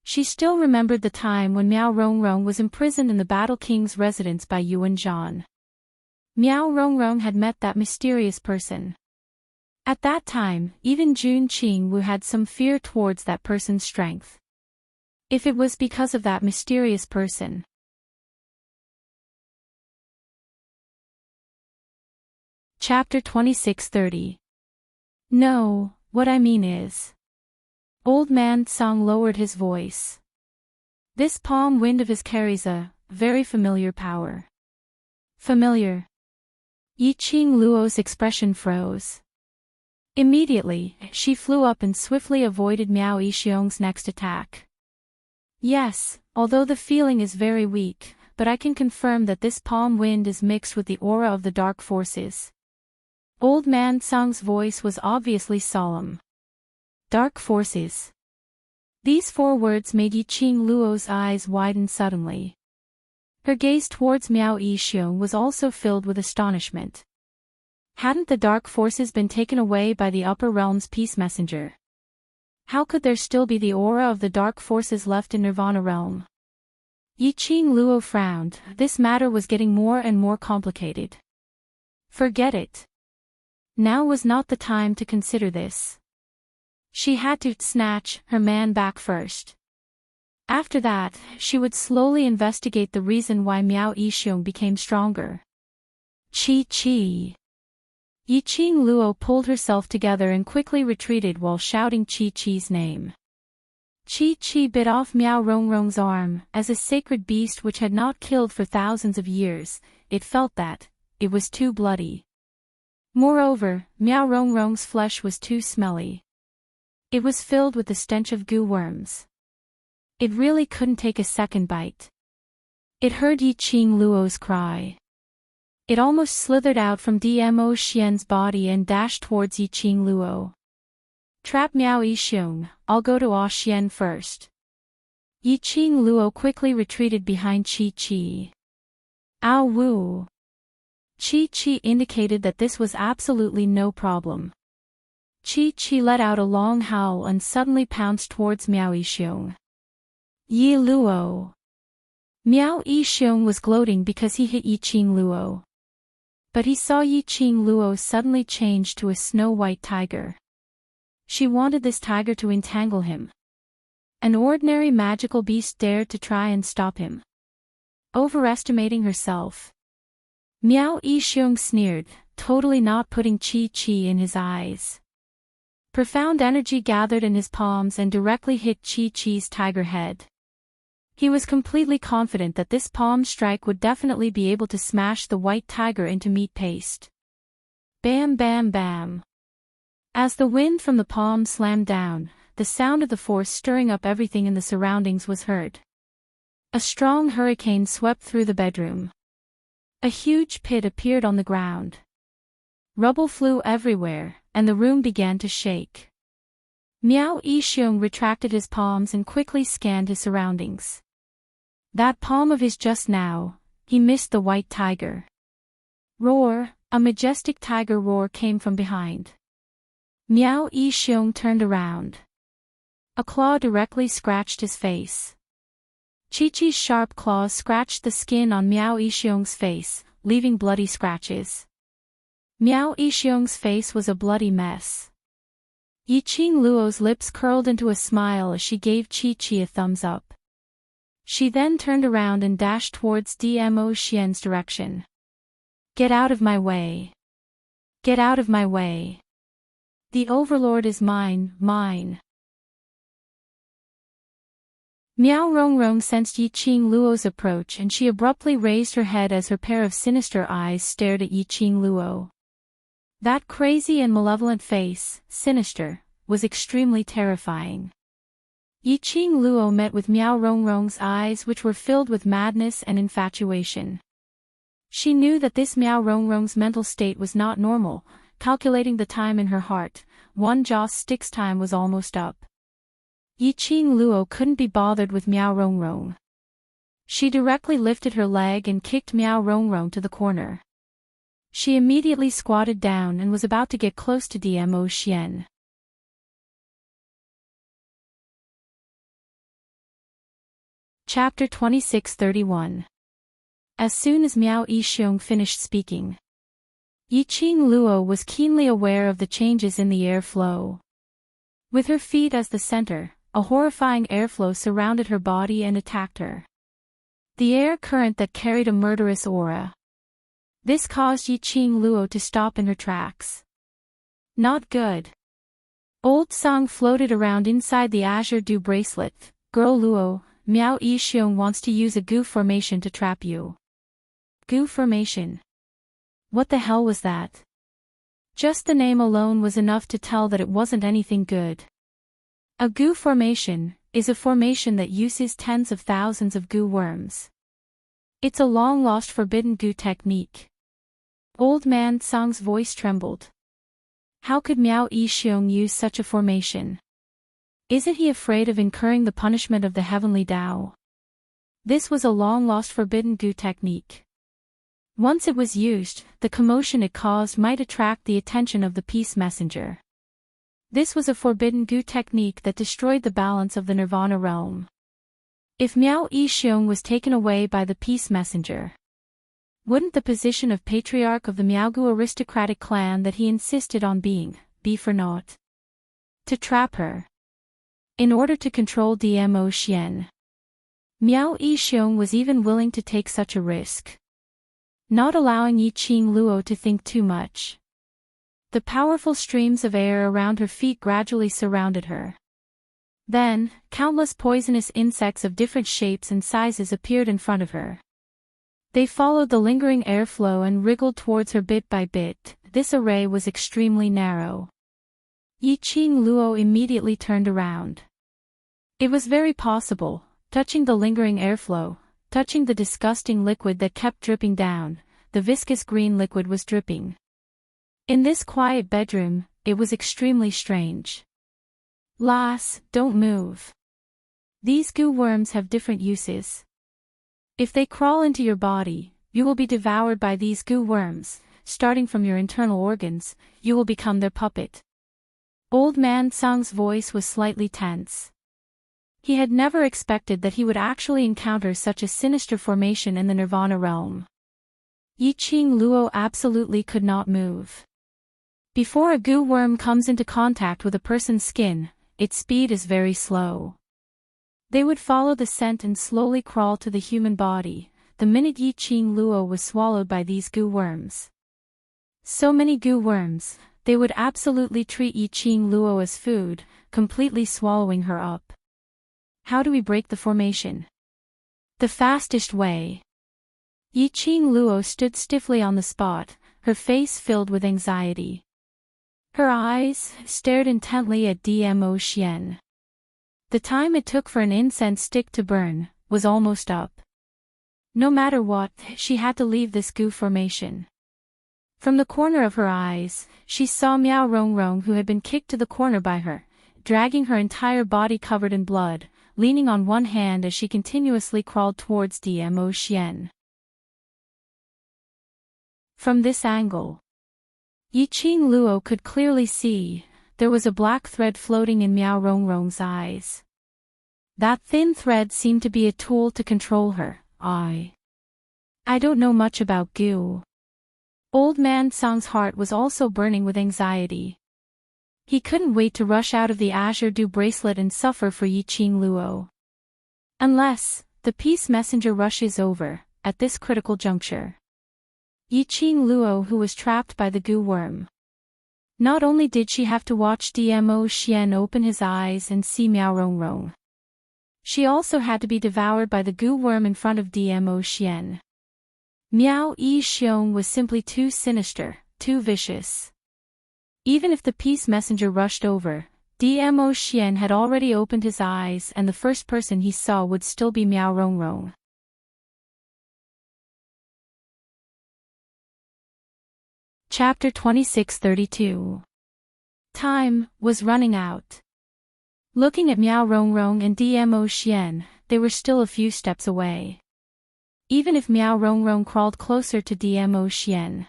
She still remembered the time when Miao Rongrong was imprisoned in the Battle King's residence by Yuan Zhan. Miao Rongrong had met that mysterious person. At that time, even Jun Qingwu had some fear towards that person's strength. If it was because of that mysterious person. Chapter 26:30. No, what I mean is. Old man Tsang lowered his voice. This palm wind of his carries a very familiar power. Familiar. Yiqing Luo's expression froze. Immediately, she flew up and swiftly avoided Miao Yixiong's next attack. Yes, although the feeling is very weak, but I can confirm that this palm wind is mixed with the aura of the dark forces. Old man Tsang's voice was obviously solemn. Dark forces. These 4 words made Yiqing Luo's eyes widen suddenly. Her gaze towards Miao Yixiong was also filled with astonishment. Hadn't the dark forces been taken away by the upper realm's peace messenger? How could there still be the aura of the dark forces left in Nirvana realm? Yiqing Luo frowned. This matter was getting more and more complicated. Forget it. Now was not the time to consider this. She had to snatch her man back first. After that, she would slowly investigate the reason why Miao Yixiong became stronger. Chi. Yiqing Luo pulled herself together and quickly retreated while shouting Chi-Chi's name. Chi bit off Miao Rongrong's arm. As a sacred beast which had not killed for thousands of years, it felt that it was too bloody. Moreover, Miao Rongrong's flesh was too smelly. It was filled with the stench of goo worms. It really couldn't take a second bite. It heard Yiqing Luo's cry. It almost slithered out from Dmo Xian's body and dashed towards Yiqing Luo. Trap Miao Yixiong, I'll go to Ah Xian first. Yiqing Luo quickly retreated behind Chi. Ow woo. Chi indicated that this was absolutely no problem. Chi let out a long howl and suddenly pounced towards Miao Yixiong. Yi Luo. Miao Yixiong was gloating because he hit Yiqing Luo. But he saw Yiqing Luo suddenly change to a snow-white tiger. She wanted this tiger to entangle him. An ordinary magical beast dared to try and stop him. Overestimating herself. Miao Yixiong sneered, totally not putting Chi in his eyes. Profound energy gathered in his palms and directly hit Chi-Chi's tiger head. He was completely confident that this palm strike would definitely be able to smash the white tiger into meat paste. Bam bam bam. As the wind from the palm slammed down, the sound of the force stirring up everything in the surroundings was heard. A strong hurricane swept through the bedroom. A huge pit appeared on the ground. Rubble flew everywhere, and the room began to shake. Miao Yixiong retracted his palms and quickly scanned his surroundings. That palm of his just now, he missed the white tiger. Roar, a majestic tiger roar came from behind. Miao Yixiong turned around. A claw directly scratched his face. Chi-Chi's sharp claws scratched the skin on Miao Yixiong's face, leaving bloody scratches. Miao Yixiong's face was a bloody mess. Yiqing Luo's lips curled into a smile as she gave Chi-Chi a thumbs up. She then turned around and dashed towards Dmo Xian's direction. Get out of my way. Get out of my way. The Overlord is mine. Miao Rongrong sensed Yiqing Luo's approach and she abruptly raised her head as her pair of sinister eyes stared at Yiqing Luo. That crazy and malevolent face, sinister, was extremely terrifying. Yiqing Luo met with Miao Rongrong's eyes which were filled with madness and infatuation. She knew that this Miao Rongrong's mental state was not normal. Calculating the time in her heart, one joss stick's time was almost up. Yiqing Luo couldn't be bothered with Miao Rongrong. She directly lifted her leg and kicked Miao Rongrong to the corner. She immediately squatted down and was about to get close to Dmo Xian. Chapter 26:31. As soon as Miao Yixiong finished speaking, Yiqing Luo was keenly aware of the changes in the airflow. With her feet as the center, a horrifying airflow surrounded her body and attacked her. The air current that carried a murderous aura. This caused Yiqing Luo to stop in her tracks. Not good. Old Song floated around inside the azure dew bracelet. Girl Luo, Miao Yixiong wants to use a goo formation to trap you. Goo formation. What the hell was that? Just the name alone was enough to tell that it wasn't anything good. A goo formation is a formation that uses tens of thousands of goo worms. It's a long-lost forbidden goo technique. Old Man Song's voice trembled. How could Miao Yixiong use such a formation? Isn't he afraid of incurring the punishment of the heavenly Tao? This was a long-lost forbidden goo technique. Once it was used, the commotion it caused might attract the attention of the peace messenger. This was a forbidden goo technique that destroyed the balance of the Nirvana realm. If Miao Yixiong was taken away by the peace messenger, wouldn't the position of patriarch of the Miaogu aristocratic clan that he insisted on be for naught? To trap her. In order to control Dmo Xian, Miao Yixiong was even willing to take such a risk. Not allowing Yiqing Luo to think too much. The powerful streams of air around her feet gradually surrounded her. Then, countless poisonous insects of different shapes and sizes appeared in front of her. They followed the lingering airflow and wriggled towards her bit by bit. This array was extremely narrow. Yiqing Luo immediately turned around. It was very possible, touching the lingering airflow, touching the disgusting liquid that kept dripping down, the viscous green liquid was dripping. In this quiet bedroom, it was extremely strange. Lass, don't move. These goo worms have different uses. If they crawl into your body, you will be devoured by these goo worms. Starting from your internal organs, you will become their puppet. Old Man Song's voice was slightly tense. He had never expected that he would actually encounter such a sinister formation in the Nirvana realm. Yiqing Luo absolutely could not move. Before a goo worm comes into contact with a person's skin, its speed is very slow. They would follow the scent and slowly crawl to the human body, the minute Yiqing Luo was swallowed by these goo worms. So many goo worms, they would absolutely treat Yiqing Luo as food, completely swallowing her up. How do we break the formation? The fastest way. Yiqing Luo stood stiffly on the spot, her face filled with anxiety. Her eyes stared intently at Dmo Xian. The time it took for an incense stick to burn was almost up. No matter what, she had to leave this goo formation. From the corner of her eyes, she saw Miao Rongrong, who had been kicked to the corner by her, dragging her entire body covered in blood, leaning on one hand as she continuously crawled towards Dmo Xian. From this angle, Yiqing Luo could clearly see there was a black thread floating in Miao Rongrong's eyes. That thin thread seemed to be a tool to control her. I don't know much about goo. Old Man Song's heart was also burning with anxiety. He couldn't wait to rush out of the azure dew bracelet and suffer for Yiqing Luo. Unless the peace messenger rushes over at this critical juncture. Yiqing Luo, who was trapped by the goo worm. Not only did she have to watch Dmo Xian open his eyes and see Miao Rongrong, she also had to be devoured by the goo worm in front of Dmo Xian. Miao Yixiong was simply too sinister, too vicious. Even if the peace messenger rushed over, Dmo Xian had already opened his eyes and the first person he saw would still be Miao Rongrong. Chapter 26:32. Time was running out. Looking at Miao Rongrong and Dmo Xian, they were still a few steps away. Even if Miao Rongrong crawled closer to Dmo Xian,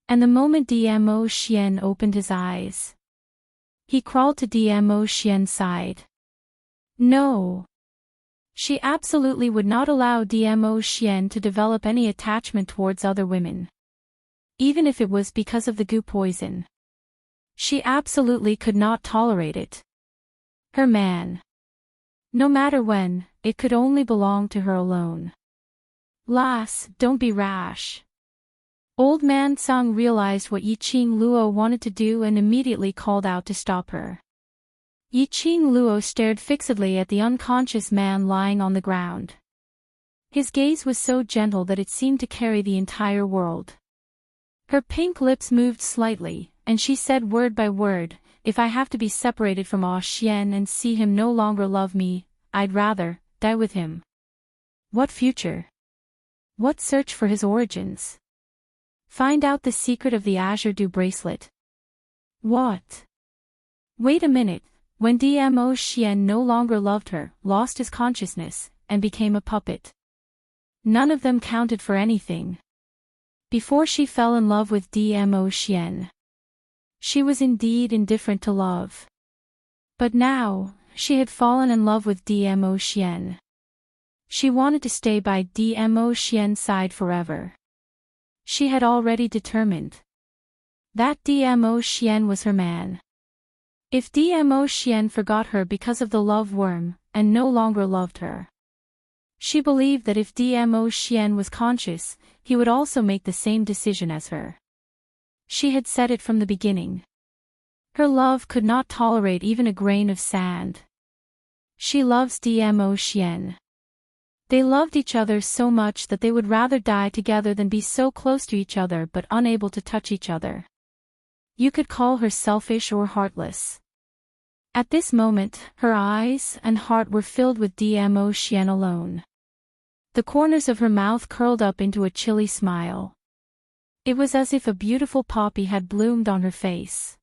and the moment Dmo Xian opened his eyes, he crawled to Dmo Xian's side. No! She absolutely would not allow Dmo Xian to develop any attachment towards other women. Even if it was because of the goo poison. She absolutely could not tolerate it. Her man. No matter when, it could only belong to her alone. Lass, don't be rash. Old man Song realized what Yiqing Luo wanted to do and immediately called out to stop her. Yiqing Luo stared fixedly at the unconscious man lying on the ground. His gaze was so gentle that it seemed to carry the entire world. Her pink lips moved slightly, and she said word by word, "If I have to be separated from Ah Xian and see him no longer love me, I'd rather die with him." What future? What search for his origins? Find out the secret of the Azure Dew bracelet. What? Wait a minute. When Dmo Xian no longer loved her, lost his consciousness, and became a puppet. None of them counted for anything. Before she fell in love with Dmo Xian, she was indeed indifferent to love. But now, she had fallen in love with Dmo Xian. She wanted to stay by Dmo Xian's side forever. She had already determined that Dmo Xian was her man. If Dmo Xian forgot her because of the love worm, and no longer loved her, she believed that if Dmo Xian was conscious, he would also make the same decision as her. She had said it from the beginning. Her love could not tolerate even a grain of sand. She loves Dmo Xian. They loved each other so much that they would rather die together than be so close to each other but unable to touch each other. You could call her selfish or heartless. At this moment, her eyes and heart were filled with Dmo Xian alone. The corners of her mouth curled up into a chilly smile. It was as if a beautiful poppy had bloomed on her face.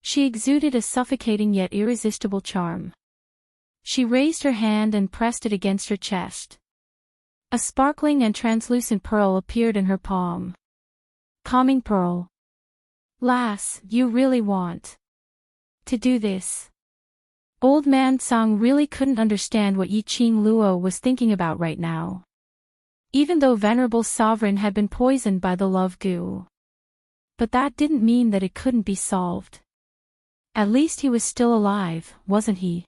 She exuded a suffocating yet irresistible charm. She raised her hand and pressed it against her chest. A sparkling and translucent pearl appeared in her palm. Calming pearl. Lass, you really want to do this? Old man Song really couldn't understand what Yiqing Luo was thinking about right now. Even though Venerable Sovereign had been poisoned by the love goo. But that didn't mean that it couldn't be solved. At least he was still alive, wasn't he?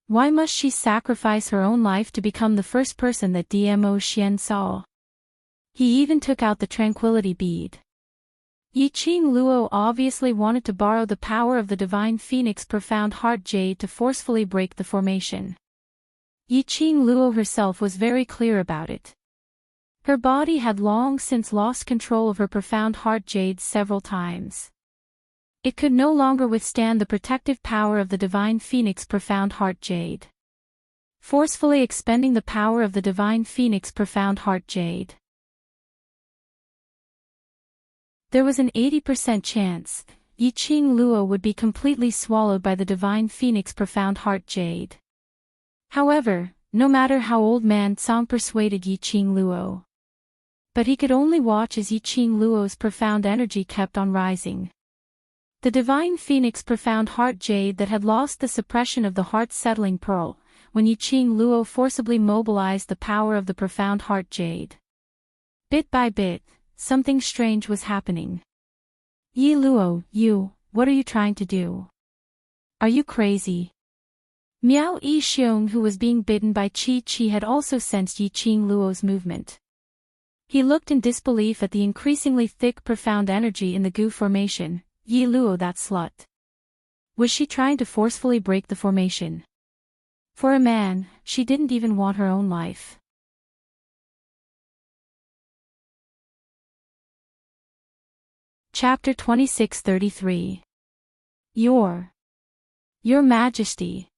Why must she sacrifice her own life to become the first person that Dmo Xian saw? He even took out the tranquility bead. Yiqing Luo obviously wanted to borrow the power of the Divine Phoenix Profound Heart Jade to forcefully break the formation. Yiqing Luo herself was very clear about it. Her body had long since lost control of her Profound Heart Jade several times. It could no longer withstand the protective power of the Divine Phoenix Profound Heart Jade. Forcefully expending the power of the Divine Phoenix Profound Heart Jade. There was an 80% chance Yiqing Luo would be completely swallowed by the Divine Phoenix Profound Heart Jade. However, no matter how Old Man Song persuaded Yiqing Luo, but he could only watch as Yiqing Luo's profound energy kept on rising. The Divine Phoenix Profound Heart Jade that had lost the suppression of the heart-settling pearl, when Yiqing Luo forcibly mobilized the power of the Profound Heart Jade. Bit by bit, something strange was happening. Yi Luo, what are you trying to do? Are you crazy? Miao Yixiong, who was being bitten by Qi Qi, had also sensed Yiqing Luo's movement. He looked in disbelief at the increasingly thick profound energy in the goo formation. Yi Luo, that slut. Was she trying to forcefully break the formation? For a man, she didn't even want her own life. Chapter 2633. Your Majesty.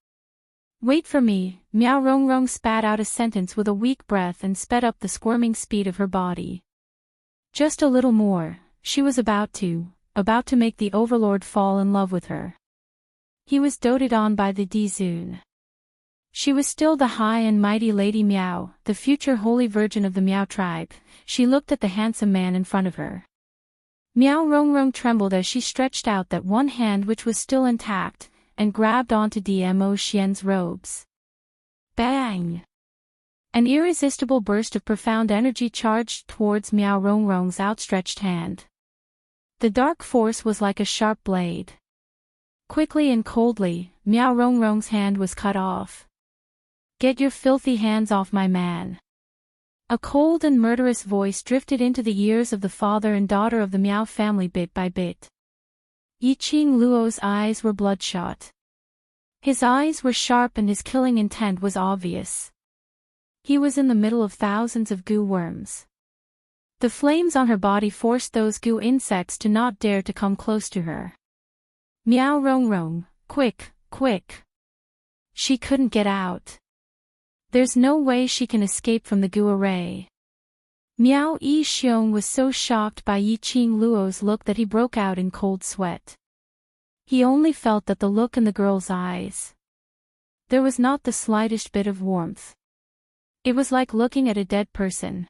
Wait for me. Miao Rongrong spat out a sentence with a weak breath and sped up the squirming speed of her body. Just a little more, she was about to make the Overlord fall in love with her. He was doted on by the Dizun. She was still the high and mighty Lady Miao, the future Holy Virgin of the Miao tribe. She looked at the handsome man in front of her. Miao Rongrong trembled as she stretched out that one hand which was still intact, and grabbed onto Dmo Xian's robes. Bang! An irresistible burst of profound energy charged towards Miao Rongrong's outstretched hand. The dark force was like a sharp blade. Quickly and coldly, Miao Rongrong's hand was cut off. "Get your filthy hands off my man." A cold and murderous voice drifted into the ears of the father and daughter of the Miao family bit by bit. Yiqing Luo's eyes were bloodshot. His eyes were sharp and his killing intent was obvious. He was in the middle of thousands of goo worms. The flames on her body forced those goo insects to not dare to come close to her. "Miao Rongrong, quick, quick." She couldn't get out. There's no way she can escape from the goo array. Miao Yixiong was so shocked by Yiqing Luo's look that he broke out in cold sweat. He only felt that the look in the girl's eyes. There was not the slightest bit of warmth. It was like looking at a dead person.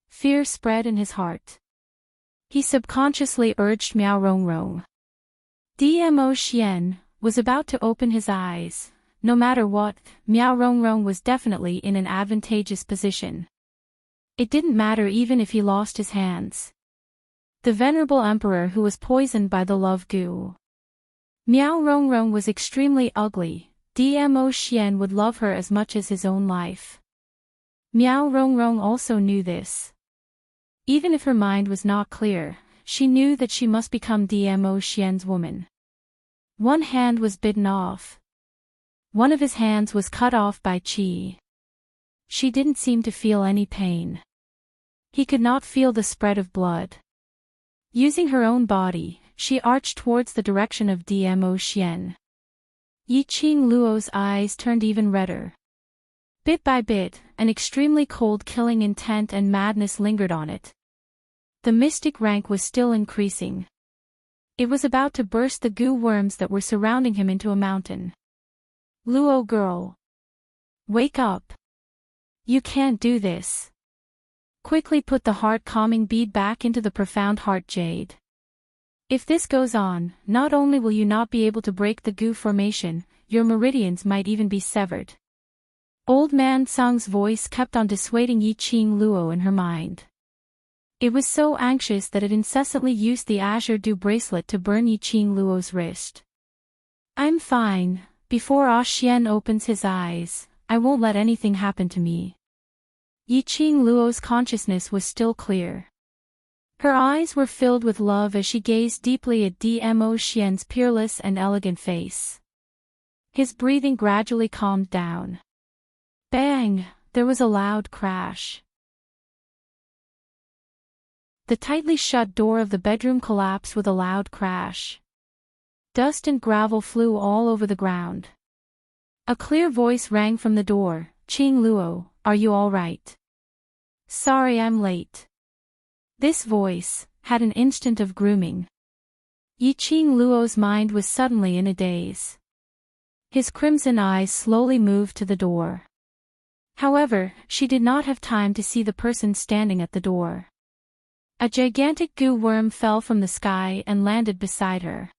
Fear spread in his heart. He subconsciously urged Miao Rongrong. Dmo Xian was about to open his eyes. No matter what, Miao Rongrong was definitely in an advantageous position. It didn't matter even if he lost his hands. The venerable emperor who was poisoned by the love goo. Miao Rongrong was extremely ugly. Dmo Xian would love her as much as his own life. Miao Rongrong also knew this. Even if her mind was not clear, she knew that she must become Dmo Xian's woman. One hand was bitten off. One of his hands was cut off by Qi. She didn't seem to feel any pain. He could not feel the spread of blood. Using her own body, she arched towards the direction of Dmo Xian. Yiqing Luo's eyes turned even redder. Bit by bit, an extremely cold killing intent and madness lingered on it. The mystic rank was still increasing. It was about to burst the goo worms that were surrounding him into a mountain. "Luo girl. Wake up. You can't do this. Quickly put the heart-calming bead back into the profound heart jade. If this goes on, not only will you not be able to break the goo formation, your meridians might even be severed." Old man Sang's voice kept on dissuading Yiqing Luo in her mind. It was so anxious that it incessantly used the azure dew bracelet to burn Yiqing Luo's wrist. "I'm fine. Before Ah Xian opens his eyes, I won't let anything happen to me." Yiqing Luo's consciousness was still clear. Her eyes were filled with love as she gazed deeply at Dmo Xian's peerless and elegant face. His breathing gradually calmed down. Bang! There was a loud crash. The tightly shut door of the bedroom collapsed with a loud crash. Dust and gravel flew all over the ground. A clear voice rang from the door. "Qing Luo, are you all right? Sorry I'm late." This voice had an instant of grooming. Yiqing Luo's mind was suddenly in a daze. His crimson eyes slowly moved to the door. However, she did not have time to see the person standing at the door. A gigantic goo worm fell from the sky and landed beside her.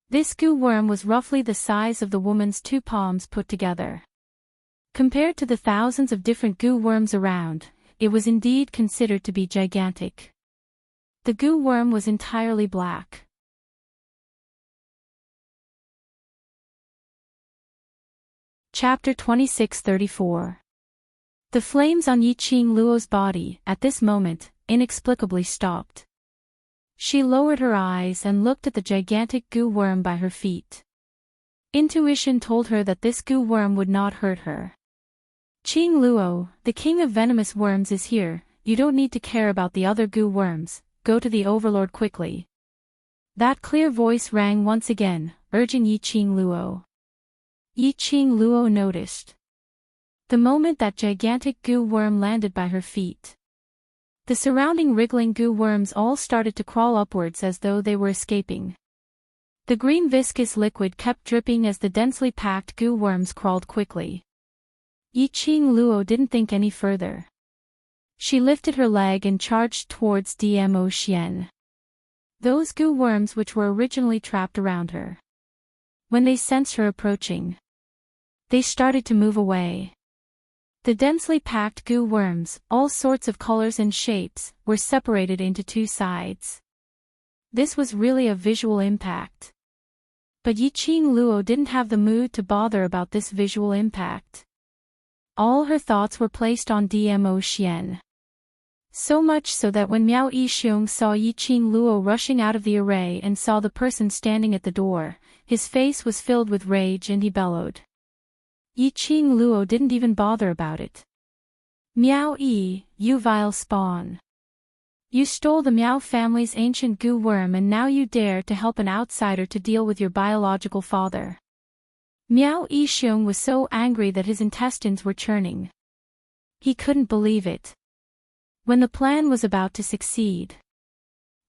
This goo worm was roughly the size of the woman's two palms put together. Compared to the thousands of different goo worms around, it was indeed considered to be gigantic. The goo worm was entirely black. Chapter 2634. The flames on Yiqing Luo's body, at this moment, inexplicably stopped. She lowered her eyes and looked at the gigantic goo worm by her feet. Intuition told her that this goo worm would not hurt her. "Qing Luo, the king of venomous worms is here, you don't need to care about the other goo worms, go to the overlord quickly." That clear voice rang once again, urging Yiqing Luo. Yiqing Luo noticed. The moment that gigantic goo worm landed by her feet, the surrounding wriggling goo worms all started to crawl upwards as though they were escaping. The green viscous liquid kept dripping as the densely packed goo worms crawled quickly. Yiqing Luo didn't think any further. She lifted her leg and charged towards Dmo Xian. Those goo worms which were originally trapped around her. When they sensed her approaching, They started to move away. The densely packed goo worms, all sorts of colors and shapes, were separated into two sides. This was really a visual impact. But Yiqing Luo didn't have the mood to bother about this visual impact. All her thoughts were placed on Dmo Xian. So much so that when Miao Yixiong saw Yiqing Luo rushing out of the array and saw the person standing at the door, his face was filled with rage and he bellowed. Yiqing Luo didn't even bother about it. Miao Yi, you vile spawn. You stole the Miao family's ancient goo worm and now you dare to help an outsider to deal with your biological father. Miao Yixiong was so angry that his intestines were churning. He couldn't believe it. When the plan was about to succeed,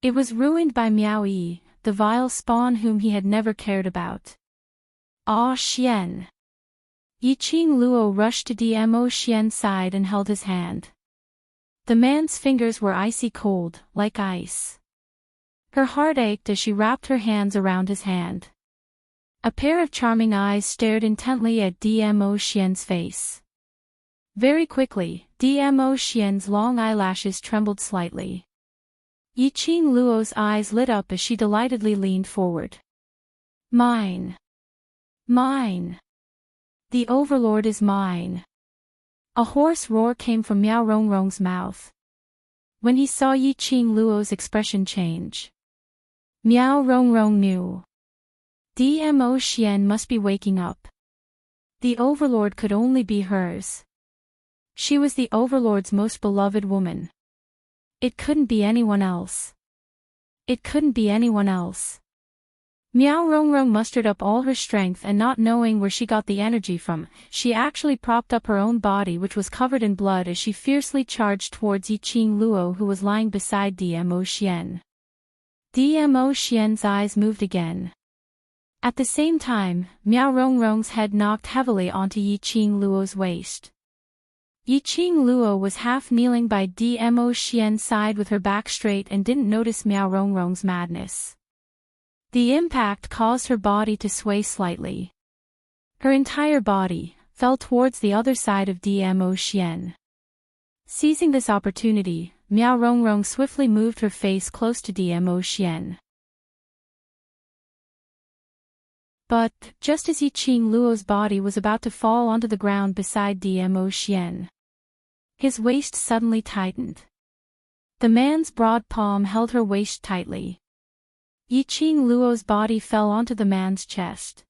it was ruined by Miao Yi, the vile spawn whom he had never cared about. Ah Xian! Yiqing Luo rushed to Dmo Xian's side and held his hand. The man's fingers were icy cold, like ice. Her heart ached as she wrapped her hands around his hand. A pair of charming eyes stared intently at Dmo Xian's face. Very quickly, Dmo Xian's long eyelashes trembled slightly. Yiqing Luo's eyes lit up as she delightedly leaned forward. Mine! Mine! The Overlord is mine! A hoarse roar came from Miao Rongrong's mouth. When he saw Yiqing Luo's expression change, Miao Rongrong knew. Dmo Xian must be waking up. The Overlord could only be hers. She was the Overlord's most beloved woman. It couldn't be anyone else. It couldn't be anyone else. Miao Rongrong mustered up all her strength and not knowing where she got the energy from, she actually propped up her own body which was covered in blood as she fiercely charged towards Yiqing Luo who was lying beside Dmo Xian. Dmo Xian's eyes moved again. At the same time, Miao Rongrong's head knocked heavily onto Yiqing Luo's waist. Yiqing Luo was half kneeling by Dmo Xian's side with her back straight and didn't notice Miao Rongrong's madness. The impact caused her body to sway slightly. Her entire body fell towards the other side of Dmo Xian. Seizing this opportunity, Miao Rongrong swiftly moved her face close to Dmo Xian. But, just as Yiqing Luo's body was about to fall onto the ground beside Dmo Xian, his waist suddenly tightened. The man's broad palm held her waist tightly. Yiqing Luo's body fell onto the man's chest.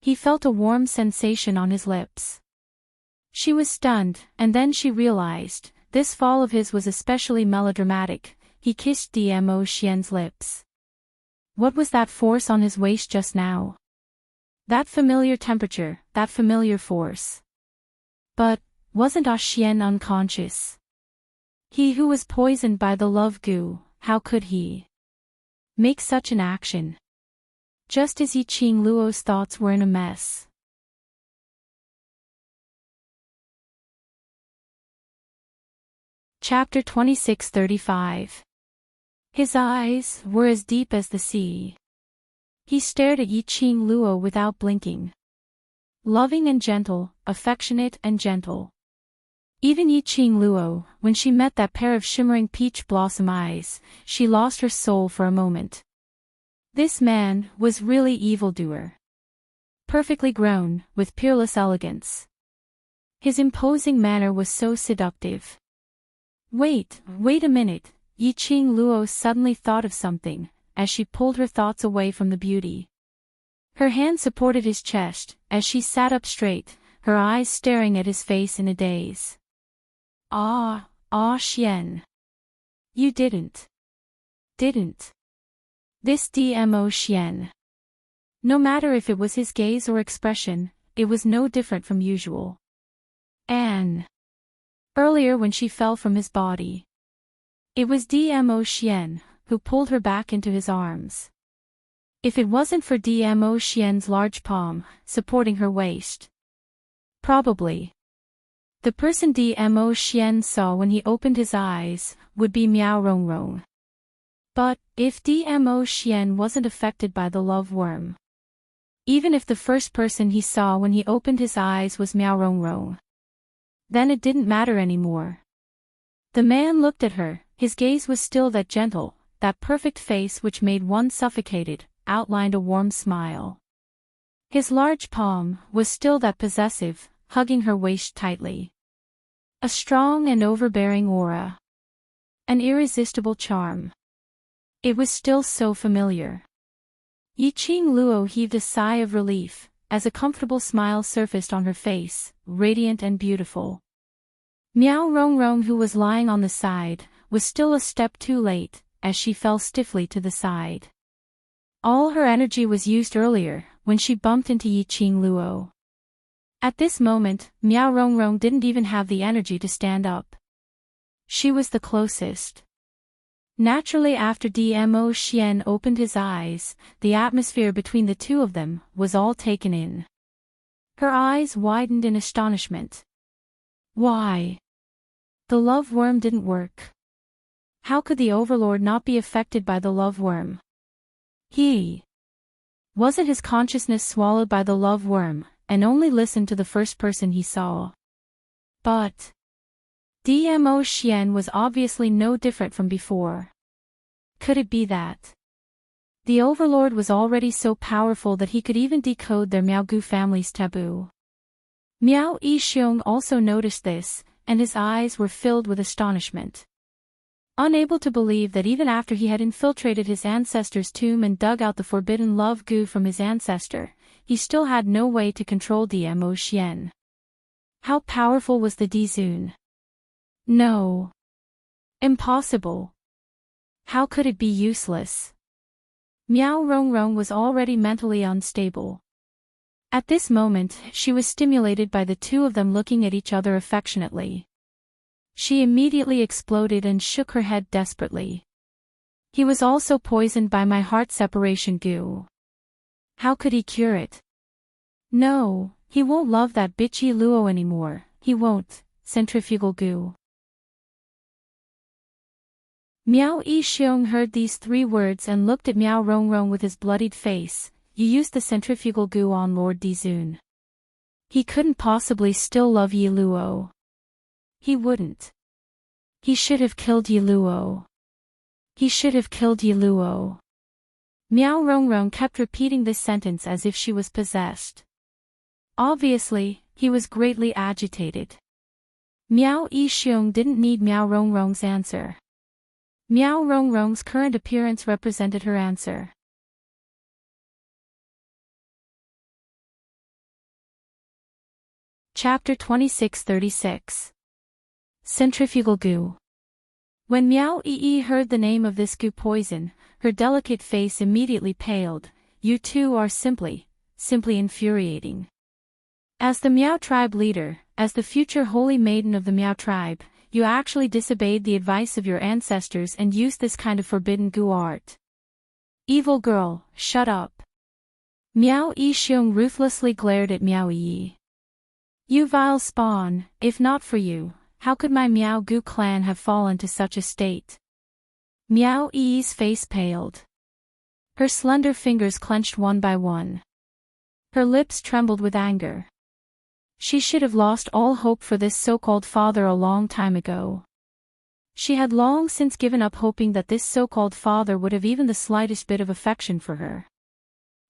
He felt a warm sensation on his lips. She was stunned, and then she realized, this fall of his was especially melodramatic. He kissed Dmo Xian's lips. What was that force on his waist just now? That familiar temperature, that familiar force. But, wasn't Ah Xian unconscious? He who was poisoned by the love goo, how could he make such an action? Just as Yiqing Luo's thoughts were in a mess. Chapter 26:35. His eyes were as deep as the sea. He stared at Yiqing Luo without blinking. Loving and gentle, affectionate and gentle. Even Yiqing Luo, when she met that pair of shimmering peach blossom eyes, she lost her soul for a moment. This man was really evildoer. Perfectly grown, with peerless elegance. His imposing manner was so seductive. Wait a minute, Yiqing Luo suddenly thought of something, as she pulled her thoughts away from the beauty. Her hand supported his chest, as she sat up straight, her eyes staring at his face in a daze. Ah Xian. You didn't. This Dmo Xian. No matter if it was his gaze or expression, it was no different from usual. Earlier when she fell from his body. It was Dmo Xian who pulled her back into his arms. If it wasn't for Dmo Xian's large palm supporting her waist. Probably. The person Dmo Xian saw when he opened his eyes would be Miao Rongrong. But, if Dmo Xian wasn't affected by the love worm, Even if the first person he saw when he opened his eyes was Miao Rongrong. Then it didn't matter anymore. The man looked at her, his gaze was still that gentle, that perfect face which made one suffocated, outlined a warm smile. His large palm was still that possessive, hugging her waist tightly. A strong and overbearing aura. An irresistible charm. It was still so familiar. Yiqing Luo heaved a sigh of relief, as a comfortable smile surfaced on her face, radiant and beautiful. Miao Rongrong, who was lying on the side, was still a step too late, as she fell stiffly to the side. All her energy was used earlier, when she bumped into Yiqing Luo. At this moment, Miao Rongrong didn't even have the energy to stand up. She was the closest. Naturally, after Dmo Xian opened his eyes, the atmosphere between the two of them was all taken in. Her eyes widened in astonishment. Why? The love worm didn't work. How could the Overlord not be affected by the love worm? Wasn't his consciousness swallowed by the love worm, and only listened to the first person he saw? But Dmo Xian was obviously no different from before. Could it be that the Overlord was already so powerful that he could even decode their Miaogu family's taboo? Miao Yixiong also noticed this, and his eyes were filled with astonishment. Unable to believe that even after he had infiltrated his ancestor's tomb and dug out the forbidden love goo from his ancestor, he still had no way to control Dmo Xian. How powerful was the Dizun? No. Impossible. How could it be useless? Miao Rongrong was already mentally unstable. At this moment, she was stimulated by the two of them looking at each other affectionately. She immediately exploded and shook her head desperately. He was also poisoned by my heart separation goo. How could he cure it? No, he won't love that bitchy Luo anymore, he won't. Centrifugal goo. Miao Yixiong heard these 3 words and looked at Miao Rongrong with his bloodied face. You used the centrifugal goo on Lord Dizun. He couldn't possibly still love Yi Luo. He wouldn't. He should have killed Yi Luo. He should have killed Yi Luo. Miao Rongrong kept repeating this sentence as if she was possessed. Obviously, he was greatly agitated. Miao Yixiong didn't need Miao Rongrong's answer. Miao Rongrong's current appearance represented her answer. Chapter 2636. Centrifugal goo. When Miao Yi heard the name of this goo poison, her delicate face immediately paled. You two are simply infuriating. As the Miao tribe leader, as the future holy maiden of the Miao tribe, you actually disobeyed the advice of your ancestors and used this kind of forbidden goo art. Evil girl, shut up. Miao Yixiong ruthlessly glared at Miao Yi. You vile spawn, if not for you, how could my Miao Gu clan have fallen to such a state? Miao Yi's face paled. Her slender fingers clenched one by one. Her lips trembled with anger. She should have lost all hope for this so-called father a long time ago. She had long since given up hoping that this so-called father would have even the slightest bit of affection for her.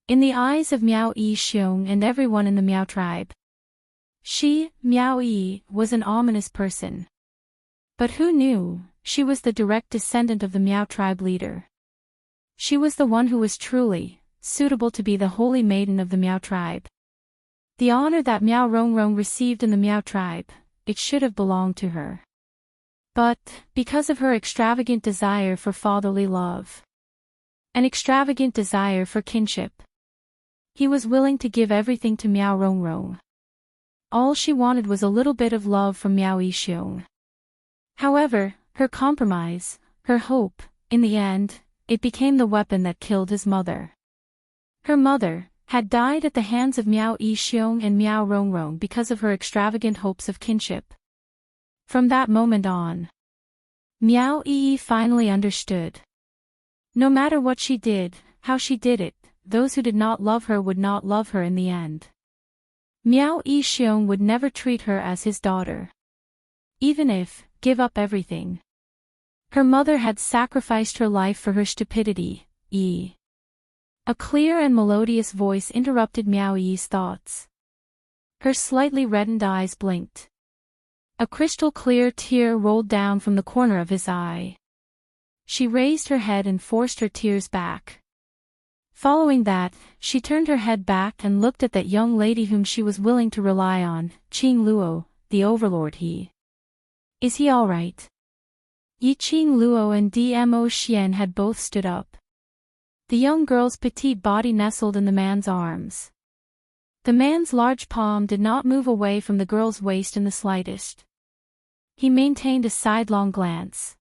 In the eyes of Miao Yixiong and everyone in the Miao tribe, she, Miao Yi, was an ominous person. But who knew, she was the direct descendant of the Miao tribe leader. She was the one who was truly suitable to be the holy maiden of the Miao tribe. The honor that Miao Rongrong received in the Miao tribe, it should have belonged to her. But, because of her extravagant desire for fatherly love, an extravagant desire for kinship, he was willing to give everything to Miao Rongrong. All she wanted was a little bit of love from Miao Yixiong. However, her compromise, her hope, in the end, it became the weapon that killed his mother. Her mother had died at the hands of Miao Yixiong and Miao Rongrong because of her extravagant hopes of kinship. From that moment on, Miao Yi finally understood. No matter what she did, how she did it, those who did not love her would not love her in the end. Miao Yixiong would never treat her as his daughter. Even if, give up everything. Her mother had sacrificed her life for her stupidity. A clear and melodious voice interrupted Miao Yi's thoughts. Her slightly reddened eyes blinked. A crystal-clear tear rolled down from the corner of his eye. She raised her head and forced her tears back. Following that, she turned her head back and looked at that young lady whom she was willing to rely on, Qing Luo, the overlord he. Is he all right? Qing Luo and Dmo Xian had both stood up. The young girl's petite body nestled in the man's arms. The man's large palm did not move away from the girl's waist in the slightest. He maintained a sidelong glance.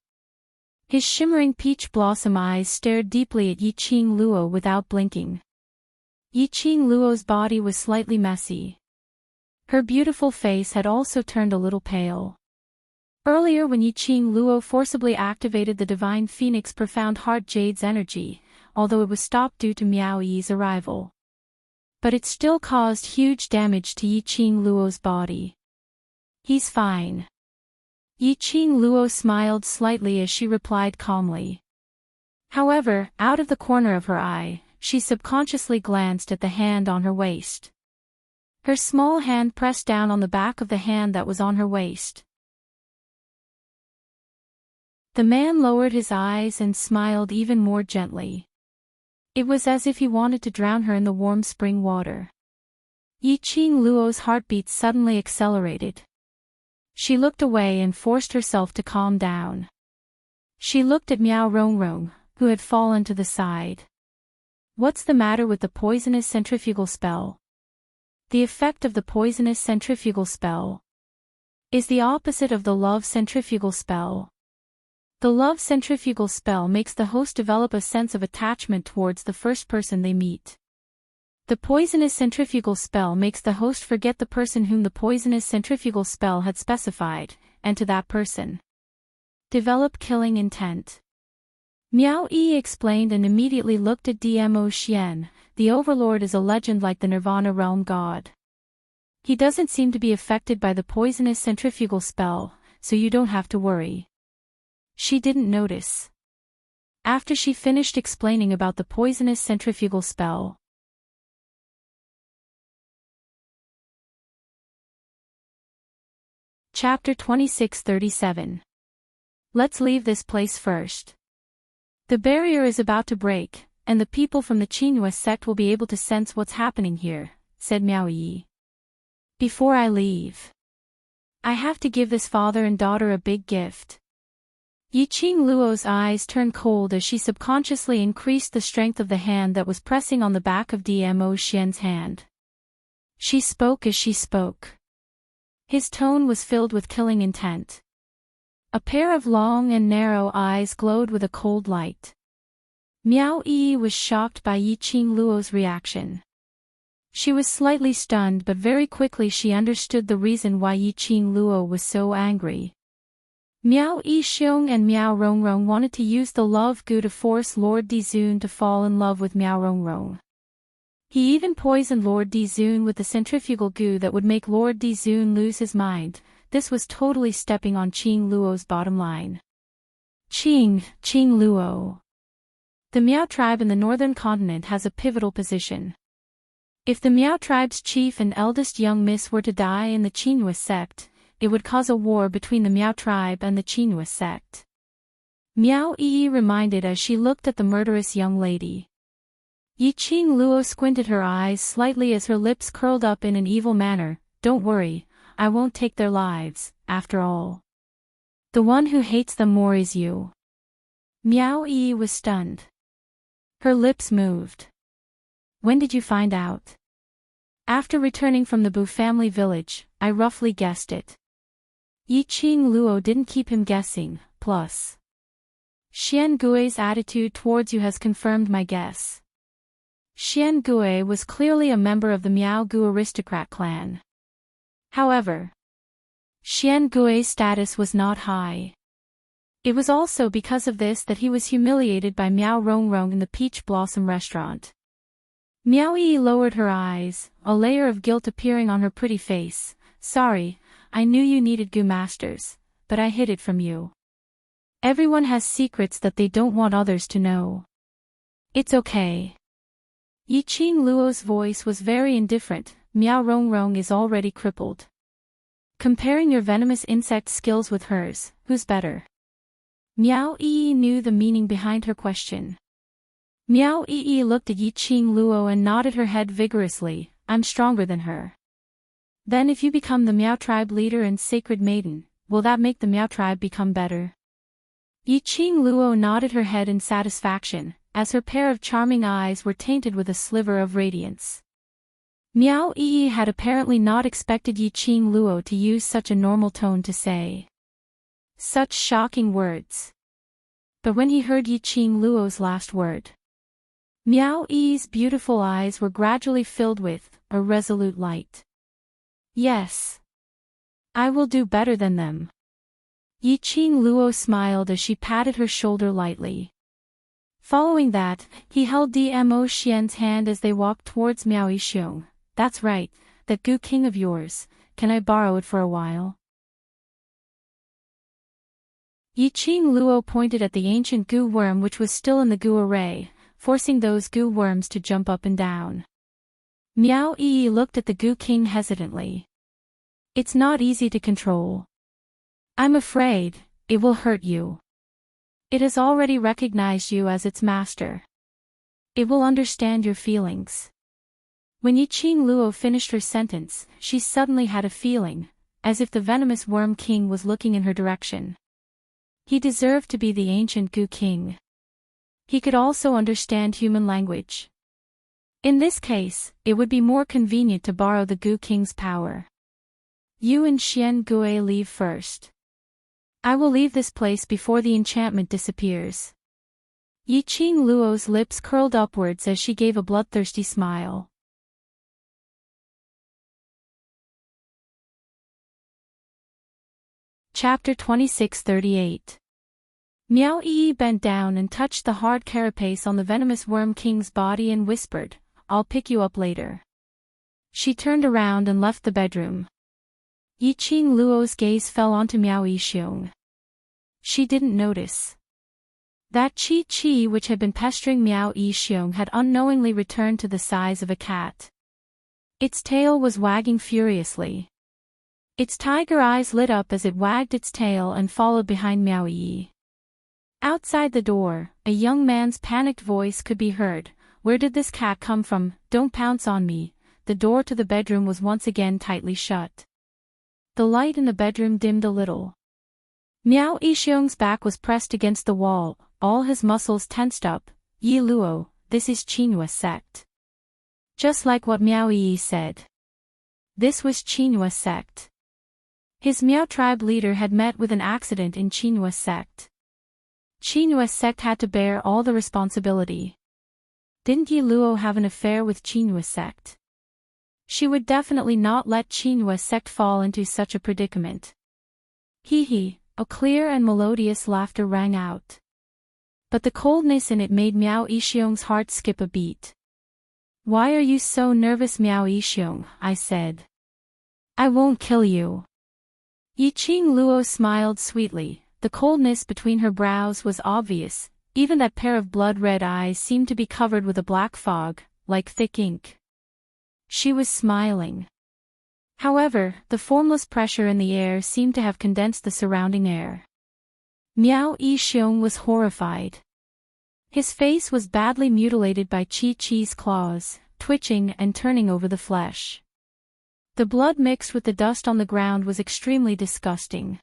His shimmering peach blossom eyes stared deeply at Qing Luo without blinking. Qing Luo's body was slightly messy. Her beautiful face had also turned a little pale. Earlier when Qing Luo forcibly activated the Divine Phoenix Profound Heart Jade's energy, although it was stopped due to Miao Yi's arrival. But it still caused huge damage to Qing Luo's body. He's fine. Qing Luo smiled slightly as she replied calmly. However, out of the corner of her eye, she subconsciously glanced at the hand on her waist. Her small hand pressed down on the back of the hand that was on her waist. The man lowered his eyes and smiled even more gently. It was as if he wanted to drown her in the warm spring water. Qing Luo's heartbeat suddenly accelerated. She looked away and forced herself to calm down. She looked at Miao Rongrong, who had fallen to the side. What's the matter with the poisonous centrifugal spell? The effect of the poisonous centrifugal spell is the opposite of the love centrifugal spell. The love centrifugal spell makes the host develop a sense of attachment towards the first person they meet. The poisonous centrifugal spell makes the host forget the person whom the poisonous centrifugal spell had specified, and to that person develop killing intent. Miao Yi explained and immediately looked at Dmo Xian. The overlord is a legend like the Nirvana realm god. He doesn't seem to be affected by the poisonous centrifugal spell, so you don't have to worry. She didn't notice. After she finished explaining about the poisonous centrifugal spell. Chapter 2637. Let's leave this place first. The barrier is about to break, and the people from the Qinghua sect will be able to sense what's happening here, said Miao Yi. Before I have to give this father and daughter a big gift. Qing Luo's eyes turned cold as she subconsciously increased the strength of the hand that was pressing on the back of Dmo Xian's hand. She spoke as she spoke. His tone was filled with killing intent. A pair of long and narrow eyes glowed with a cold light. Miao Yi was shocked by Qing Luo's reaction. She was slightly stunned, but very quickly she understood the reason why Qing Luo was so angry. Miao Yixiong and Miao Rongrong wanted to use the love goo to force Lord Dizun to fall in love with Miao Rongrong. He even poisoned Lord Dizun with the centrifugal goo that would make Lord Dizun lose his mind. This was totally stepping on Qing Luo's bottom line. Qing Luo. The Miao tribe in the northern continent has a pivotal position. If the Miao tribe's chief and eldest young miss were to die in the Qinghua sect, it would cause a war between the Miao tribe and the Qinghua sect. Miao Yi reminded as she looked at the murderous young lady. Qing Luo squinted her eyes slightly as her lips curled up in an evil manner. Don't worry, I won't take their lives, after all. The one who hates them more is you. Miao Yi was stunned. Her lips moved. When did you find out? After returning from the Bu family village, I roughly guessed it. Qing Luo didn't keep him guessing, plus Xian Gui's attitude towards you has confirmed my guess. Xian Gui was clearly a member of the Miao Gu aristocrat clan. However, Xian Gui's status was not high. It was also because of this that he was humiliated by Miao Rongrong in the Peach Blossom restaurant. Miao Yi lowered her eyes, a layer of guilt appearing on her pretty face. Sorry, I knew you needed goo masters, but I hid it from you. Everyone has secrets that they don't want others to know. It's okay. Yiqing Luo's voice was very indifferent. Miao Rongrong is already crippled. Comparing your venomous insect skills with hers, who's better? Miao Yi knew the meaning behind her question. Miao Yi looked at Yiqing Luo and nodded her head vigorously. I'm stronger than her. Then if you become the Miao tribe leader and sacred maiden, will that make the Miao tribe become better? Yiqing Luo nodded her head in satisfaction, as her pair of charming eyes were tainted with a sliver of radiance. Miao Yi had apparently not expected Yiqing Luo to use such a normal tone to say such shocking words. But when he heard Yiqing Luo's last word, Miao Yi's beautiful eyes were gradually filled with a resolute light. Yes. I will do better than them. Yiqing Luo smiled as she patted her shoulder lightly. Following that, he held Dmo Xian's hand as they walked towards Miao Yixiong. That's right, that goo king of yours, can I borrow it for a while? Yiqing Luo pointed at the ancient goo worm which was still in the goo array, forcing those goo worms to jump up and down. Miao Yi looked at the goo king hesitantly. It's not easy to control. I'm afraid it will hurt you. It has already recognized you as its master. It will understand your feelings. When Yiqing Luo finished her sentence, she suddenly had a feeling, as if the venomous worm king was looking in her direction. He deserved to be the ancient goo king. He could also understand human language. In this case, it would be more convenient to borrow the goo king's power. You and Xian Gui leave first. I will leave this place before the enchantment disappears. Yiqing Luo's lips curled upwards as she gave a bloodthirsty smile. Chapter 2638. Miao Yi bent down and touched the hard carapace on the venomous worm king's body and whispered, I'll pick you up later. She turned around and left the bedroom. Yiqing Luo's gaze fell onto Miao Yixiong. She didn't notice that Chi which had been pestering Miao Yixiong had unknowingly returned to the size of a cat. Its tail was wagging furiously. Its tiger eyes lit up as it wagged its tail and followed behind Miao Yi. Outside the door, a young man's panicked voice could be heard. Where did this cat come from? Don't pounce on me. The door to the bedroom was once again tightly shut. The light in the bedroom dimmed a little. Miao Yixiong's back was pressed against the wall, all his muscles tensed up. Yi Luo, this is Qinyue's sect. Just like what Miao Yi said. This was Qinyue's sect. His Miao tribe leader had met with an accident in Qinyue's sect. Qinyue's sect had to bear all the responsibility. Didn't Yi Luo have an affair with Qinyue's sect? She would definitely not let Qinyue's sect fall into such a predicament. Hee. A clear and melodious laughter rang out. But the coldness in it made Miao Yixiong's heart skip a beat. Why are you so nervous, Miao Yixiong? I said. I won't kill you. Yiqing Luo smiled sweetly. The coldness between her brows was obvious, even that pair of blood-red eyes seemed to be covered with a black fog, like thick ink. She was smiling. However, the formless pressure in the air seemed to have condensed the surrounding air. Miao Yixiong was horrified. His face was badly mutilated by Chi-Chi's claws, twitching and turning over the flesh. The blood mixed with the dust on the ground was extremely disgusting.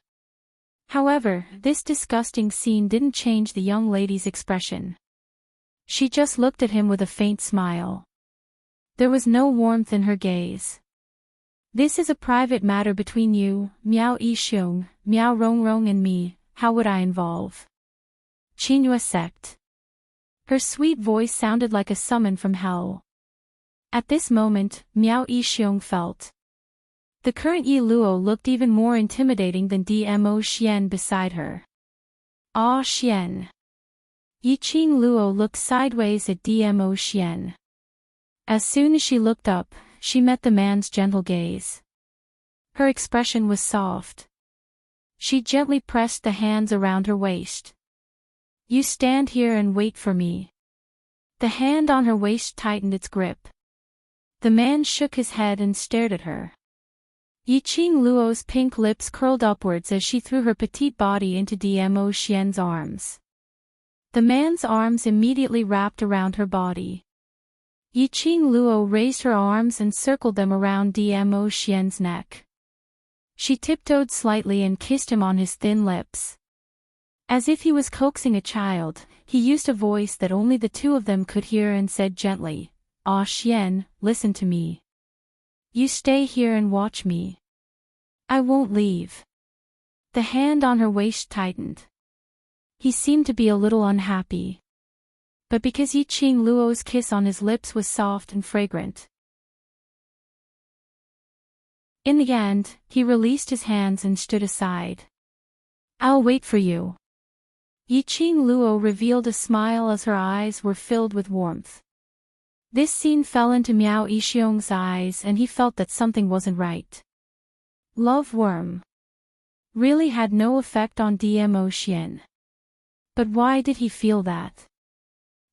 However, this disgusting scene didn't change the young lady's expression. She just looked at him with a faint smile. There was no warmth in her gaze. This is a private matter between you, Miao Yixiong, Miao Rongrong and me. How would I involve Qinyue sect? Her sweet voice sounded like a summon from hell. At this moment, Miao Yixiong felt. The current Yi Luo looked even more intimidating than Dmo Xian beside her. Ah Xian. Yiqing Luo looked sideways at Dmo Xian. As soon as she looked up, she met the man's gentle gaze. Her expression was soft. She gently pressed the hands around her waist. "You stand here and wait for me." The hand on her waist tightened its grip. The man shook his head and stared at her. Yiqing Luo's pink lips curled upwards as she threw her petite body into Dmo Xian's arms. The man's arms immediately wrapped around her body. Yiqing Luo raised her arms and circled them around Dmo Xian's neck. She tiptoed slightly and kissed him on his thin lips. As if he was coaxing a child, he used a voice that only the two of them could hear and said gently, "Ah Xian, listen to me. You stay here and watch me. I won't leave." The hand on her waist tightened. He seemed to be a little unhappy. But because Yiqing Luo's kiss on his lips was soft and fragrant. In the end, he released his hands and stood aside. "I'll wait for you." Yiqing Luo revealed a smile as her eyes were filled with warmth. This scene fell into Miao Yixiong's eyes and he felt that something wasn't right. Love worm really had no effect on Dmo Xian. But why did he feel that?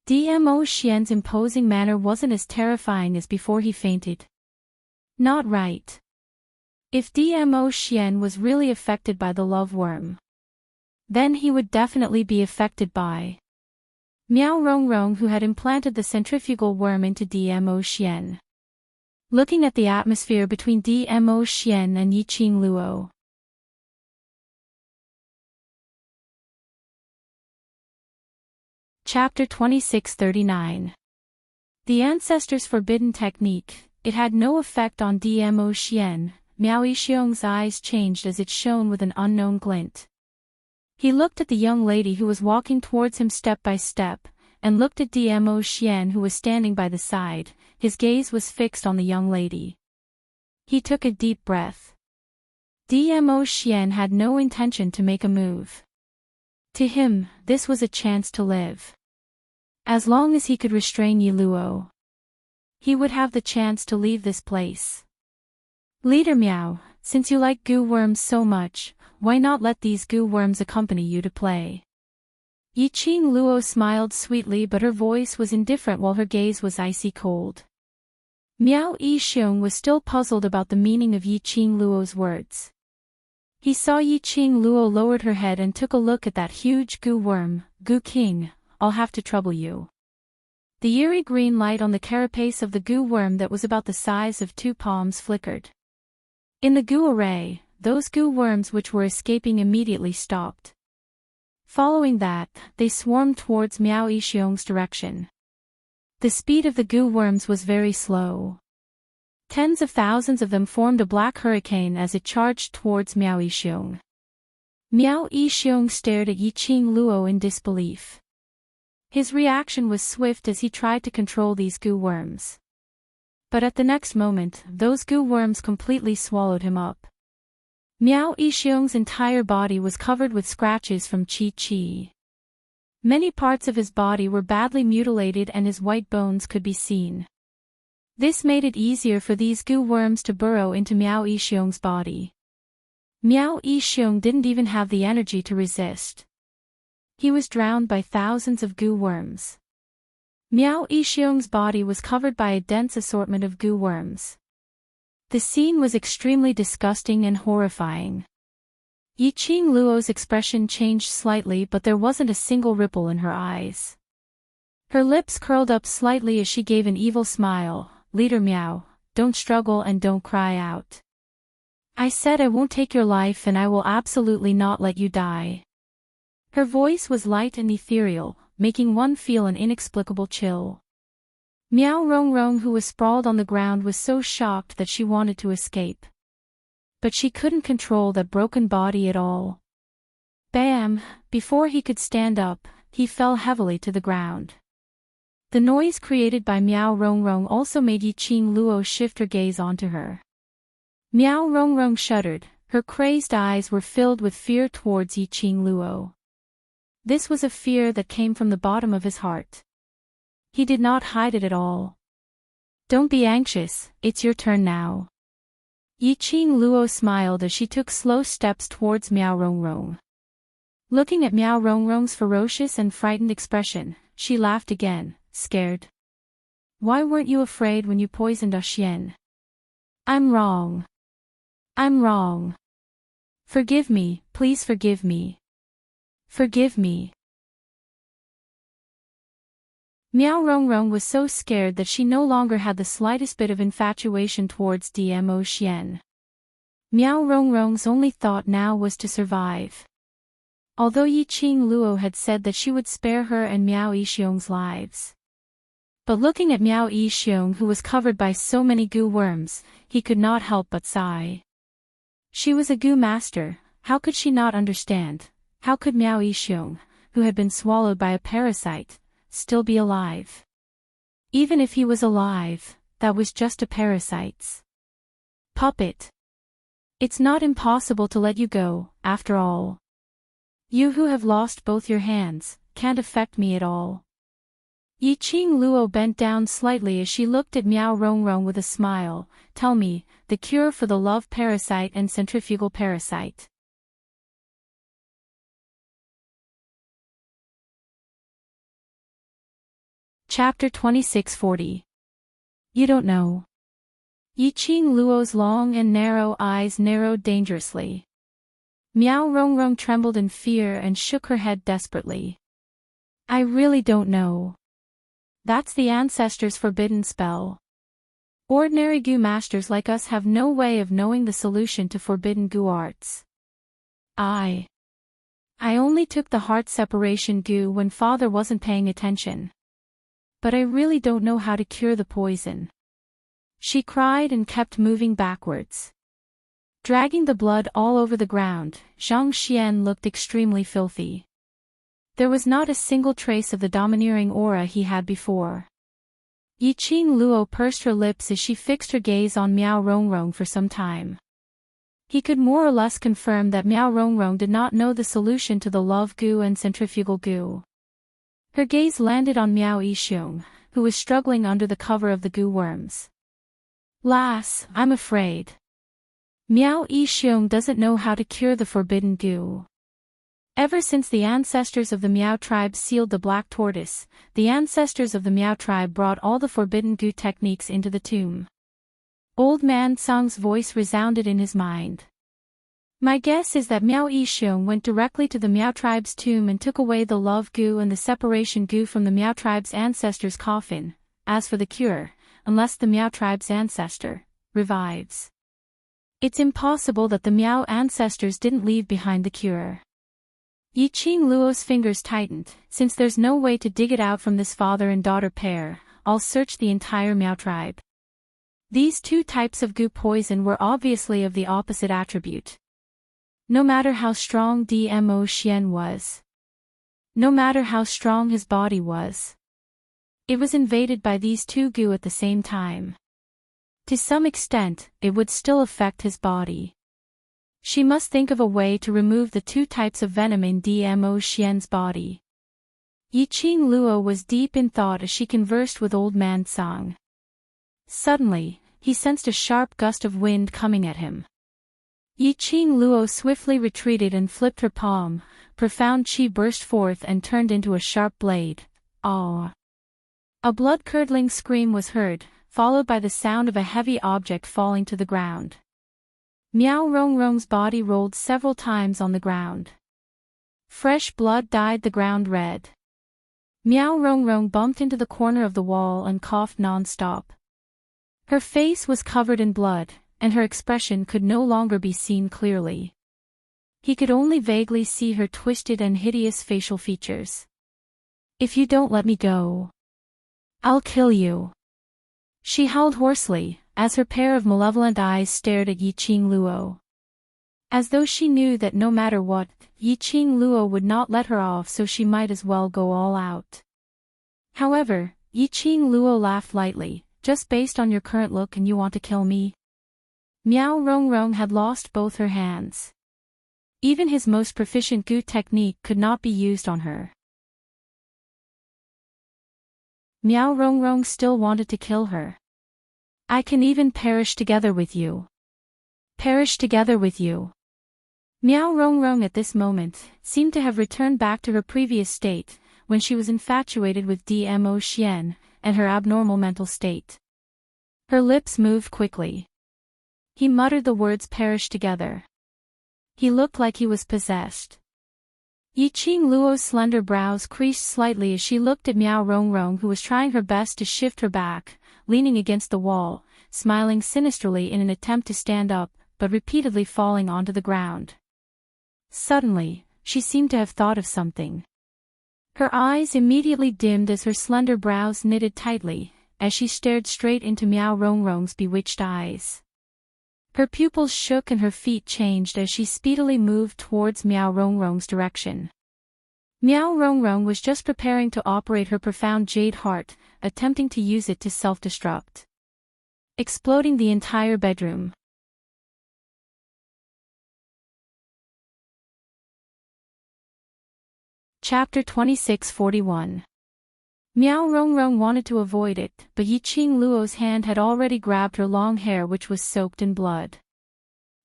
Dmo Xian's imposing manner wasn't as terrifying as before he fainted. Not right. If Dmo Xian was really affected by the love worm, then he would definitely be affected by Miao Rongrong, who had implanted the centrifugal worm into Dmo Xian. Looking at the atmosphere between Dmo Xian and Yiqing Luo. Chapter 2639. The Ancestors' Forbidden Technique. It had no effect on Dmo Xian. Miao Yixiong's eyes changed as it shone with an unknown glint. He looked at the young lady who was walking towards him step by step, and looked at Dmo Xian who was standing by the side. His gaze was fixed on the young lady. He took a deep breath. Dmo Xian had no intention to make a move. To him, this was a chance to live. As long as he could restrain Yi Luo, he would have the chance to leave this place. "Leader Miao, since you like goo worms so much, why not let these goo worms accompany you to play?" Yiqing Luo smiled sweetly, but her voice was indifferent while her gaze was icy cold. Miao Yixiong was still puzzled about the meaning of Yiqing Luo's words. He saw Yiqing Luo lowered her head and took a look at that huge goo worm. "Goo King, I'll have to trouble you." The eerie green light on the carapace of the goo worm that was about the size of 2 palms flickered. In the goo array, those goo worms which were escaping immediately stopped. Following that, they swarmed towards Miao Yixiong's direction. The speed of the goo worms was very slow. Tens of thousands of them formed a black hurricane as it charged towards Miao Yixiong. Miao Yixiong stared at Yiqing Luo in disbelief. His reaction was swift as he tried to control these goo worms. But at the next moment, those goo worms completely swallowed him up. Miao Yixiong's entire body was covered with scratches from Qi. Many parts of his body were badly mutilated and his white bones could be seen. This made it easier for these goo worms to burrow into Miao Yixiong's body. Miao Yixiong didn't even have the energy to resist. He was drowned by thousands of goo worms. Miao Yixiong's body was covered by a dense assortment of goo worms. The scene was extremely disgusting and horrifying. Yiqing Luo's expression changed slightly, but there wasn't a single ripple in her eyes. Her lips curled up slightly as she gave an evil smile. "Leader Miao, don't struggle and don't cry out. I said I won't take your life and I will absolutely not let you die." Her voice was light and ethereal, making one feel an inexplicable chill. Miao Rongrong, who was sprawled on the ground, was so shocked that she wanted to escape. But she couldn't control that broken body at all. Bam! Before he could stand up, he fell heavily to the ground. The noise created by Miao Rongrong also made Yiqing Luo shift her gaze onto her. Miao Rongrong shuddered, her crazed eyes were filled with fear towards Yiqing Luo. This was a fear that came from the bottom of his heart. He did not hide it at all. Don't be anxious, it's your turn now. Yiqing Luo smiled as she took slow steps towards Miao Rongrong. Looking at Miao Rongrong's ferocious and frightened expression, she laughed again, scared. Why weren't you afraid when you poisoned a Xian? I'm wrong. I'm wrong. Forgive me, please forgive me. Forgive me. Miao Rongrong was so scared that she no longer had the slightest bit of infatuation towards Dmo Xian. Miao Rongrong's only thought now was to survive. Although Yiqing Luo had said that she would spare her and Miao Yixiong's lives. But looking at Miao Yixiong, who was covered by so many goo worms, he could not help but sigh. She was a goo master, how could she not understand? How could Miao Yixiong, who had been swallowed by a parasite, still be alive? Even if he was alive, that was just a parasite's puppet. It's not impossible to let you go, after all. You who have lost both your hands, can't affect me at all. Yiqing Luo bent down slightly as she looked at Miao Rongrong with a smile. Tell me, the cure for the love parasite and centrifugal parasite. Chapter 2640. You don't know. Yiqing Luo's long and narrow eyes narrowed dangerously. Miao Rongrong trembled in fear and shook her head desperately. I really don't know. That's the ancestors' forbidden spell. Ordinary goo masters like us have no way of knowing the solution to forbidden goo arts. I only took the heart separation goo when father wasn't paying attention. But I really don't know how to cure the poison. She cried and kept moving backwards. Dragging the blood all over the ground, Zhang Xian looked extremely filthy. There was not a single trace of the domineering aura he had before. Yiqing Luo pursed her lips as she fixed her gaze on Miao Rongrong for some time. He could more or less confirm that Miao Rongrong did not know the solution to the love goo and centrifugal goo. Her gaze landed on Miao Yixiong, who was struggling under the cover of the goo worms. Lass, I'm afraid. Miao Yixiong doesn't know how to cure the forbidden goo. Ever since the ancestors of the Miao tribe sealed the black tortoise, the ancestors of the Miao tribe brought all the forbidden goo techniques into the tomb. Old man Sang's voice resounded in his mind. My guess is that Miao Yixiong went directly to the Miao tribe's tomb and took away the love goo and the separation goo from the Miao tribe's ancestor's coffin. As for the cure, unless the Miao tribe's ancestor revives, it's impossible that the Miao ancestors didn't leave behind the cure. Yiqing Luo's fingers tightened. Since there's no way to dig it out from this father and daughter pair, I'll search the entire Miao tribe. These two types of goo poison were obviously of the opposite attribute. No matter how strong Dmo Xian was. No matter how strong his body was. It was invaded by these two goo at the same time. To some extent, it would still affect his body. She must think of a way to remove the two types of venom in Dmo Xian's body. Yiqing Luo was deep in thought as she conversed with old man Sang. Suddenly, he sensed a sharp gust of wind coming at him. Yiqing Luo swiftly retreated and flipped her palm. Profound qi burst forth and turned into a sharp blade. Ah! A blood-curdling scream was heard, followed by the sound of a heavy object falling to the ground. Miao Rongrong's body rolled several times on the ground. Fresh blood dyed the ground red. Miao Rongrong bumped into the corner of the wall and coughed non-stop. Her face was covered in blood, and her expression could no longer be seen clearly. He could only vaguely see her twisted and hideous facial features. If you don't let me go, I'll kill you. She howled hoarsely, as her pair of malevolent eyes stared at Yiqing Luo. As though she knew that no matter what, Yiqing Luo would not let her off, so she might as well go all out. However, Yiqing Luo laughed lightly. Just based on your current look and you want to kill me? Miao Rongrong had lost both her hands. Even his most proficient goo technique could not be used on her. Miao Rongrong still wanted to kill her. I can even perish together with you. Perish together with you. Miao Rongrong at this moment seemed to have returned back to her previous state, when she was infatuated with Dmo Xian, and her abnormal mental state. Her lips moved quickly. He muttered the words perish together. He looked like he was possessed. Yiqing Luo's slender brows creased slightly as she looked at Miao Rongrong, who was trying her best to shift her back, leaning against the wall, smiling sinisterly in an attempt to stand up, but repeatedly falling onto the ground. Suddenly, she seemed to have thought of something. Her eyes immediately dimmed as her slender brows knitted tightly, as she stared straight into Miao Rongrong's bewitched eyes. Her pupils shook and her feet changed as she speedily moved towards Miao Rongrong's direction. Miao Rongrong was just preparing to operate her profound jade heart, attempting to use it to self-destruct, exploding the entire bedroom. Chapter 2641. Miao Rongrong wanted to avoid it, but Yiqing Luo's hand had already grabbed her long hair, which was soaked in blood.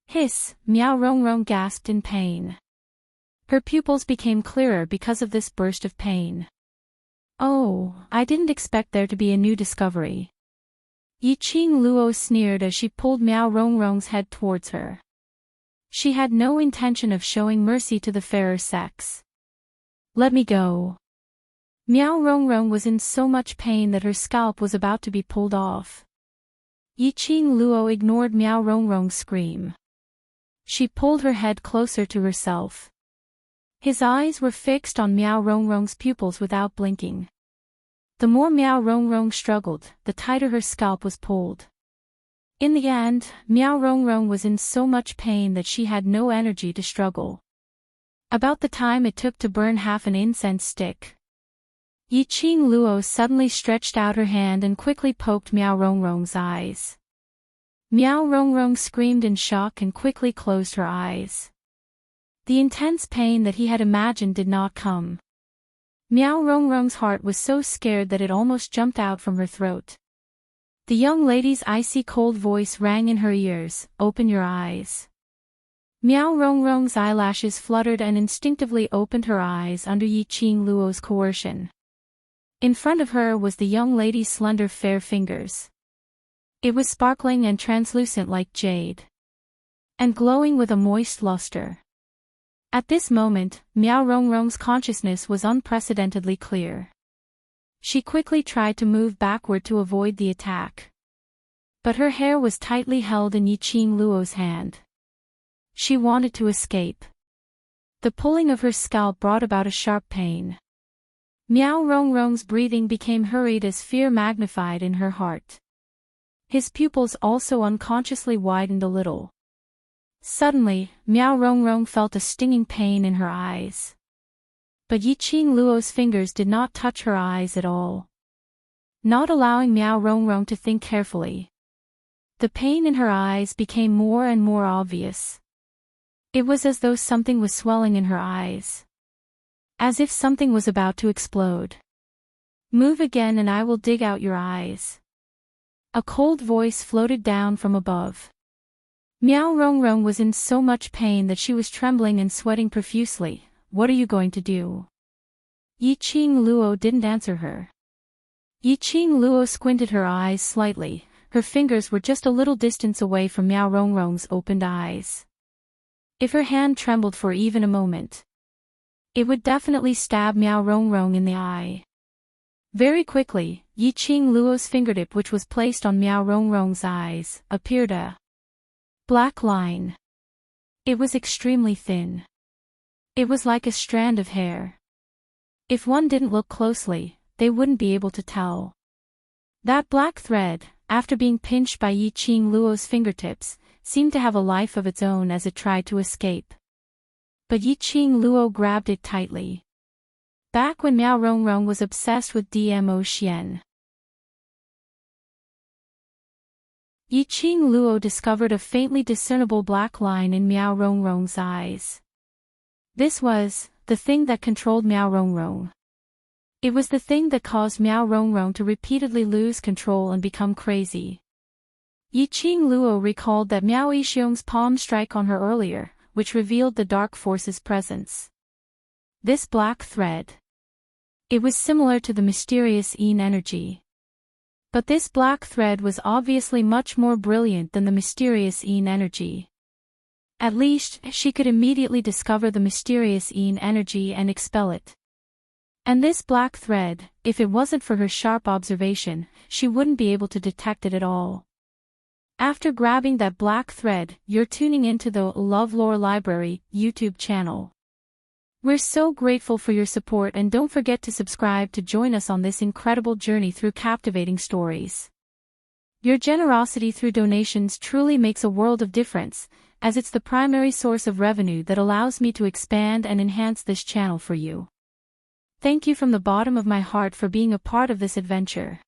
Hiss! Miao Rongrong gasped in pain. Her pupils became clearer because of this burst of pain. Oh, I didn't expect there to be a new discovery. Yiqing Luo sneered as she pulled Miao Rongrong's head towards her. She had no intention of showing mercy to the fairer sex. Let me go. Miao Rongrong was in so much pain that her scalp was about to be pulled off. Yiqing Luo ignored Miao Rongrong's scream. She pulled her head closer to herself. His eyes were fixed on Miao Rongrong's pupils without blinking. The more Miao Rongrong struggled, the tighter her scalp was pulled. In the end, Miao Rongrong was in so much pain that she had no energy to struggle. About the time it took to burn half an incense stick. Yiqing Luo suddenly stretched out her hand and quickly poked Miao Rongrong's eyes. Miao Rongrong screamed in shock and quickly closed her eyes. The intense pain that he had imagined did not come. Miao Rongrong's heart was so scared that it almost jumped out from her throat. The young lady's icy cold voice rang in her ears, "Open your eyes." Miao Rongrong's eyelashes fluttered and instinctively opened her eyes under Yiqing Luo's coercion. In front of her was the young lady's slender fair fingers. It was sparkling and translucent like jade, and glowing with a moist luster. At this moment, Miao Rongrong's consciousness was unprecedentedly clear. She quickly tried to move backward to avoid the attack. But her hair was tightly held in Yiqing Luo's hand. She wanted to escape. The pulling of her scalp brought about a sharp pain. Miao Rongrong's breathing became hurried as fear magnified in her heart. His pupils also unconsciously widened a little. Suddenly, Miao Rongrong felt a stinging pain in her eyes. But Yiqing Luo's fingers did not touch her eyes at all, not allowing Miao Rongrong to think carefully. The pain in her eyes became more and more obvious. It was as though something was swelling in her eyes. As if something was about to explode. "Move again and I will dig out your eyes." A cold voice floated down from above. Miao Rongrong was in so much pain that she was trembling and sweating profusely. "What are you going to do?" Yiqing Luo didn't answer her. Yiqing Luo squinted her eyes slightly. Her fingers were just a little distance away from Miao Rongrong's opened eyes. If her hand trembled for even a moment, it would definitely stab Miao Rongrong in the eye. Very quickly, Yiqing Luo's fingertip, which was placed on Miao Rongrong's eyes, appeared a black line. It was extremely thin. It was like a strand of hair. If one didn't look closely, they wouldn't be able to tell. That black thread, after being pinched by Yiqing Luo's fingertips, seemed to have a life of its own as it tried to escape. But Yiqing Luo grabbed it tightly. Back when Miao Rongrong was obsessed with Dmo Xian, Yiqing Luo discovered a faintly discernible black line in Miao Rongrong's eyes. This was the thing that controlled Miao Rongrong. It was the thing that caused Miao Rongrong to repeatedly lose control and become crazy. Yiqing Luo recalled that Miao Yixiong's palm strike on her earlier, which revealed the dark force's presence. This black thread. It was similar to the mysterious Yin energy. But this black thread was obviously much more brilliant than the mysterious Yin energy. At least, she could immediately discover the mysterious Yin energy and expel it. And this black thread, if it wasn't for her sharp observation, she wouldn't be able to detect it at all. After grabbing that black thread, you're tuning into the LoveLore Library YouTube channel. We're so grateful for your support, and don't forget to subscribe to join us on this incredible journey through captivating stories. Your generosity through donations truly makes a world of difference, as it's the primary source of revenue that allows me to expand and enhance this channel for you. Thank you from the bottom of my heart for being a part of this adventure.